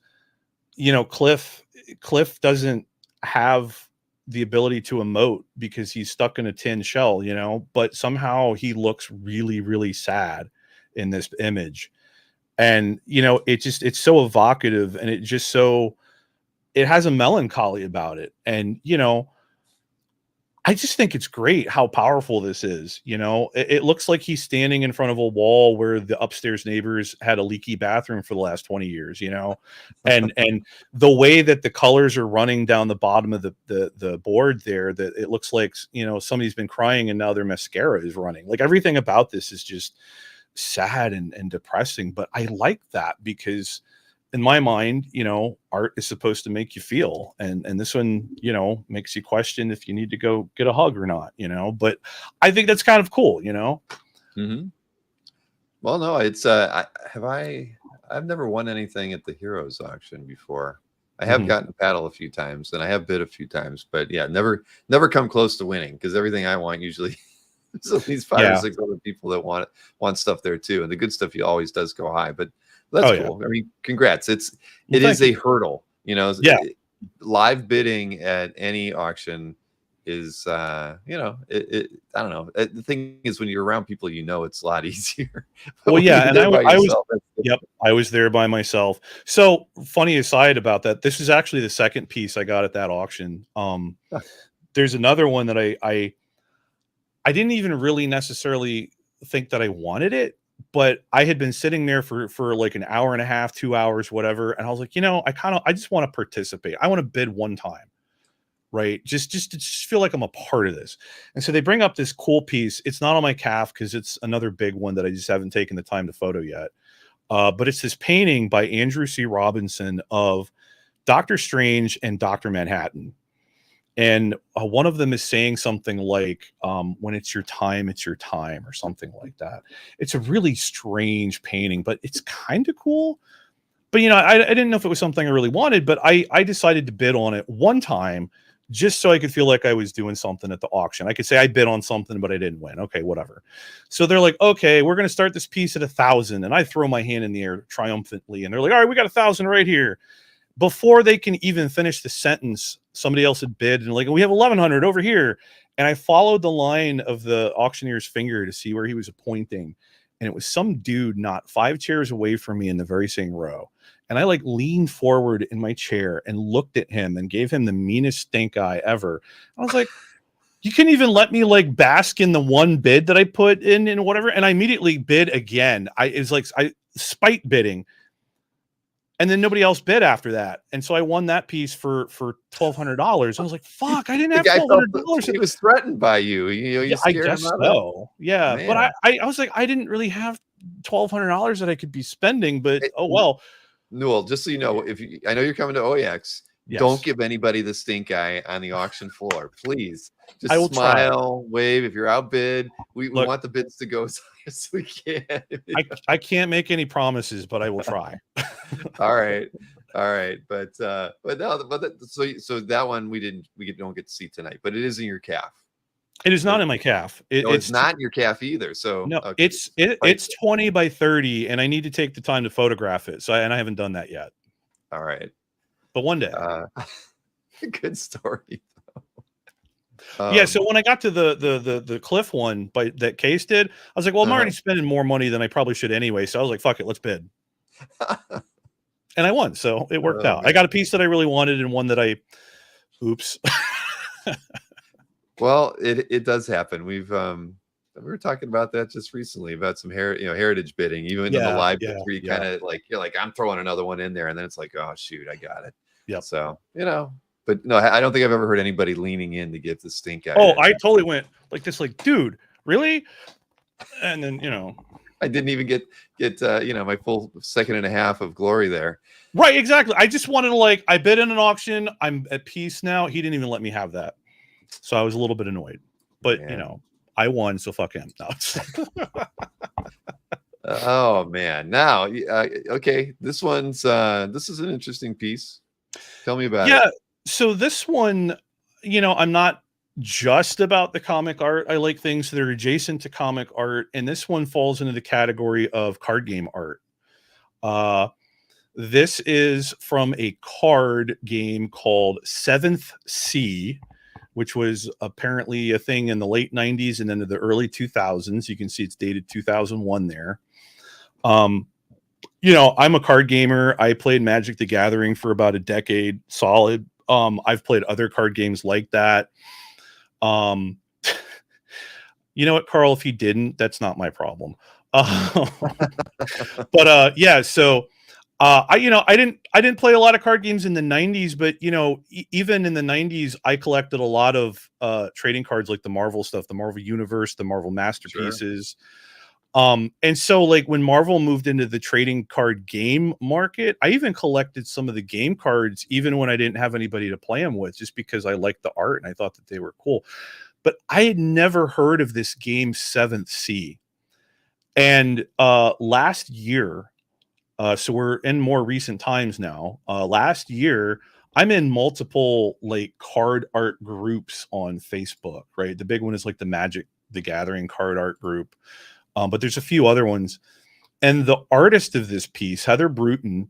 you know, Cliff doesn't have the ability to emote because he's stuck in a tin shell, you know, but somehow he looks really, really sad in this image. And, you know, it's so evocative, and it has a melancholy about it. And, you know, I just think it's great how powerful this is. You know, it looks like he's standing in front of a wall where the upstairs neighbors had a leaky bathroom for the last 20 years, you know, and the way that the colors are running down the bottom of the board there, that it looks like, you know, somebody's been crying and now their mascara is running. Like, everything about this is just sad and depressing. But I like that because in my mind, you know, art is supposed to make you feel, and this one, you know, makes you question if you need to go get a hug or not, you know. But I think that's kind of cool, you know. Mm-hmm. Well, no, it's I've never won anything at the Heroes auction before. I have gotten a paddle a few times, and I have bid a few times, but yeah, never come close to winning, because everything I want usually there's at least 5 or 6 other people that want stuff there too, and the good stuff always does go high. But that's cool. I mean, congrats. It is a hurdle, you know. Live bidding at any auction is, you know, I don't know. The thing is, when you're around people, you know, it's a lot easier. Well, yeah, and I was there by myself. So, funny aside about that, this is actually the second piece I got at that auction. There's another one that I didn't even really necessarily think that I wanted it, but I had been sitting there for like an hour and a half, 2 hours, whatever. And I was like, you know, I just want to participate. I want to bid one time, right? Just to feel like I'm a part of this. And so they bring up this cool piece. It's not on my CAF because it's another big one that I just haven't taken the time to photo yet. But it's this painting by Andrew C. Robinson of Dr. Strange and Dr. Manhattan. And one of them is saying something like, when it's your time, or something like that. It's a really strange painting, but it's kind of cool. But, you know, I didn't know if it was something I really wanted, but I decided to bid on it one time just so I could feel like I was doing something at the auction. I could say I bid on something, but I didn't win. Okay, whatever. So they're like, okay, we're going to start this piece at 1,000. And I throw my hand in the air triumphantly. And they're like, all right, we got 1,000 right here. Before they can even finish the sentence, somebody else had bid and like, we have 1,100 over here. And I followed the line of the auctioneer's finger to see where he was pointing. And it was some dude not 5 chairs away from me in the very same row. And I like leaned forward in my chair and looked at him and gave him the meanest stink eye ever. I was like, you couldn't even let me like bask in the one bid that I put in and whatever. And I immediately bid again. It's like I spite bidding. And then nobody else bid after that. And so I won that piece for $1,200. I was like, fuck, I didn't have $1,200. He was threatened by you. You I guess so. Yeah. Man. But I was like, I didn't really have $1,200 that I could be spending, but oh well. Newell, just so you know, I know you're coming to OAX, Don't give anybody the stink eye on the auction floor, please. I will Just smile, wave. If you're outbid, we want the bids to go as high as we can. I can't make any promises, but I will try. All right. But so that one we don't get to see tonight, but it is in your CAF. It is not in my CAF. It's not in your CAF either. So no, okay. It's 20 by 30, and I need to take the time to photograph it. So I haven't done that yet. All right. But one day. Good story. Yeah, so when I got to the Cliff one that Case did, I was like, well, I'm already spending more money than I probably should anyway. So I was like, fuck it, let's bid. And I won, so it worked out. Man. I got a piece that I really wanted and one that oops. Well, it does happen. We were talking about that just recently about some heritage bidding, even in the live bids where you kind of you're like, I'm throwing another one in there, and then it's like, oh shoot, I got it. Yeah. So but no, I don't think I've ever heard anybody leaning in to get the stink eye. Oh, I totally went like this, like, dude, really? And then I didn't even get my full second and a half of glory there. Right, exactly. I just wanted to I bid in an auction. I'm at peace now. He didn't even let me have that. So I was a little bit annoyed, but I won, so fuck him. No. Oh man! Now, okay, this is an interesting piece. Tell me about it. Yeah, so this one, I'm not just about the comic art. I like things that are adjacent to comic art, and this one falls into the category of card game art. This is from a card game called Seventh Sea, which was apparently a thing in the late 90s and into the early 2000s. You can see it's dated 2001 there. I'm a card gamer. I played Magic the Gathering for about a decade solid. I've played other card games like that. You know what, Carl, if he didn't, that's not my problem. But yeah, so I didn't play a lot of card games in the 90s, but even in the 90s, I collected a lot of trading cards, like the Marvel stuff, the Marvel Universe, the Marvel Masterpieces. Sure. And so when Marvel moved into the trading card game market, I even collected some of the game cards, even when I didn't have anybody to play them with, just because I liked the art and I thought that they were cool. But I had never heard of this game Seventh Sea. And last year, so we're in more recent times now. Last year, I'm in multiple card art groups on Facebook, right? The big one is the Magic the Gathering card art group. But there's a few other ones. And the artist of this piece, Heather Bruton,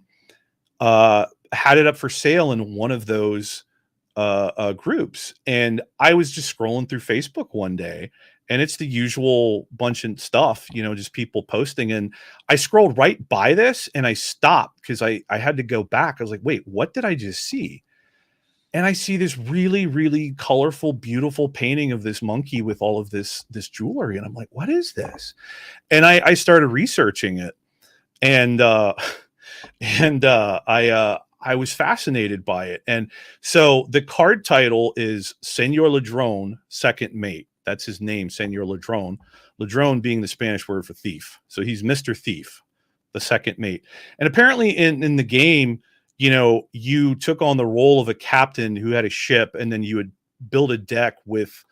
had it up for sale in one of those groups. And I was just scrolling through Facebook one day, and it's the usual bunch of stuff, just people posting. And I scrolled right by this and I stopped because I had to go back. I was like, wait, what did I just see? And I see this really, really colorful, beautiful painting of this monkey with all of this jewelry. And I'm like, what is this? And I started researching it. And I was fascinated by it. And so the card title is Senor Ladrone, Second Mate. That's his name, Senor Ladrone. Ladrone being the Spanish word for thief. So he's Mr. Thief, the second mate. And apparently in the game, you took on the role of a captain who had a ship, and then you would build a deck with,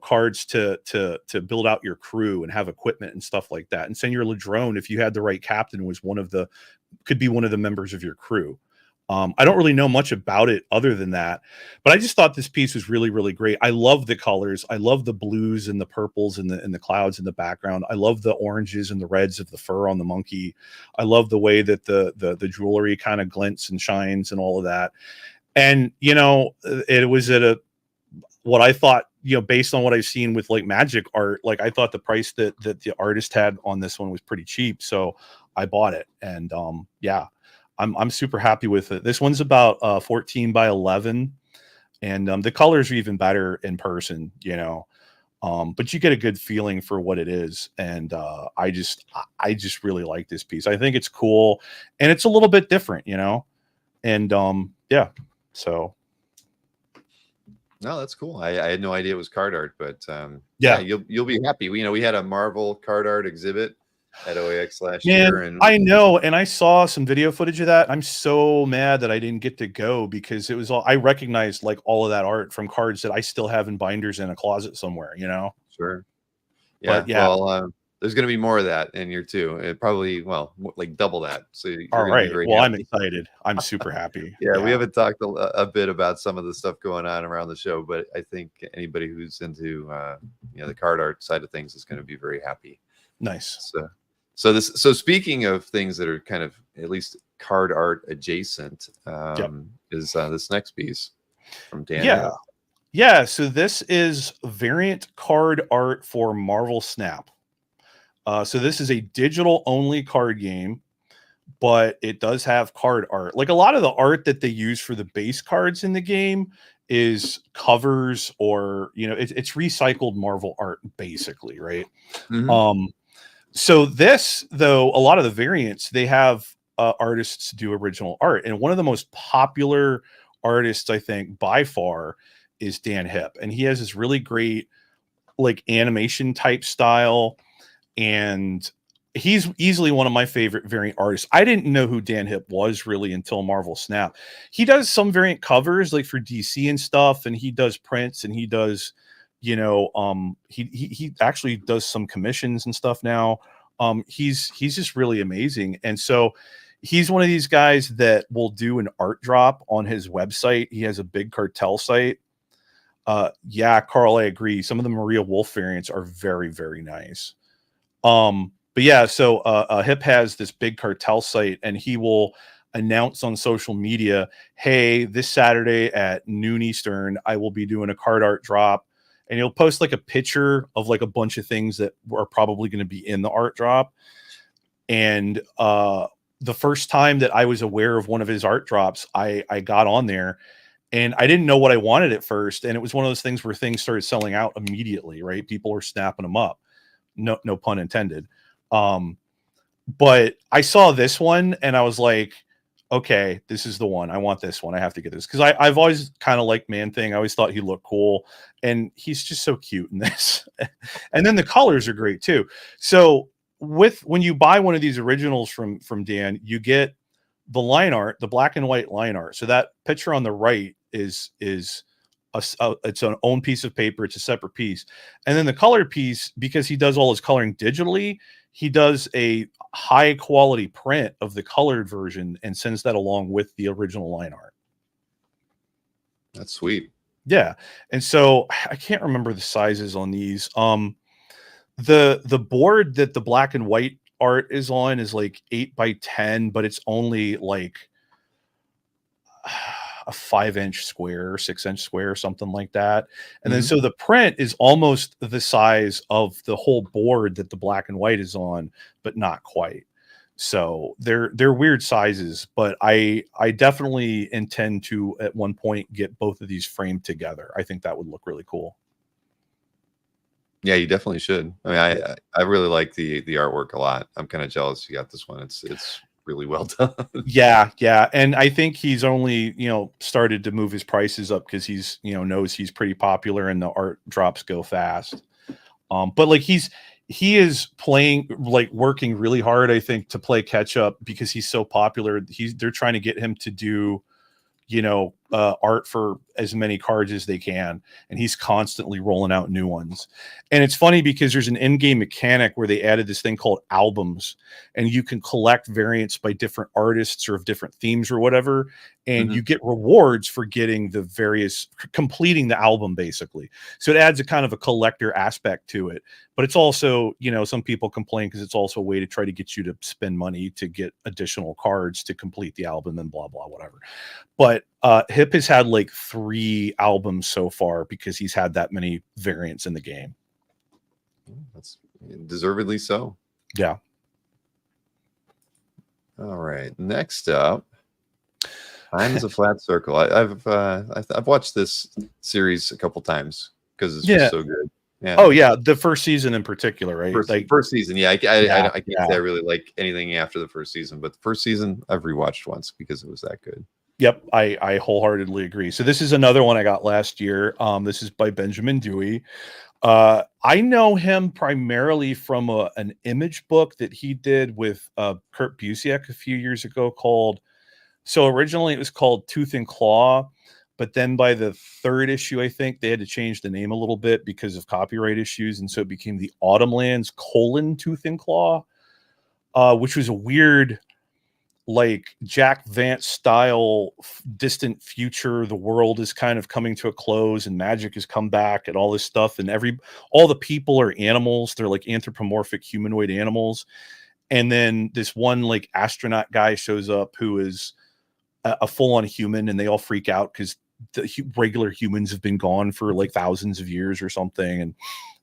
cards to build out your crew and have equipment and stuff like that. And Senor Ladrone, if you had the right captain, could be one of the members of your crew. I don't really know much about it other than that, but I just thought this piece was really, really great. I love the colors. I love the blues and the purples and the clouds in the background. I love the oranges and the reds of the fur on the monkey. I love the way that the jewelry kind of glints and shines and all of that. And, it was at what I thought, based on what I've seen with Magic art, I thought the price that the artist had on this one was pretty cheap. So I bought it. And yeah. I'm super happy with it. This one's about 14 by 11, and the colors are even better in person, but you get a good feeling for what it is. And I just really like this piece. I think it's cool, and it's a little bit different, and yeah, so. No, that's cool. I had no idea it was card art, but yeah, you'll be happy. We had a Marvel card art exhibit at OAX last Man, year, and I know, and I saw some video footage of that. I'm so mad that I didn't get to go because it was all I recognized like all of that art from cards that I still have in binders in a closet somewhere, you know. sure, yeah. But yeah, Well, there's going to be more of that in year two. It probably, well, like double that. So you're all going to be right. very Well, I'm happy. excited. I'm super happy. Yeah, we haven't talked a bit about some of the stuff going on around the show, but I think anybody who's into the card art side of things is going to be very happy. Nice. So speaking of things that are kind of at least card art adjacent, is this next piece from Dan. Yeah. Yeah. So this is variant card art for Marvel Snap. So this is a digital only card game, but it does have card art. Like a lot of the art that they use for the base cards in the game is covers or, it's recycled Marvel art basically, right? Mm-hmm. So this, though, a lot of the variants, they have artists do original art. And one of the most popular artists, I think, by far is Dan Hipp. And he has this really great like animation type style. And he's easily one of my favorite variant artists. I didn't know who Dan Hipp was really until Marvel Snap. He does some variant covers like for DC and stuff. And he does prints and he does... he actually does some commissions and stuff now. He's just really amazing. And so he's one of these guys that will do an art drop on his website. He has a big cartel site. Yeah, Carl, I agree. Some of the Maria Wolf variants are very, very nice. But yeah, so Hipp has this big cartel site and he will announce on social media, hey, this Saturday at noon Eastern, I will be doing a card art drop. And he'll post like a picture of like a bunch of things that are probably going to be in the art drop. And the first time that I was aware of one of his art drops, I got on there and I didn't know what I wanted at first. And it was one of those things where things started selling out immediately, right? People were snapping them up. No pun intended. But I saw this one and I was like, okay, this is the one. I want this one. I have to get this because I've always kind of liked Man-Thing. I always thought he looked cool, and he's just so cute in this. And then the colors are great too. So when you buy one of these originals from Dan, you get the line art, the black and white line art. So that picture on the right is it's an own piece of paper. It's a separate piece, and then the color piece, because he does all his coloring digitally, he does a high quality print of the colored version and sends that along with the original line art. That's sweet. Yeah. And so I can't remember the sizes on these. The board that the black and white art is on is like 8x10, but it's only like a 5-inch square or 6-inch square or something like that. And then so the print is almost the size of the whole board that the black and white is on, but not quite. So they're weird sizes, but I definitely intend to at one point get both of these framed together. I think that would look really cool. Yeah, you definitely should. I mean, I really like the artwork a lot. I'm kind of jealous you got this one. It's really well done. Yeah. And I think he's only, started to move his prices up because he's, knows he's pretty popular and the art drops go fast. But like he is playing, like working really hard, I think, to play catch up because he's so popular. They're trying to get him to do, art for as many cards as they can. And he's constantly rolling out new ones. And it's funny because there's an in-game mechanic where they added this thing called albums, and you can collect variants by different artists or of different themes or whatever. And you get rewards for getting completing the album, basically. So it adds a kind of a collector aspect to it. But it's also, some people complain because it's also a way to try to get you to spend money to get additional cards to complete the album and blah, blah, whatever. But Hipp has had like 3 albums so far because he's had that many variants in the game. That's deservedly so. Yeah. All right. Next up, Time is a Flat Circle. I've watched this series a couple times because it's just so good. Yeah. Oh yeah, the first season in particular, right? First season. Yeah, I can't say I really like anything after the first season, but the first season I've rewatched once because it was that good. Yep, I wholeheartedly agree. So this is another one I got last year. This is by Benjamin Dewey. I know him primarily from an image book that he did with Kurt Busiek a few years ago called, so originally it was called Tooth and Claw, but then by the third issue, I think they had to change the name a little bit because of copyright issues. And so it became the Autumnlands Tooth and Claw, which was a weird, like Jack Vance style distant future. The world is kind of coming to a close and magic has come back and all this stuff. And all the people are animals. They're like anthropomorphic humanoid animals. And then this one like astronaut guy shows up who is a full-on human, and they all freak out because the regular humans have been gone for like thousands of years or something. And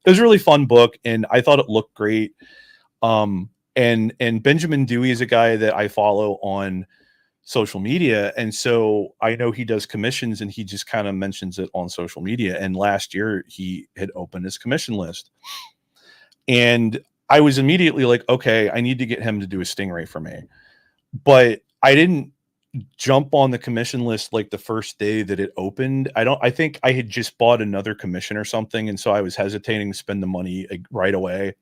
it was a really fun book, and I thought it looked great. And Benjamin Dewey is a guy that I follow on social media, and so I know he does commissions, and he just kind of mentions it on social media. And last year he had opened his commission list, and I was immediately like, okay, I need to get him to do a Stingray for me. But I didn't jump on the commission list like the first day that it opened. I think I had just bought another commission or something, and so I was hesitating to spend the money right away.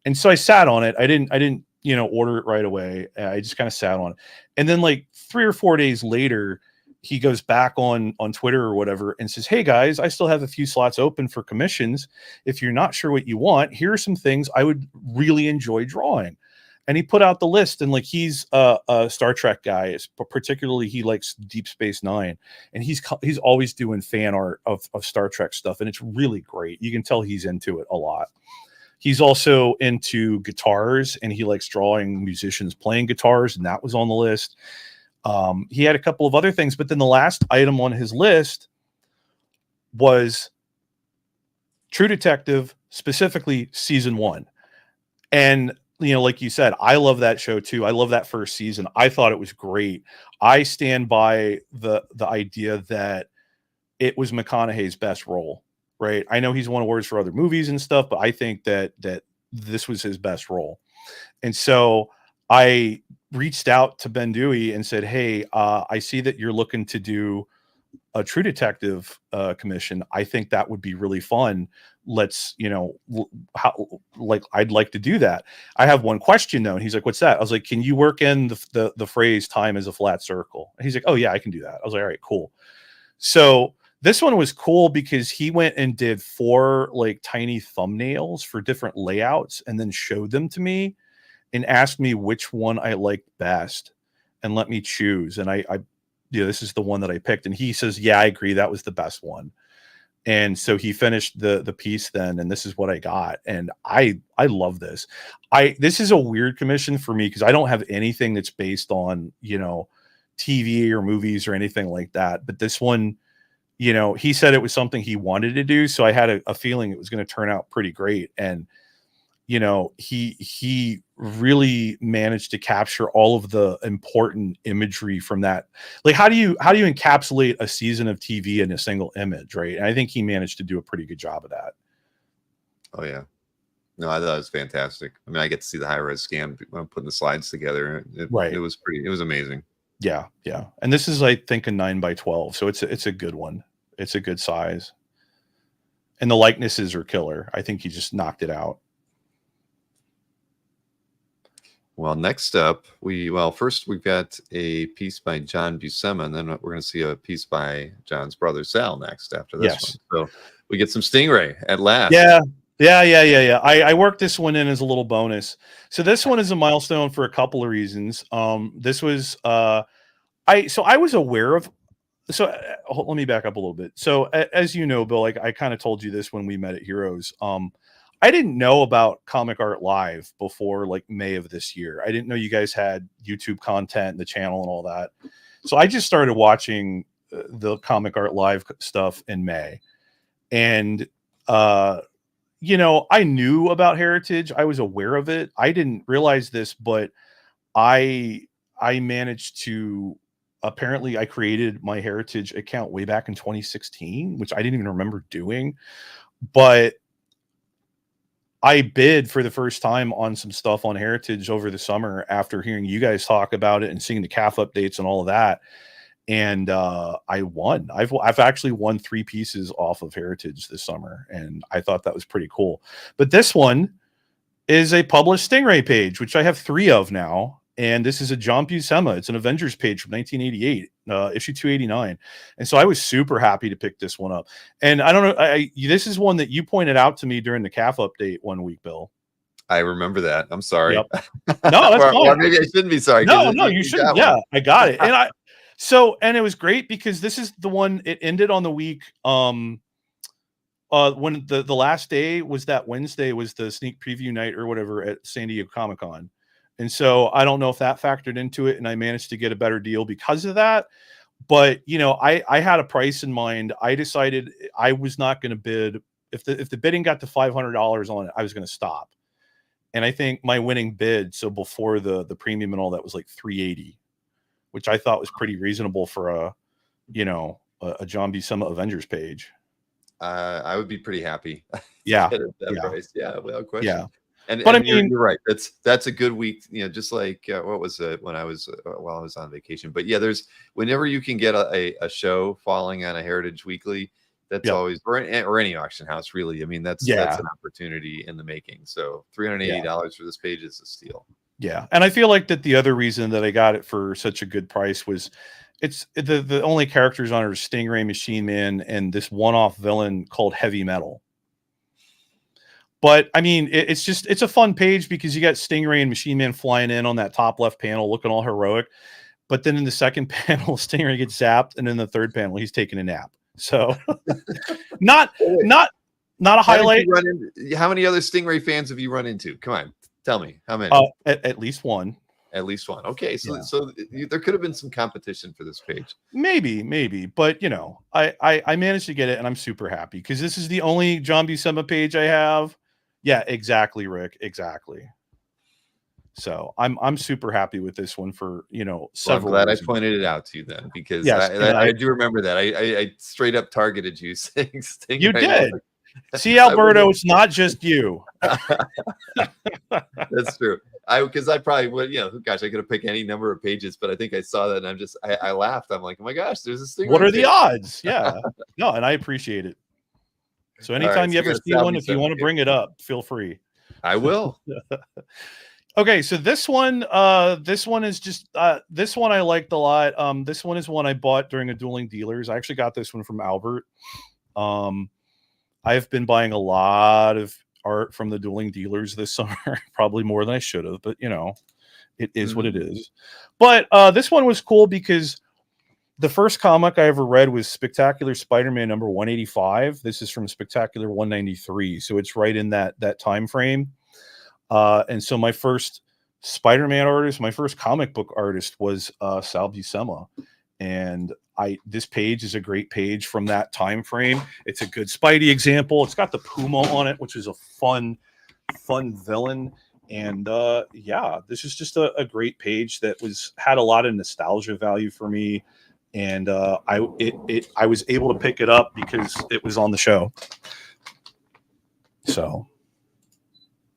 And so I sat on it. I didn't, order it right away. I just kind of sat on it. And then like 3 or 4 days later, he goes back on Twitter or whatever and says, "Hey guys, I still have a few slots open for commissions. If you're not sure what you want, here are some things I would really enjoy drawing." And he put out the list, and like he's a Star Trek guy, but particularly he likes Deep Space Nine, and he's always doing fan art of Star Trek stuff, and it's really great. You can tell he's into it a lot. He's also into guitars, and he likes drawing musicians playing guitars, and that was on the list. He had a couple of other things, but then the last item on his list was True Detective, specifically season 1. And like you said, I love that show too. I love that first season. I thought it was great. I stand by the idea that it was McConaughey's best role, right? I know he's won awards for other movies and stuff, but I think that this was his best role. And so I reached out to Ben Dewey and said, "Hey, I see that you're looking to do a True Detective commission. I think that would be really fun. Let's, I'd like to do that. I have one question though." And he's like, "What's that?" I was like, "Can you work in the phrase time is a flat circle?" And he's like, "Oh yeah, I can do that." I was like, "All right, cool." So this one was cool because he went and did 4 like tiny thumbnails for different layouts and then showed them to me and asked me which one I liked best and let me choose. And I this is the one that I picked. And he says, "Yeah, I agree. That was the best one." And so he finished the piece then, and this is what I got. And I love this. This is a weird commission for me because I don't have anything that's based on, TV or movies or anything like that. But this one, he said it was something he wanted to do. So I had a feeling it was going to turn out pretty great. And, he really managed to capture all of the important imagery from that. Like, how do you encapsulate a season of TV in a single image, right? And I think he managed to do a pretty good job of that. Oh yeah. No, I thought it was fantastic. I mean, I get to see the high-res scan when I'm putting the slides together. It was amazing. Yeah. Yeah. And this is, I think, a 9x12. So it's a good one. It's a good size. And the likenesses are killer. I think he just knocked it out. Well, next up, first we've got a piece by John Buscema, and then we're going to see a piece by John's brother Sal next after this one. So we get some Stingray at last. Yeah. I worked this one in as a little bonus. So this one is a milestone for a couple of reasons. This was I was aware of. So let me back up a little bit. So as you know, Bill, I kind of told you this when we met at Heroes. I didn't know about Comic Art Live before like May of this year. I didn't know you guys had YouTube content, the channel and all that. So I just started watching the Comic Art Live stuff in May. And, I knew about Heritage. I was aware of it. I didn't realize this, but I managed to, apparently I created my Heritage account way back in 2016, which I didn't even remember doing. But I bid for the first time on some stuff on Heritage over the summer after hearing you guys talk about it and seeing the CAF updates and all of that. and I won. I've actually won 3 pieces off of Heritage this summer, and I thought that was pretty cool. But this one is a published Stingray page, which I have 3 of now. And this is a John Buscema. It's an Avengers page from 1988, issue 289. And so I was super happy to pick this one up. And I don't know, this is one that you pointed out to me during the CAF update one week, Bill. I remember that. I'm sorry. Yep. No, that's fine. Or maybe I shouldn't be sorry. No, you shouldn't. Yeah, I got it. And it was great because this is the one, it ended on the week. When the last day was that Wednesday was the sneak preview night or whatever at San Diego Comic-Con. And so I don't know if that factored into it, and I managed to get a better deal because of that. But, you know, I had a price in mind. I decided I was not going to bid. If the bidding got to $500 on it, I was going to stop. And I think my winning bid, so before the premium and all that, was like $380, which I thought was pretty reasonable for a John Buscema Avengers page. I would be pretty happy. Yeah. Price. Yeah, without question. Yeah. But I mean, you're right. That's a good week. You know, just like what was it when I was while I was on vacation. But yeah, there's whenever you can get a show falling on a Heritage Weekly, that's always or any auction house really. I mean, that's an opportunity in the making. So $380 for this page is a steal. Yeah, and I feel like that the other reason that I got it for such a good price was it's the only characters on it are Stingray, Machine Man, and this one-off villain called Heavy Metal. But I mean, it's a fun page because you got Stingray and Machine Man flying in on that top left panel, looking all heroic. But then in the second panel, Stingray gets zapped, and in the third panel, he's taking a nap. So, not a highlight. How many other Stingray fans have you run into? Come on, tell me how many. At least one. At least one. Okay, so there could have been some competition for this page. Maybe, but you know, I managed to get it, and I'm super happy because this is the only John Buscema page I have. Yeah, exactly, Rick. Exactly. So I'm super happy with this one for several. I'm glad I pointed it out to you then because yes, I do remember that I straight up targeted you saying Stingray. You did. See, Alberto, it's not just you. That's true. Because I probably would, gosh, I could have picked any number of pages, but I think I saw that and I laughed. I'm like, oh my gosh, there's a Stingray. What are the odds? Yeah. No, and I appreciate it. So anytime you ever see one, if you want to bring it up, feel free. I will. Okay, so this one is just this one I liked a lot. This one is one I bought during a Dueling Dealers. I actually got this one from Albert. I've been buying a lot of art from the Dueling Dealers this summer, probably more than I should have, but it is what it is. But this one was cool because the first comic I ever read was Spectacular Spider-Man number 185. This is from Spectacular 193, so it's right in that time frame. And so my first Spider-Man artist, my first comic book artist was Sal Buscema. And this page is a great page from that time frame. It's a good Spidey example. It's got the Puma on it, which is a fun villain. And this is just a great page that had a lot of nostalgia value for me. And I was able to pick it up because it was on the show. So,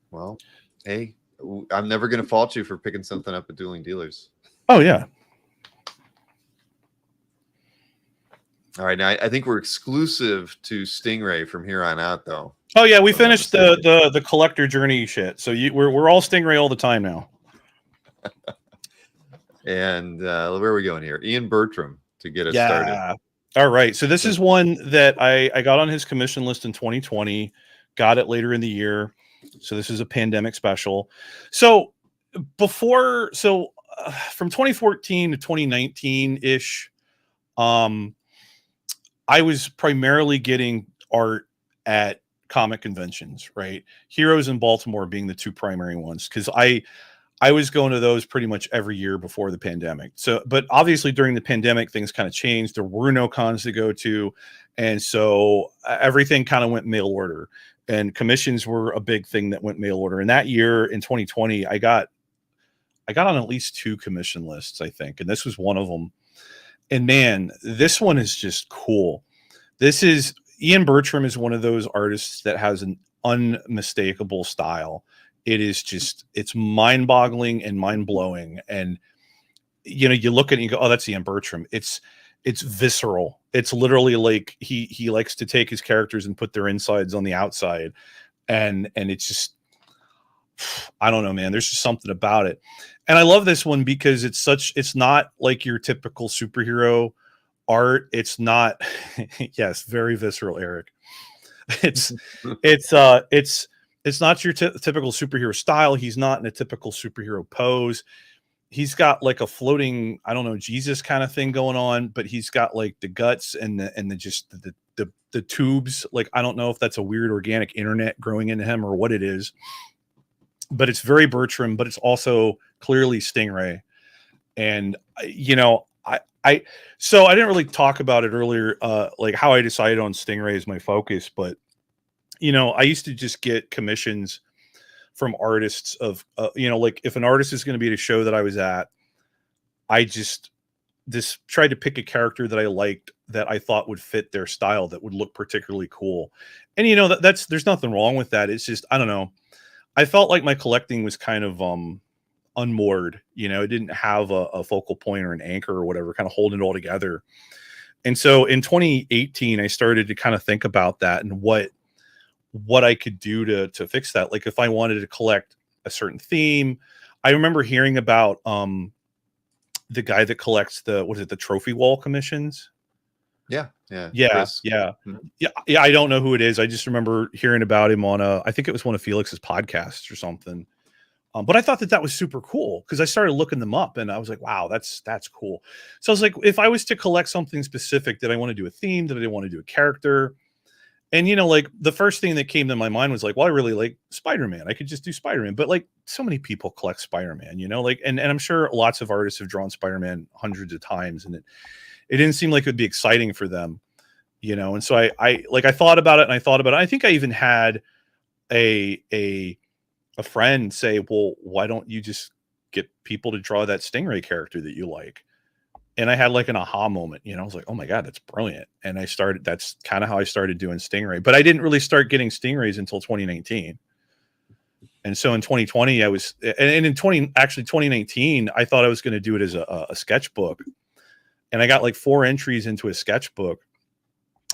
well, hey, I'm never going to fault you for picking something up at Dueling Dealers. Oh yeah. All right, now I think we're exclusive to Stingray from here on out, though. Oh yeah, we finished the collector journey shit. So we're all Stingray all the time now. And where are we going here? Ian Bertram to get us started. All right, so this is one that I got on his commission list in 2020. Got it later in the year. So this is a pandemic special. So from 2014 to 2019 ish, I was primarily getting art at comic conventions, right? Heroes in Baltimore being the two primary ones, because I was going to those pretty much every year before the pandemic. So, but obviously during the pandemic, things kind of changed. There were no cons to go to. And so everything kind of went mail order, and commissions were a big thing that went mail order. And that year in 2020, I got on at least 2 commission lists, I think. And this was one of them. And man, this one is just cool. Ian Bertram is one of those artists that has an unmistakable style. It's mind-boggling and mind-blowing. And you look at it and you go, oh, that's Ian Bertram. It's it's visceral. It's literally like he likes to take his characters and put their insides on the outside, and it's just, I don't know, man. There's just something about it, and I love this one because it's not like your typical superhero art. It's not, yes, very visceral, Eric. It's it's not your typical superhero style. He's not in a typical superhero pose. He's got like a floating, I don't know, Jesus kind of thing going on, but he's got like the guts and the just the tubes. Like, I don't know if that's a weird organic internet growing into him or what it is, but it's very Bertram, but it's also clearly Stingray. And so I didn't really talk about it earlier, like how I decided on Stingray as my focus, but I used to just get commissions from artists of, like if an artist is going to be at a show that I was at, I just tried to pick a character that I liked, that I thought would fit their style, that would look particularly cool. And there's nothing wrong with that. It's just, I don't know. I felt like my collecting was kind of unmoored. It didn't have a focal point or an anchor or whatever, kind of holding it all together. And so in 2018, I started to kind of think about that and what I could do to fix that. Like if I wanted to collect a certain theme, I remember hearing about the guy that collects the trophy wall commissions. Yeah. Chris. Yeah. I don't know who it is. I just remember hearing about him on I think it was one of Felix's podcasts or something. But I thought that was super cool because I started looking them up and I was like, wow, that's cool. So I was like, if I was to collect something specific, did I want to do a theme? Did I want to do a character? And, like the first thing that came to my mind was like, well, I really like Spider-Man. I could just do Spider-Man. But like so many people collect Spider-Man, and I'm sure lots of artists have drawn Spider-Man hundreds of times and it didn't seem like it would be exciting for them, And so I thought about it and I thought about it. I think I even had a friend say, well, why don't you just get people to draw that Stingray character that you like? And I had like an aha moment, I was like, oh my God, that's brilliant. And that's kind of how I started doing Stingray, but I didn't really start getting Stingrays until 2019. And so in 2020, and in 2019, I thought I was going to do it as a sketchbook. And I got like 4 entries into a sketchbook,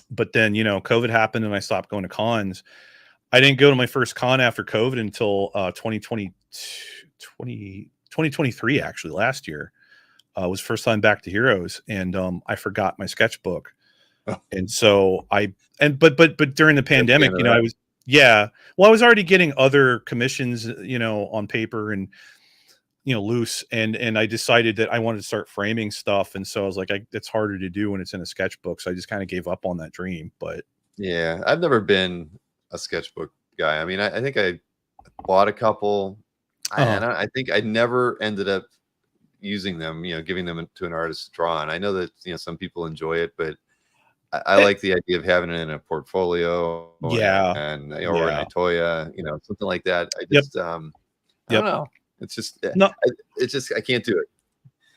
but then, COVID happened and I stopped going to cons. I didn't go to my first con after COVID until 2023, actually last year. Was first time back to Heroes, and I forgot my sketchbook, and so but during the pandemic, I was I was already getting other commissions, on paper and loose, and I decided that I wanted to start framing stuff, and so I was like, it's harder to do when it's in a sketchbook, so I just kind of gave up on that dream. But yeah, I've never been a sketchbook guy. I mean, I think I bought a couple, and I think I never ended up using them, giving them to an artist to draw on. I know that some people enjoy it, but I like the idea of having it in a portfolio, or in Itoya, something like that. I just I don't know. It's just I can't do it.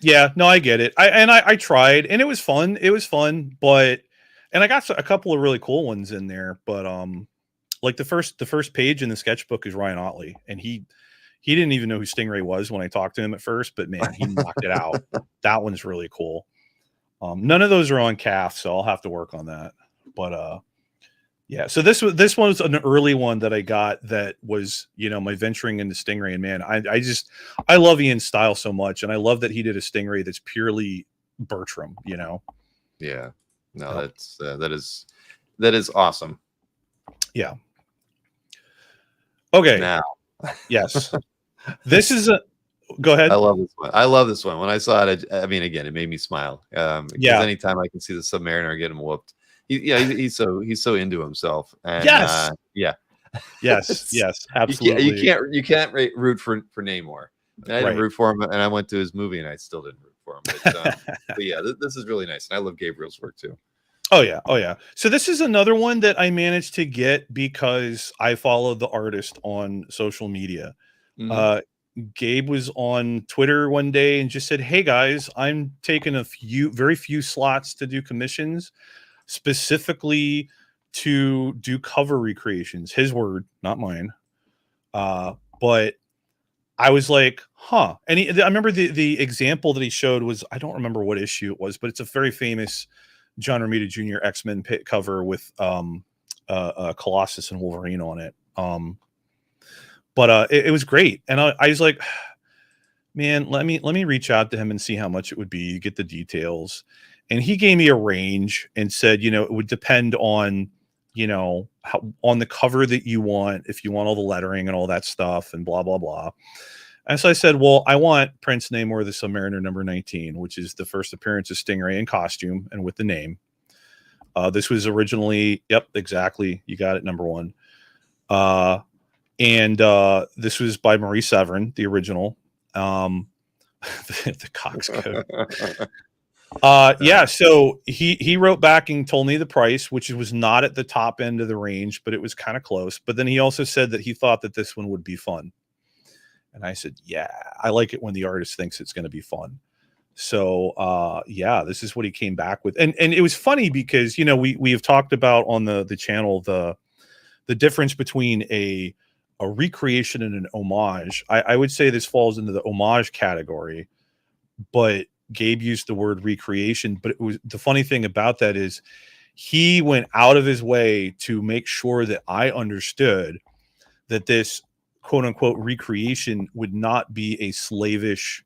Yeah, no, I get it. I tried and it was fun. But I got a couple of really cool ones in there, but like the first page in the sketchbook is Ryan Otley, and he didn't even know who Stingray was when I talked to him at first, but man, he knocked it out. That one's really cool. None of those are on CAF, so I'll have to work on that. But yeah, so this was an early one that I got that was, my venturing into Stingray, and man, I love Ian's style so much, and I love that he did a Stingray that's purely Bertram, Yeah. No, that is awesome. Yeah. Okay. Now. Yes. This is go ahead. I love this one. When I saw it, I mean, again, it made me smile. Because anytime I can see the Submariner get him whooped, he's so into himself. And, yes. Yes, absolutely. You can't root for Namor. And I didn't root for him, and I went to his movie, and I still didn't root for him. But yeah, this is really nice, and I love Gabriel's work too. Oh yeah. So this is another one that I managed to get because I followed the artist on social media. Mm-hmm. Gabe was on Twitter one day and just said, "Hey guys, I'm taking very few slots to do commissions, specifically to do cover recreations." His word, not mine. But I was like, huh. And I remember the example that he showed was, I don't remember what issue it was, but it's a very famous John Romita Jr. X-Men pit cover with Colossus and Wolverine on it. But it was great. And I was like, man, let me reach out to him and see how much it would be, get the details. And he gave me a range and said, it would depend on, on the cover that you want, if you want all the lettering and all that stuff and blah, blah, blah. And so I said, well, I want Prince Namor the Submariner number 19, which is the first appearance of Stingray in costume and with the name. This was originally, yep, exactly. You got it, number 1. And this was by Marie Severin, the original. The Cox code. Yeah, so he wrote back and told me the price, which was not at the top end of the range, but it was kind of close. But then he also said that he thought that this one would be fun. And I said, yeah, I like it when the artist thinks it's going to be fun. So yeah, this is what he came back with. And it was funny because, we have talked about on the channel the difference between a recreation and an homage. I would say this falls into the homage category, but Gabe used the word recreation. But it was, the funny thing about that is he went out of his way to make sure that I understood that this quote unquote recreation would not be a slavish,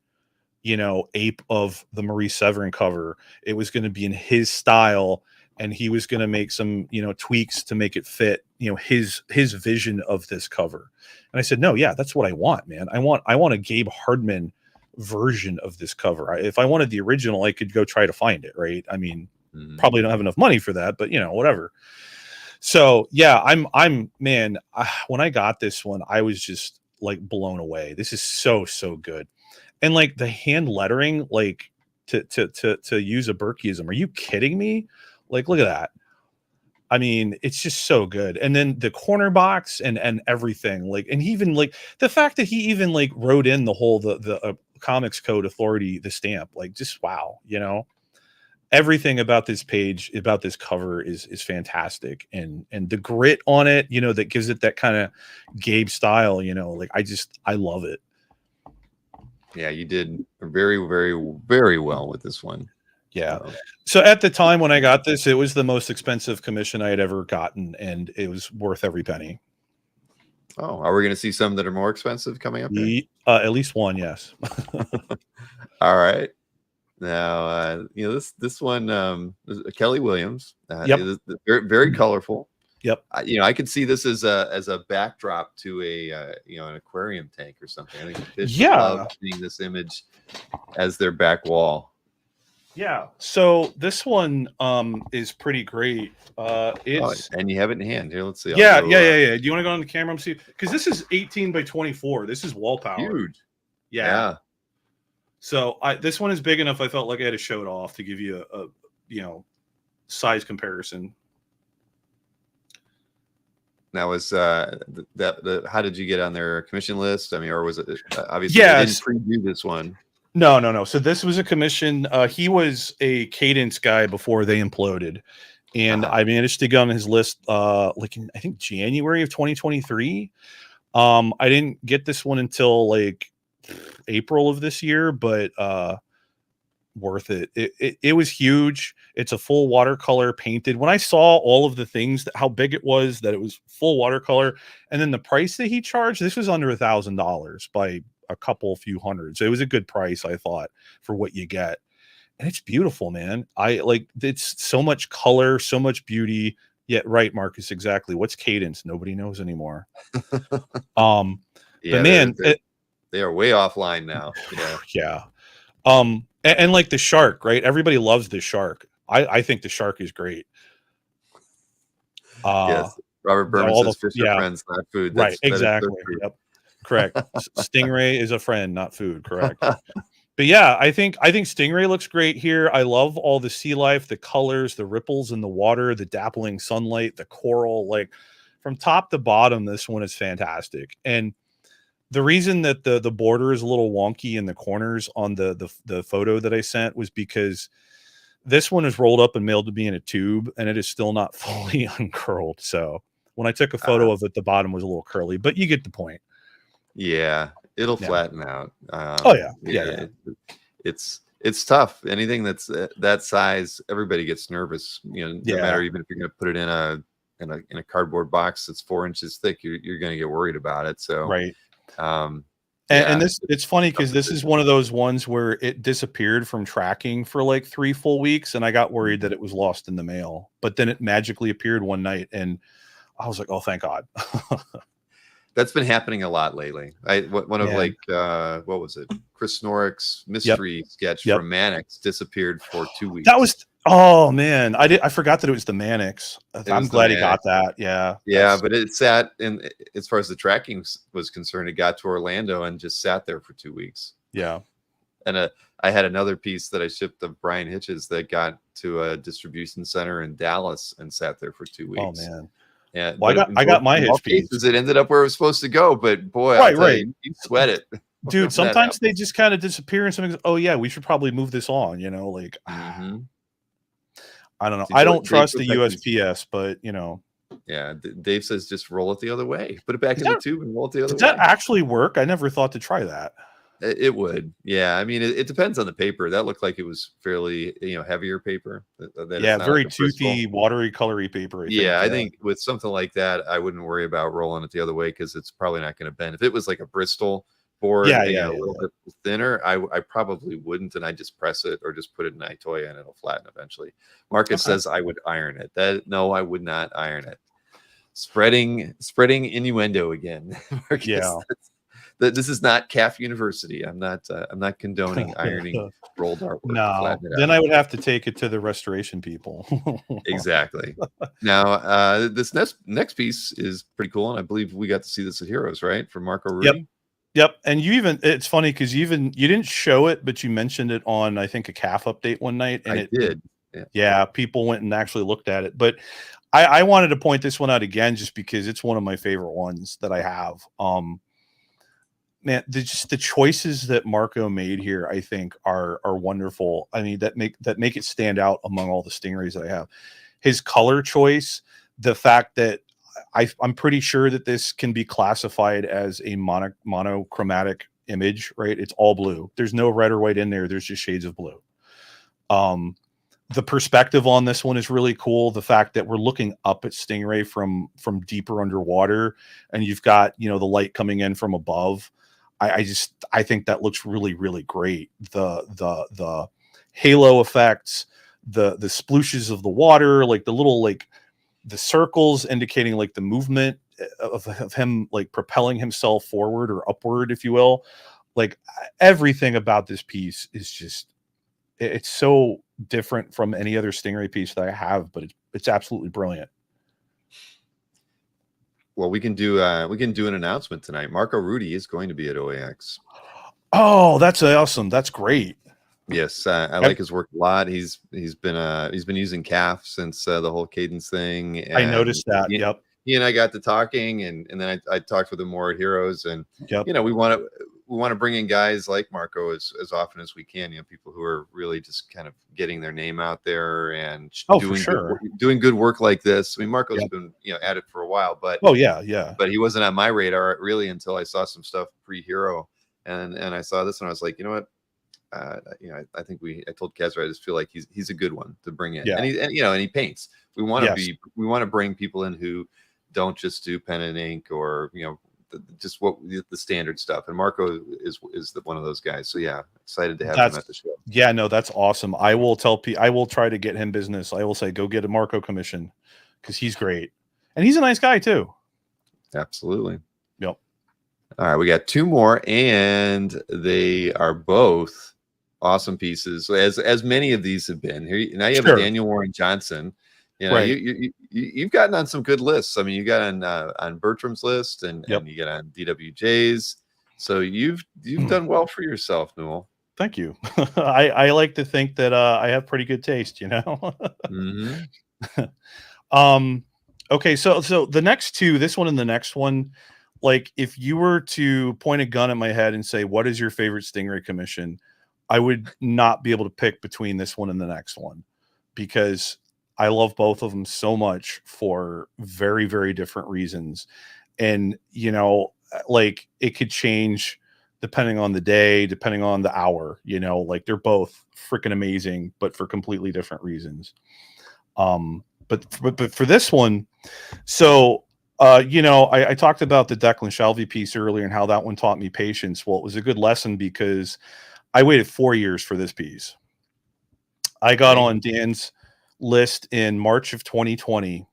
ape of the Marie Severin cover. It was going to be in his style, and he was going to make some, tweaks to make it fit, his vision of this cover. And I said, no, yeah, that's what I want, man. I want a Gabe Hardman version of this cover. If I wanted the original, I could go try to find it, right? I mean, probably don't have enough money for that, but whatever. So yeah, I'm man, when I got this one, I was just like blown away. This is so good. And like the hand lettering, like to use a Berkeyism. Are you kidding me? Like, look at that. I mean, it's just so good. And then the corner box and everything, like, and even like the fact that he even like wrote in the whole the Comics Code Authority, the stamp, like just wow, everything about this page, about this cover is fantastic. And the grit on it, that gives it that kind of Gabe style, like I love it. Yeah, you did very, very, very well with this one. Yeah. So at the time when I got this, it was the most expensive commission I had ever gotten, and it was worth every penny. Oh, are we going to see some that are more expensive coming up? At least one, yes. All right. Now, this one, Kelly Williams, yep. is very, very colorful. Yep. I could see this as a backdrop to an aquarium tank or something. I think the fish love seeing this image as their back wall. Yeah. So this one is pretty great. It's and you have it in hand. Here, let's see. Yeah. Do you want to go on the camera and see? Because this is 18 by 24. This is wall power. Huge. Yeah. So this one is big enough. I felt like I had to show it off to give you a size comparison. Now, is how did you get on their commission list? I mean, or was it obviously they didn't preview this one? No. So this was a commission. He was a Cadence guy before they imploded, and I managed to get on his list like in, I think, January of 2023. I didn't get this one until like April of this year, but worth it. It was huge. It's a full watercolor painted. When I saw all of the things, how big it was, that it was full watercolor, and then the price that he charged, this was under $1,000 by a few hundreds. It was a good price, I thought, for what you get. And it's beautiful, man. It's so much color, so much beauty. Yeah, right, Marcus, exactly. What's Cadence? Nobody knows anymore. But man, they are way offline now. Yeah. And like the shark, right? Everybody loves the shark. I think the shark is great. Yes. Robert Berman says fish are friends, not food. Right, exactly. Yep. Correct. Stingray is a friend, not food. Correct. But yeah, I think Stingray looks great here. I love all the sea life, the colors, the ripples in the water, the dappling sunlight, the coral. Like from top to bottom, this one is fantastic. And the reason that the border is a little wonky in the corners on the photo that I sent was because this one is rolled up and mailed to me in a tube, and it is still not fully uncurled. So when I took a photo of it, the bottom was a little curly, but you get the point. Yeah. It'll Yeah. flatten out. Oh yeah. It's tough. Anything that's that size, everybody gets nervous. No Yeah. matter, even if you're going to put it in a cardboard box that's 4 inches thick, you're going to get worried about it. So Right. um, And this, it's funny because this is one of those ones where it disappeared from tracking for like 3 full weeks, and I got worried that it was lost in the mail. But then it magically appeared one night, and I was like, "Oh, thank God." That's been happening a lot lately. One of like what was it? Chris Norick's mystery sketch from Mannix disappeared for 2 weeks. That was, oh man, I forgot that it was the Mannix. I'm glad he got that. Yeah, but it sat in, as far as the tracking was concerned, it got to Orlando and just sat there for 2 weeks. Yeah. And I had another piece that I shipped of Brian Hitch's that got to a distribution center in Dallas and sat there for 2 weeks. Oh man. Yeah, well, I got my Hitch piece. It ended up where it was supposed to go, but boy, right. You sweat it. Dude, sometimes they just kind of disappear and something goes, oh yeah, we should probably move this on, like I don't know. I don't trust the USPS, but yeah, Dave says just roll it the other way. Put it back in the tube and roll it the other way. Does that actually work? I never thought to try that. It would. Yeah, I mean, it depends on the paper. That looked like it was fairly, heavier paper. Yeah, very like toothy, watery, colory paper. I think with something like that, I wouldn't worry about rolling it the other way because it's probably not going to bend. If it was like a Bristol board, a little bit thinner, I probably wouldn't, and I just press it or just put it in Itoya and it'll flatten eventually. Marcus says I would iron it. No, I would not iron it. Spreading innuendo again. Marcus, this is not CAF University. I'm not condoning ironing rolled artwork. No, then I would have to take it to the restoration people. Exactly. Now, this next piece is pretty cool, and I believe we got to see this at Heroes, right? From Marco Rudy. Yep. And it's funny because you didn't show it, but you mentioned it on, I think, a CAF update one night, and I did. Yeah, people went and actually looked at it, but I wanted to point this one out again just because it's one of my favorite ones that I have. Man, the choices that Marco made here, I think, are wonderful. I mean, that make it stand out among all the Stingrays that I have. His color choice, the fact that I'm pretty sure that this can be classified as a monochromatic image, right? It's all blue. There's no red or white in there. There's just shades of blue. The perspective on this one is really cool. The fact that we're looking up at Stingray from deeper underwater, and you've got the light coming in from above. I think that looks really, really great. The halo effects, the splooshes of the water, like the little the circles indicating like the movement of him like propelling himself forward or upward, if you will. Like everything about this piece is just, it's so different from any other Stingray piece that I have, but it's absolutely brilliant. Well, we can do an announcement tonight. Marco Rudy is going to be at OAX. Oh, that's awesome. That's great. Yes, I like his work a lot. He's been using CAF since the whole Cadence thing. And I noticed that. He and I got to talking, and then I talked with him more at Heroes, and we want to bring in guys like Marco as often as we can. People who are really just kind of getting their name out there and doing good work like this. I mean, Marco's been at it for a while, but but he wasn't on my radar really until I saw some stuff pre-Hero, and I saw this and I was like, you know what. I think I told Kazra, I just feel like he's a good one to bring in, and he paints. We want to bring people in who don't just do pen and ink or just what the standard stuff. And Marco is one of those guys. So excited to have him at the show. Yeah, no, that's awesome. I will try to get him business. I will say go get a Marco commission because he's great and he's a nice guy too. Absolutely. Yep. All right, we got 2 more, and they are both awesome pieces, as many of these have been. Here now you have a Daniel Warren Johnson. You've gotten on some good lists. I mean, you got on Bertram's list, and you get on DWJ's. So you've done well for yourself, Newell. Thank you. I like to think that I have pretty good taste. Okay, so the next 2, this one and the next one. Like, if you were to point a gun at my head and say, what is your favorite Stingray commission? I would not be able to pick between this one and the next one because I love both of them so much for very, very different reasons. And, like, it could change depending on the day, depending on the hour, you know, like they're both freaking amazing, but for completely different reasons. But for this one, so, you know, I talked about the Declan Shalvey piece earlier and how that one taught me patience. Well, it was a good lesson because I waited 4 years for this piece. I got on Dan's list in March of 2020,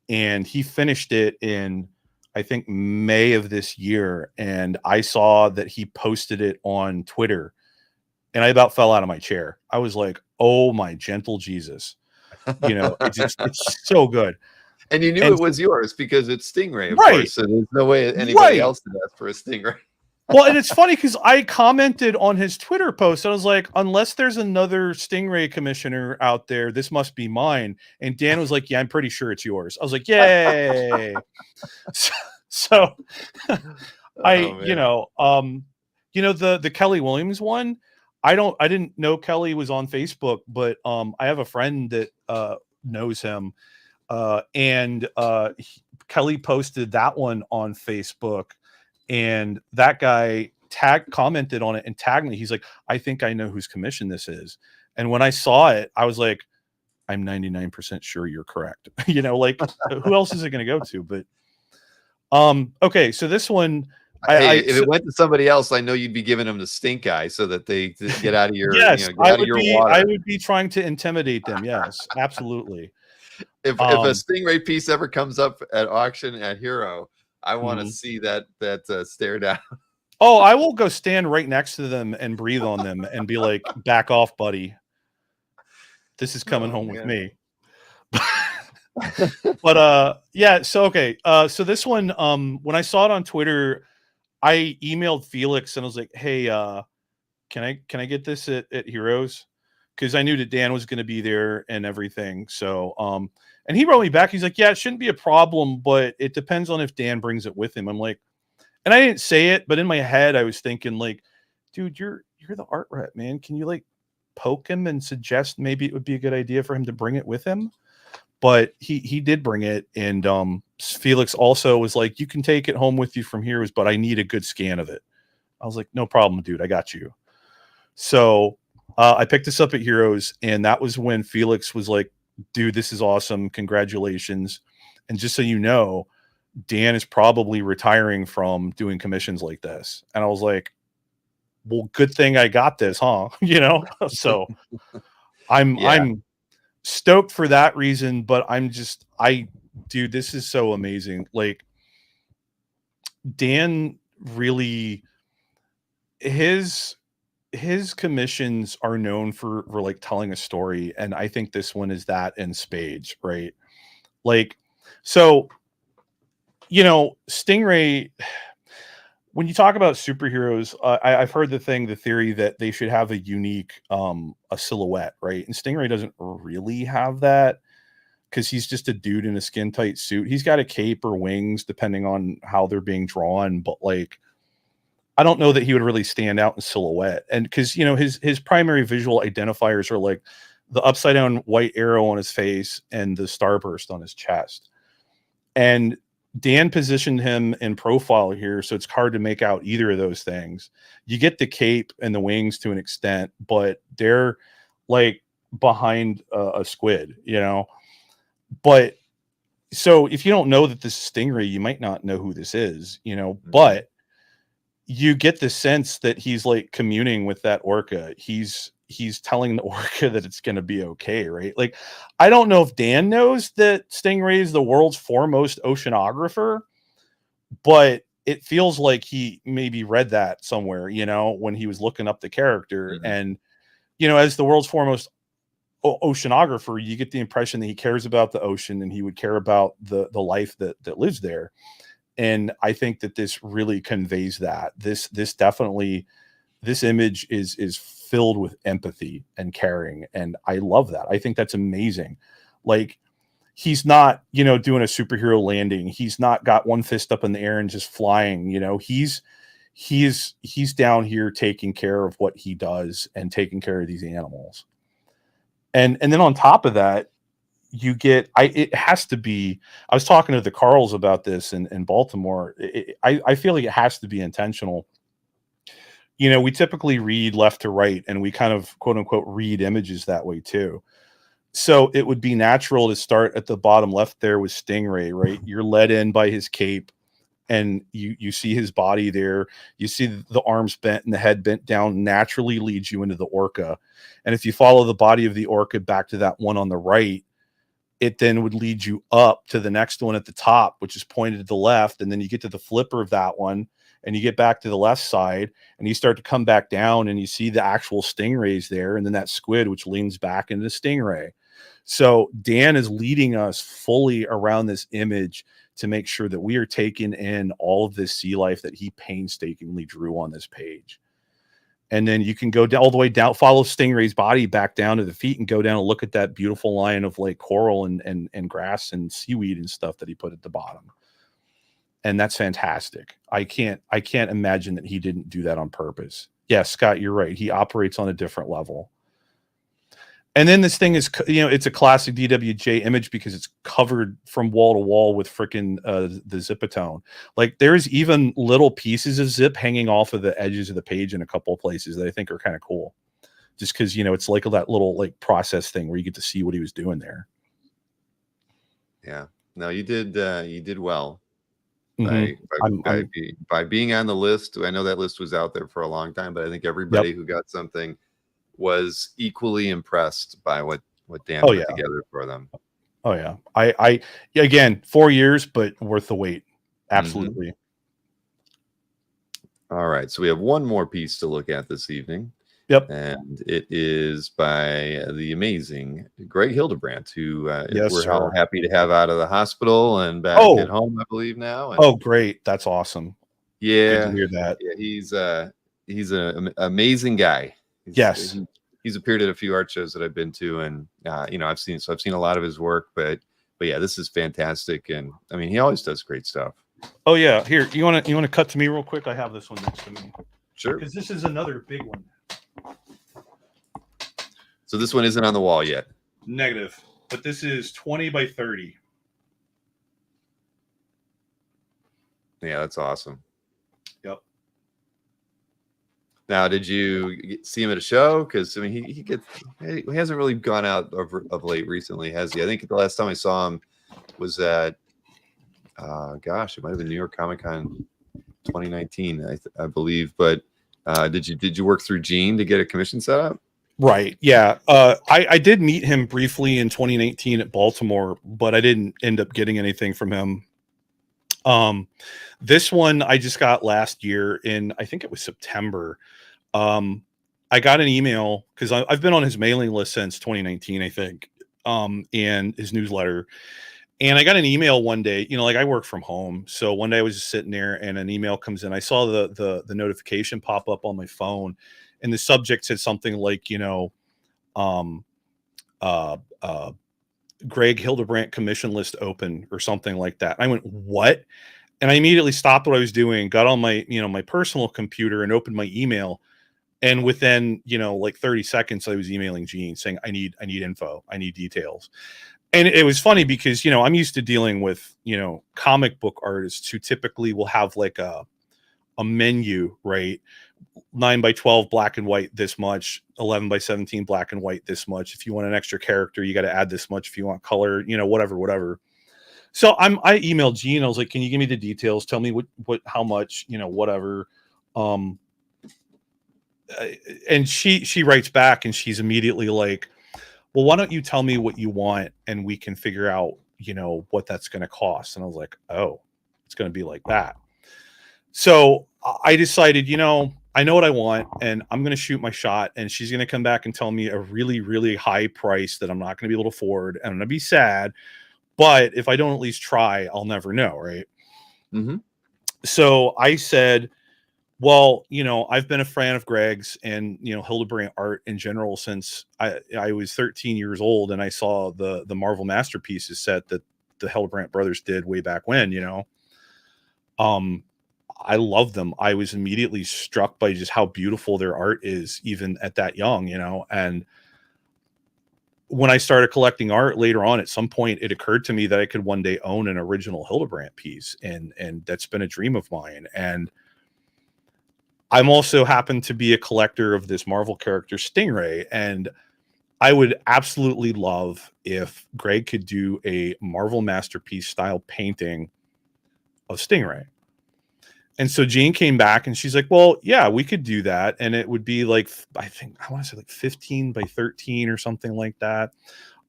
and he finished it in, I think, May of this year. And I saw that he posted it on Twitter, and I about fell out of my chair. I was like, oh my gentle Jesus. You know, it's so good. And you knew And it was yours because it's Stingray, of right, course. So there's no way anybody else would ask for a Stingray. Well, and it's funny because I commented on his Twitter post. I was like, unless there's another Stingray commissioner out there, this must be mine. And Dan was like, yeah, I'm pretty sure it's yours. I was like, yay. so you know, the Kelly Williams one, I didn't know Kelly was on Facebook, but I have a friend that knows him. Kelly posted that one on Facebook. And that guy commented on it and tagged me. He's like, I think I know whose commission this is. And when I saw it, I was like, I'm 99% sure you're correct. You know, like who else is it going to go to? But okay, so this one, if it went to somebody else, I know you'd be giving them the stink eye so that they get out of your, yes, water. I would be trying to intimidate them. Yes, absolutely. If a Stingray piece ever comes up at auction at Hero, I want to see that stare down. Oh, I will go stand right next to them and breathe on them and be like, back off, buddy. This is coming home with me. But yeah, so okay. So this one, when I saw it on Twitter, I emailed Felix and I was like, hey, can I get this at Heroes? Because I knew that Dan was going to be there and everything. So and he wrote me back. He's like, yeah, it shouldn't be a problem, but it depends on if Dan brings it with him. I'm like, and I didn't say it, but in my head, I was thinking like, dude, you're the art rep, man. Can you like poke him and suggest maybe it would be a good idea for him to bring it with him? But he did bring it. And Felix also was like, you can take it home with you from here, but I need a good scan of it. I was like, no problem, dude. I got you. So I picked this up at Heroes, and that was when Felix was like, dude, this is awesome. Congratulations. And just so you know, Dan is probably retiring from doing commissions like this. And I was like, well, good thing I got this, huh? You know? So I'm stoked for that reason, but dude, this is so amazing. Like Dan really, his commissions are known for like telling a story, and I think this one is that in spades, right? Like, so, you know, Stingray, when you talk about superheroes, I've heard the theory that they should have a unique a silhouette, right? And Stingray doesn't really have that because he's just a dude in a skin tight suit. He's got a cape or wings depending on how they're being drawn, but like, I don't know that he would really stand out in silhouette. And because, you know, his primary visual identifiers are like the upside down white arrow on his face and the starburst on his chest. And Dan positioned him in profile here, so it's hard to make out either of those things. You get the cape and the wings to an extent, but they're like behind a squid, you know? But so if you don't know that this is Stingray, you might not know who this is, you know, but you get the sense that he's like communing with that orca. He's telling the orca that it's going to be okay, right? Like, I don't know if Dan knows that Stingray is the world's foremost oceanographer, but it feels like he maybe read that somewhere, you know, when he was looking up the character. And, you know, as the world's foremost oceanographer, you get the impression that he cares about the ocean and he would care about the life that lives there. And I think that this really conveys that. This image is filled with empathy and caring, and I love that. I think that's amazing. Like, he's not, you know, doing a superhero landing. He's not got one fist up in the air and just flying. You know, he's down here taking care of what he does and taking care of these animals. And then on top of that, you get, it has to be, I was talking to the Carls about this in Baltimore. I feel like it has to be intentional. you know, we typically read left to right, and we kind of quote unquote read images that way too. So it would be natural to start at the bottom left there with Stingray, right? You're led in by his cape, and you see his body there. You see the arms bent and the head bent down, naturally leads you into the orca. And if you follow the body of the orca back to that one on the right, it then would lead you up to the next one at the top, which is pointed to the left. And then you get to the flipper of that one, and you get back to the left side, and you start to come back down, and you see the actual stingrays there, and then that squid, which leans back into the stingray. So Dan is leading us fully around this image to make sure that we are taking in all of this sea life that he painstakingly drew on this page. And then you can go down, all the way down, follow Stingray's body back down to the feet, and go down and look at that beautiful line of like coral and grass and seaweed and stuff that he put at the bottom. And that's fantastic. I can't imagine that he didn't do that on purpose. Yeah, Scott, you're right. He operates on a different level. And then this thing is, you know, it's a classic DWJ image because it's covered from wall to wall with freaking the Zipatone. Like there's even little pieces of zip hanging off of the edges of the page in a couple of places that I think are kind of cool. Just because, you know, it's like that little like process thing where you get to see what he was doing there. Yeah. No, you did well. Mm-hmm. By being on the list. I know that list was out there for a long time, but I think everybody who got something was equally impressed by what Dan put together for them. Oh yeah. I again, 4 years, but worth the wait. Absolutely. All right. So we have one more piece to look at this evening. Yep. And it is by the amazing Greg Hildebrandt, who we're all happy to have out of the hospital and back at home, I believe now. And, great. That's awesome. Yeah. Good to hear that. Yeah, he's an amazing guy. He's appeared at a few art shows that I've been to, and you know, I've seen a lot of his work, but yeah, this is fantastic. And I mean, he always does great stuff. Oh yeah. Here, you want to cut to me real quick? I have this one next to me. Sure. Because this is another big one. So this one isn't on the wall yet. Negative, but this is 20 by 30. Yeah, that's awesome. Yep. Now, did you see him at a show? Because I mean, he hasn't really gone out of late recently, has he? I think the last time I saw him was at it might have been New York Comic Con 2019, I believe. But did you work through Gene to get a commission set up? Right. Yeah. I did meet him briefly in 2019 at Baltimore, but I didn't end up getting anything from him. This one I just got last year in, I think it was September. I got an email because I've been on his mailing list since 2019, I think, and his newsletter. And I got an email one day, you know, like I work from home. So one day I was just sitting there and an email comes in. I saw the notification pop up on my phone, and the subject said something like, you know, Greg Hildebrandt commission list open or something like that. I went, what? And I immediately stopped what I was doing, got on my, you know, my personal computer and opened my email. And within, you know, like 30 seconds, I was emailing Gene saying, I need info. I need details. And it was funny because, you know, I'm used to dealing with, you know, comic book artists who typically will have like a menu, right? 9 by 12 black and white this much, 11 by 17 black and white this much. If you want an extra character, you got to add this much. If you want color, you know, whatever. So I emailed Gene. I was like, can you give me the details? Tell me what how much, you know, whatever. And she writes back and she's immediately like, well, why don't you tell me what you want and we can figure out, you know, what that's going to cost. And I was like, oh, it's going to be like that. So I decided, you know what I want and I'm going to shoot my shot, and she's going to come back and tell me a really, really high price that I'm not going to be able to afford. And I'm going to be sad, but if I don't at least try, I'll never know. Right. Mm-hmm. So I said, well, you know, I've been a fan of Greg's and, you know, Hildebrandt art in general since I was 13 years old, and I saw the Marvel Masterpieces set that the Hildebrandt brothers did way back when, you know. I love them. I was immediately struck by just how beautiful their art is, even at that young, you know. And when I started collecting art later on, at some point, it occurred to me that I could one day own an original Hildebrandt piece, and that's been a dream of mine. And I'm also happen to be a collector of this Marvel character Stingray, and I would absolutely love if Greg could do a Marvel Masterpiece style painting of Stingray. And so Jane came back and she's like, well, yeah, we could do that. And it would be like, I want to say like 15 by 13 or something like that.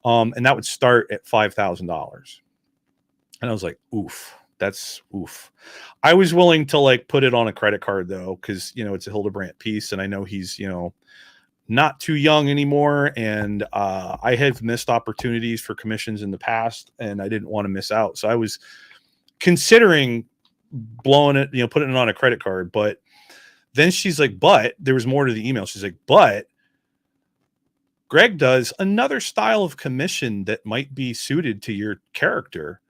And that would start at $5,000. And I was like, oof, that's oof. I was willing to like put it on a credit card though, because, you know, it's a Hildebrandt piece. And I know he's, you know, not too young anymore. And I have missed opportunities for commissions in the past and I didn't want to miss out. So I was considering blowing it, you know, putting it on a credit card. But then she's like, but there was more to the email. She's like, but Greg does another style of commission that might be suited to your character.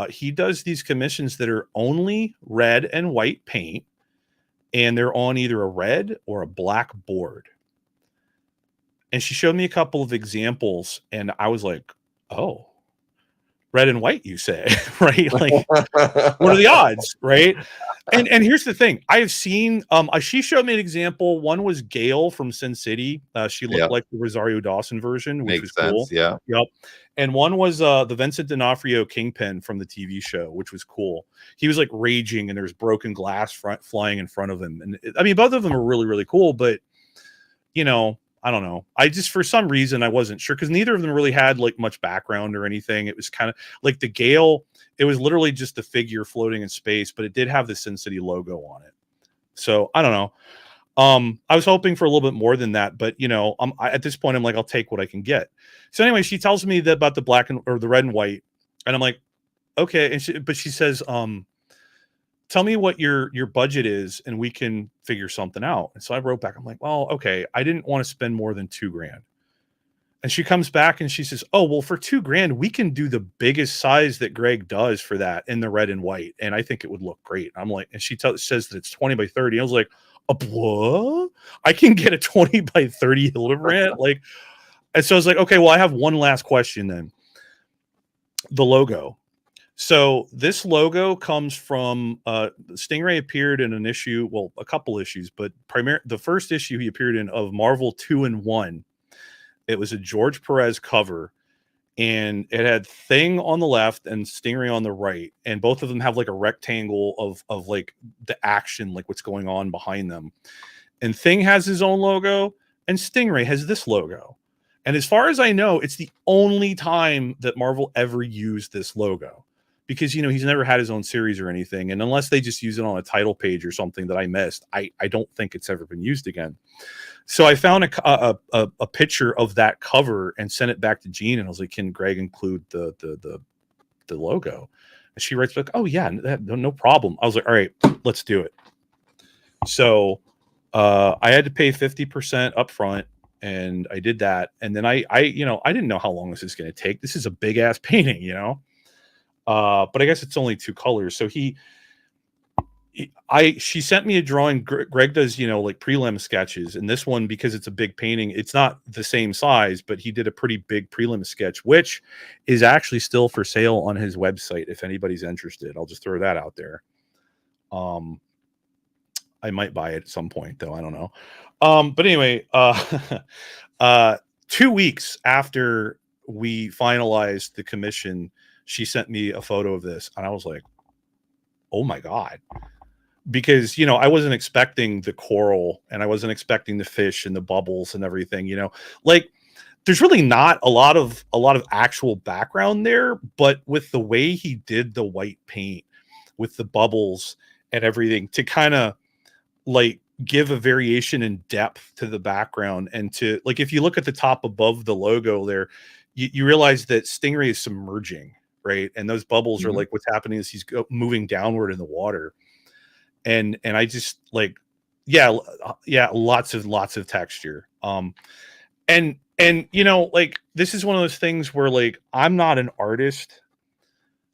He does these commissions that are only red and white paint, and they're on either a red or a black board. And she showed me a couple of examples, and I was like, oh, red and white, you say, right? Like, what are the odds, right? And here's the thing. I have seen, she showed me an example. One was Gail from Sin City. She looked like the Rosario Dawson version, which was cool. Yeah. Yep. And one was the Vincent D'Onofrio Kingpin from the TV show, which was cool. He was like raging and there was broken glass flying in front of him. And I mean, both of them are really, really cool, but you know, I don't know. I just, for some reason, I wasn't sure because neither of them really had like much background or anything. It was kind of like the Gale. It was literally just the figure floating in space, but it did have the Sin City logo on it. So I don't know. I was hoping for a little bit more than that, but you know, at this point, I'm like, I'll take what I can get. So anyway, she tells me that about the black or the red and white, and I'm like, okay. And but she says, tell me what your budget is and we can figure something out. And so I wrote back, I'm like, well, okay, I didn't want to spend more than $2,000. And she comes back and she says, oh, well, for $2,000, we can do the biggest size that Greg does for that in the red and white. And I think it would look great. I'm like, and she says that it's 20 by 30. I was like, what? I can get a 20 by 30 Hildebrand? Like, and so I was like, okay, well, I have one last question then. The logo. So this logo comes from Stingray appeared in an issue, well, a couple issues, but the first issue he appeared in of Marvel 2-in-1. It was a George Perez cover, and it had Thing on the left and Stingray on the right, and both of them have like a rectangle of like the action, like what's going on behind them. And Thing has his own logo, and Stingray has this logo. And as far as I know, it's the only time that Marvel ever used this logo. Because, you know, he's never had his own series or anything. And unless they just use it on a title page or something that I missed, I don't think it's ever been used again. So I found a picture of that cover and sent it back to Jean. And I was like, can Greg include the logo? And she writes back, oh, yeah, no problem. I was like, all right, let's do it. So I had to pay 50% up front. And I did that. And then I didn't know how long this is going to take. This is a big ass painting, you know? But I guess it's only 2 colors. So she sent me a drawing. Greg does, you know, like prelim sketches. And this one, because it's a big painting, it's not the same size, but he did a pretty big prelim sketch, which is actually still for sale on his website. If anybody's interested, I'll just throw that out there. I might buy it at some point though. I don't know. But anyway, 2 weeks after we finalized the commission, she sent me a photo of this and I was like, oh my God. Because, you know, I wasn't expecting the coral and I wasn't expecting the fish and the bubbles and everything, you know, like there's really not a lot of actual background there, but with the way he did the white paint with the bubbles and everything to kind of like give a variation in depth to the background. And to like, if you look at the top above the logo there, you realize that Stingray is submerging. Right. And those bubbles are like what's happening is he's moving downward in the water. And I just like, yeah, lots of texture. And you know, like this is one of those things where like I'm not an artist,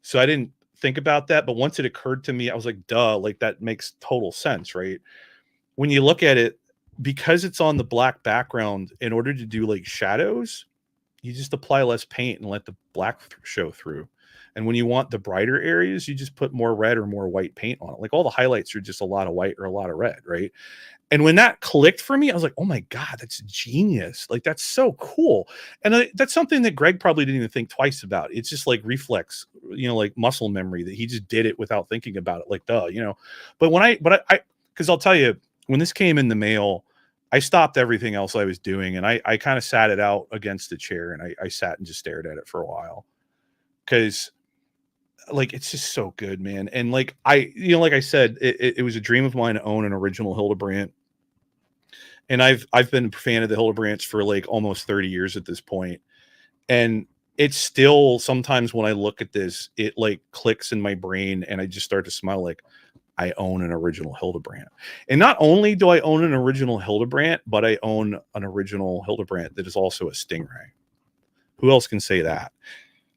so I didn't think about that. But once it occurred to me, I was like, duh, like that makes total sense, right? When you look at it, because it's on the black background, in order to do like shadows, you just apply less paint and let the black show through. And when you want the brighter areas, you just put more red or more white paint on it. Like all the highlights are just a lot of white or a lot of red, right? And when that clicked for me, I was like, oh my God, that's genius. Like, that's so cool. And that's something that Greg probably didn't even think twice about. It's just like reflex, like muscle memory, that he just did it without thinking about it. Like, duh, But because I'll tell you, when this came in the mail, I stopped everything else I was doing. And I kind of sat it out against the chair, and I sat and just stared at it for a while. Because like, it's just so good, man. And like, like I said, it was a dream of mine to own an original Hildebrandt. And I've been a fan of the Hildebrandts for like almost 30 years at this point. And it's still, sometimes when I look at this, it like clicks in my brain, and I just start to smile like I own an original Hildebrandt. And not only do I own an original Hildebrandt, but I own an original Hildebrandt that is also a Stingray. Who else can say that?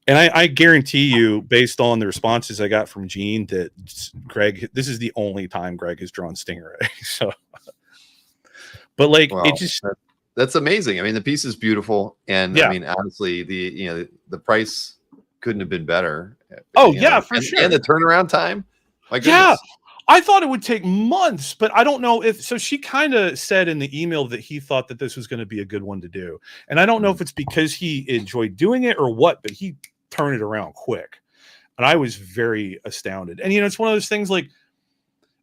And I guarantee you, based on the responses I got from Gene, that Greg, this is the only time Greg has drawn Stingray. So, but like, it just, that's amazing. I mean, the piece is beautiful, and I mean, honestly, the price couldn't have been better. Oh yeah, for sure. And the turnaround time. My goodness. Yeah, I thought it would take months, but I don't know if so. She kind of said in the email that he thought that this was going to be a good one to do, and I don't know if it's because he enjoyed doing it or what, but he turned it around quick, and I was very astounded. And it's one of those things, like,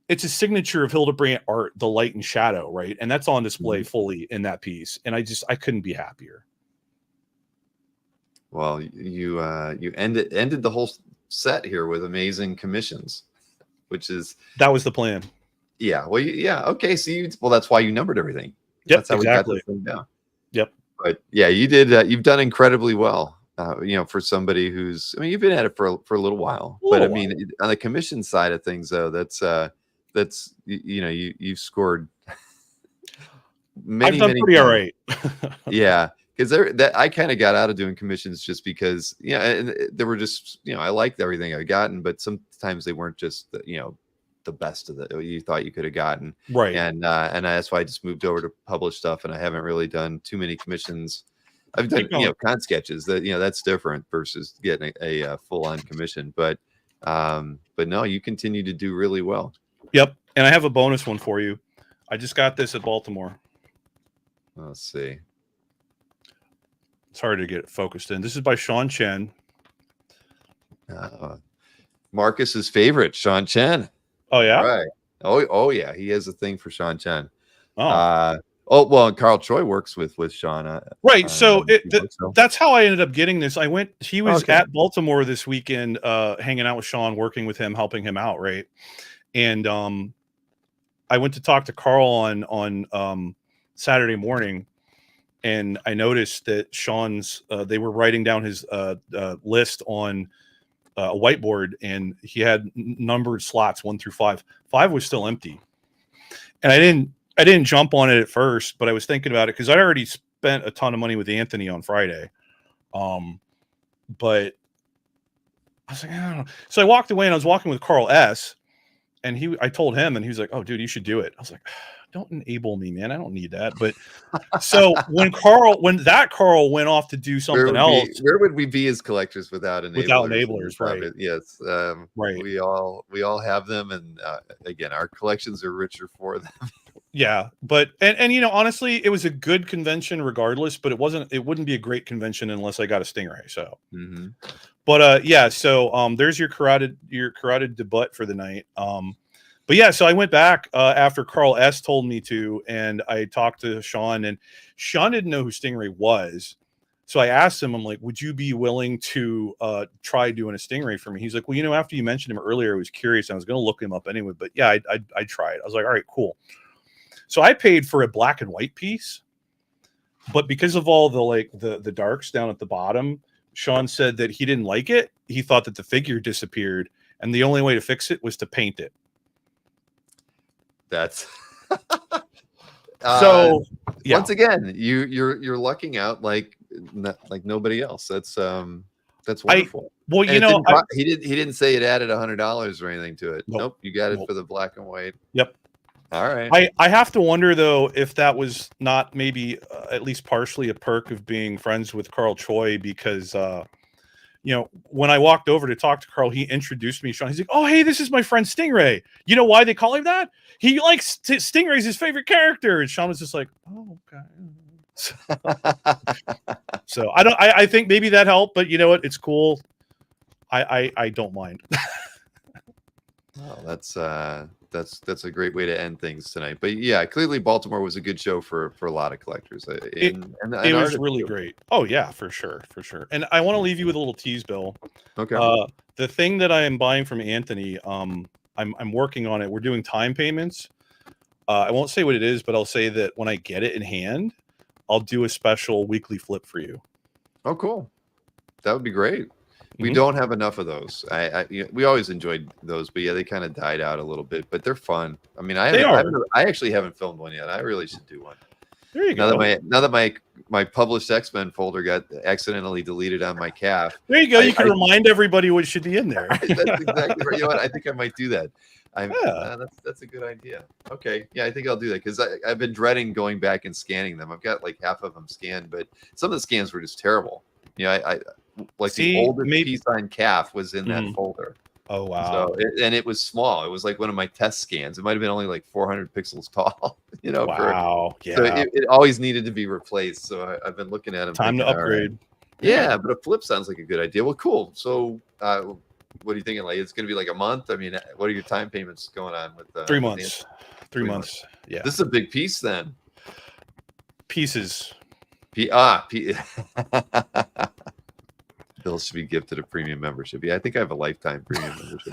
it's a signature of Hildebrandt art, the light and shadow, right? And that's on display fully in that piece. And I couldn't be happier. Well, you ended the whole set here with amazing commissions, that was the plan. Yeah. Well, okay. So that's why you numbered everything. Yep. That's how exactly. we got this thing down. Yep. But yeah, you did. You've done incredibly well. For somebody who's, I mean, you've been at it for a little while, but I mean, on the commission side of things, though, that's you've scored many. I've done pretty all right. Yeah, because I kind of got out of doing commissions just because and they were just I liked everything I gotten, but sometimes they weren't just the best of you thought you could have gotten, right? And that's why I just moved over to publish stuff, and I haven't really done too many commissions. I've done con sketches that that's different versus getting a full-on commission, but no, you continue to do really well. Yep. And I have a bonus one for you. I just got this at Baltimore. Let's see. It's hard to get it focused in. This is by Sean Chen. Marcus's favorite, Sean Chen. Oh yeah. Right. Oh yeah. He has a thing for Sean Chen. Oh. And Carl Choi works with Sean. Right. So that's how I ended up getting this. He was at Baltimore this weekend, hanging out with Sean, working with him, helping him out. Right. And I went to talk to Carl on Saturday morning, and I noticed that Sean's they were writing down his list on a whiteboard, and he had numbered slots 1 through 5. 5 was still empty, and I didn't jump on it at first, but I was thinking about it because I already spent a ton of money with Anthony on Friday, but I was like, I don't know. So I walked away, and I was walking with Carl S. And I told him, and he was like, "Oh, dude, you should do it." I was like, "Don't enable me, man. I don't need that." But so when Carl went off to do something else, where would we be as collectors without enablers? Without enablers, right? Yes, right. We all have them, and again, our collections are richer for them. Yeah, but and honestly, it was a good convention regardless, but it wouldn't be a great convention unless I got a Stingray. So, but yeah, so there's your carotid debut for the night. But yeah, so I went back after Carl S told me to, and I talked to Sean, and Sean didn't know who Stingray was. So I asked him, I'm like, would you be willing to try doing a Stingray for me? He's like, well, after you mentioned him earlier, I was curious. I was going to look him up anyway, but yeah, I tried. I was like, all right, cool. So I paid for a black and white piece, but because of all the darks down at the bottom, Sean said that he didn't like it. He thought that the figure disappeared, and the only way to fix it was to paint it. That's so. Yeah. Once again, you're lucking out like nobody else. That's wonderful. He didn't say it added $100 or anything to it. Nope. You got it for the black and white. Yep. All right. I have to wonder though if that was not maybe at least partially a perk of being friends with Carl Choi, because when I walked over to talk to Carl, he introduced me to Sean. He's like, "Oh, hey, this is my friend Stingray. You know why they call him that? He likes Stingray's his favorite character." And Sean was just like, "Oh, okay." So I think maybe that helped, but you know what? It's cool. I don't mind. Well, that's a great way to end things tonight. But yeah, clearly Baltimore was a good show for a lot of collectors. It was really great. Oh yeah, for sure. And I want to leave you with a little tease, Bill. Okay. The thing that I am buying from Anthony, I'm working on it. We're doing time payments. I won't say what it is, but I'll say that when I get it in hand, I'll do a special weekly flip for you. Oh, cool. That would be great. We don't have enough of those. We always enjoyed those, but yeah, they kind of died out a little bit. But they're fun. I mean, I actually haven't filmed one yet. I really should do one. There you go. Now that my published X-Men folder got accidentally deleted on my CAF. There you go. You can remind everybody what should be in there. That's exactly right. You know what? I think I might do that. That's a good idea. Okay, yeah, I think I'll do that because I've been dreading going back and scanning them. I've got like half of them scanned, but some of the scans were just terrible. I the oldest piece on CAF was in that folder. Oh wow! So it was small. It was like one of my test scans. It might have been only like 400 pixels tall. Wow. Yeah. So it always needed to be replaced. So I've been looking at them. Time to upgrade. Right. Yeah, but a flip sounds like a good idea. Well, cool. So what are you thinking? Like it's going to be like a month? I mean, what are your time payments going on with 3 months? 3 months. Yeah. This is a big piece then. Pieces. Bill should be gifted a premium membership. Yeah, I think I have a lifetime premium membership.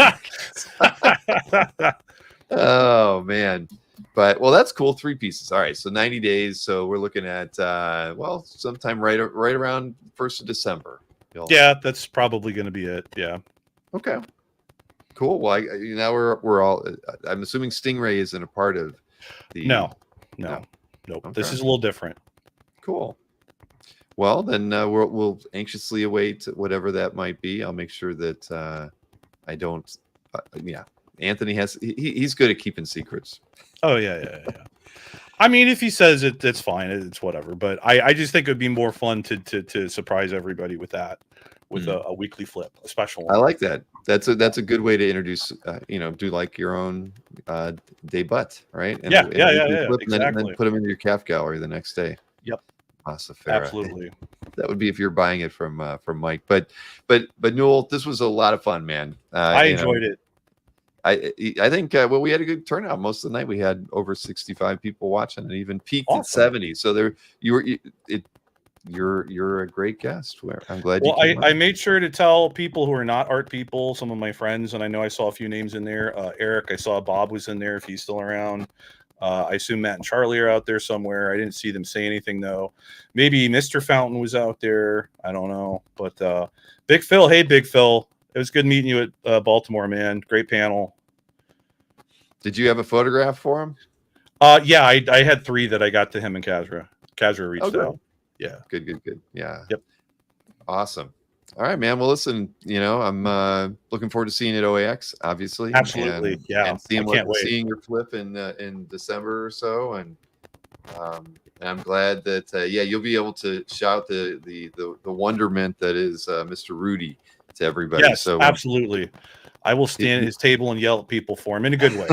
Oh man. But that's cool. 3 pieces. All right. So 90 days. So we're looking at sometime right around 1st of December. Yeah, that's probably going to be it. Yeah. Okay. Cool. Well, now we're all. I'm assuming Stingray isn't a part of the. No. Okay. This is a little different. Cool. Well, then we'll anxiously await whatever that might be. I'll make sure that I don't. Anthony he's good at keeping secrets. Oh yeah. I mean, if he says it, that's fine. It's whatever. But I just think it would be more fun to surprise everybody with that, with a weekly flip, a special one. I like that. That's a good way to introduce. Do like your own debut, right? And Exactly. And then put them into your CAF gallery the next day. Yep. Absolutely. That would be if you're buying it from Mike. But Newell, this was a lot of fun, man. I enjoyed it. I think we had a good turnout most of the night. We had over 65 people watching, and even peaked at 70. So you're a great guest. I'm glad. Well, I made sure to tell people who are not art people, some of my friends, and I know I saw a few names in there. Eric, I saw Bob was in there if he's still around. I assume Matt and Charlie are out there somewhere. I didn't see them say anything though. Maybe Mr. Fountain was out there. I don't know. But Big Phil, hey Big Phil, it was good meeting you at Baltimore, man. Great panel. Did you have a photograph for him? Yeah, I had 3 that I got to him and Kazra. Kazra reached out. Yeah. Good. Yeah. Yep. Awesome. All right, man. Well, listen, I'm looking forward to seeing it at OAX, obviously. Absolutely. And seeing your flip in December or so. And I'm glad that you'll be able to shout the wonderment that is Mr. Rudy to everybody. Yes, so absolutely. I will stand at his table and yell at people for him in a good way.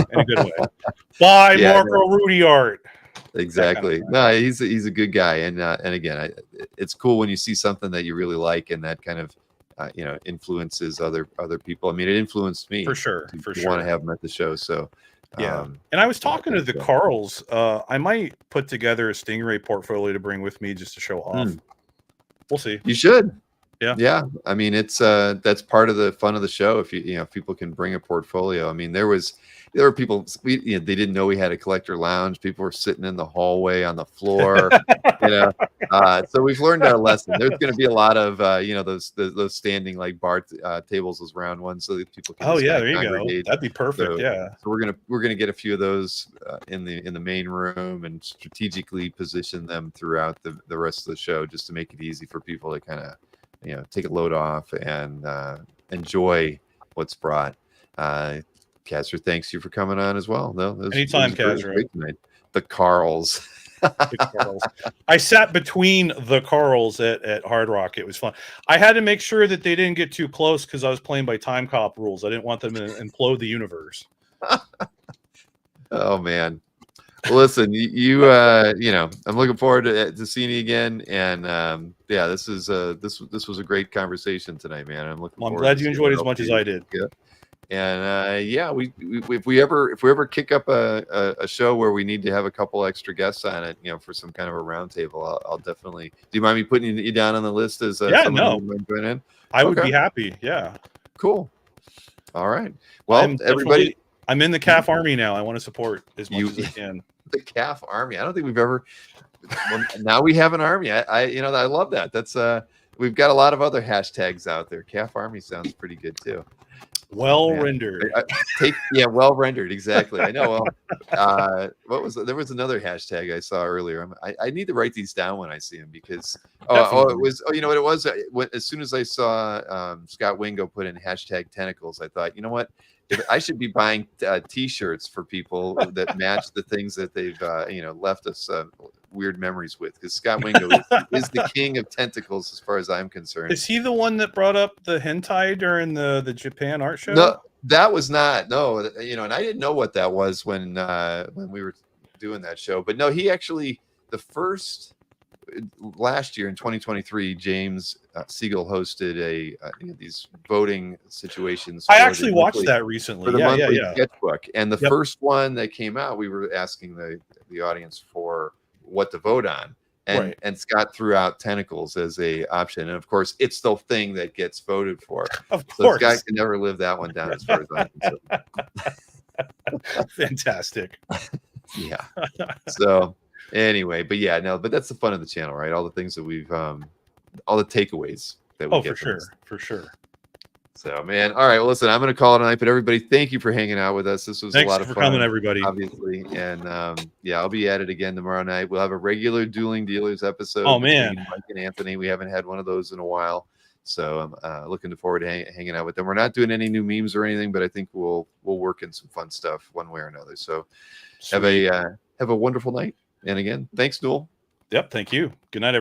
Buy Marco Rudy art. Exactly. Kind of no, he's a good guy, and again, it's cool when you see something that you really like, and that kind of influences other people. I mean, it influenced me for sure. Want to have him at the show, so yeah. And I was talking to the Carls. I might put together a Stingray portfolio to bring with me just to show off. We'll see. You should. Yeah. I mean, it's that's part of the fun of the show. If if people can bring a portfolio. I mean, there were people they didn't know we had a collector lounge. People were sitting in the hallway on the floor. So we've learned our lesson. There's going to be a lot of those standing like bar tables, those round ones, so that people can. Oh yeah, there you go. That'd be perfect. So we're gonna get a few of those in the main room and strategically position them throughout the rest of the show, just to make it easy for people to kind of take a load off and enjoy what's brought. Kazra, thanks you for coming on as well. No, anytime, Kazra. The Carls. The Carls. I sat between the Carls at Hard Rock. It was fun. I had to make sure that they didn't get too close because I was playing by time cop rules. I didn't want them to implode the universe. Oh man. Well, listen, you know, I'm looking forward to seeing you again, and yeah, this was a great conversation tonight, man. I'm looking. Well, I'm forward glad to you seeing enjoyed what as much else as I did. Yeah. And yeah, if we ever kick up a show where we need to have a couple extra guests on it, you know, for some kind of a roundtable, I'll definitely. Do you mind me putting you down on the list as someone who might join in? I would be happy. Yeah. Cool. All right. Well, everybody. I'm in the CAF army now. I want to support as much as I can. The CAF army. I don't think we've ever. Well, now we have an army. I you know, I love that. That's we've got a lot of other hashtags out there. CAF army sounds pretty good too. Well rendered. Well rendered. Exactly. I know. Well, there was another hashtag I saw earlier. I need to write these down when I see them because you know what it was? As soon as I saw Scott Wingo put in hashtag tentacles, I thought, you know what? I should be buying T-shirts for people that match the things that they've you know, left us weird memories with. Because Scott Wingo is the king of tentacles, as far as I'm concerned. Is he the one that brought up the hentai during the Japan art show? No, that was not. No, you know, and I didn't know what that was when we were doing that show. But no, he actually last year in 2023, James Siegel hosted these voting situations. I actually watched that recently. For the monthly sketchbook. And the first one that came out, we were asking the audience for what to vote on. And Scott threw out tentacles as a option. And of course, it's the thing that gets voted for. Of course. So Scott can never live that one down as far as I'm concerned. Fantastic. Yeah. So anyway, but yeah, no, but that's the fun of the channel, right? All the things that we've all the takeaways that we get. For sure. So man, all right, well listen, I'm gonna call it a night, but everybody, thank you for hanging out with us. This was a lot of fun. Thanks for coming, everybody. Obviously. And yeah, I'll be at it again tomorrow night. We'll have a regular Dueling Dealers episode. Oh man, Mike and Anthony. We haven't had one of those in a while. So I'm looking forward to hanging out with them. We're not doing any new memes or anything, but I think we'll work in some fun stuff one way or another. So have a wonderful night. And again, thanks, Newell. Yep, thank you. Good night, everybody.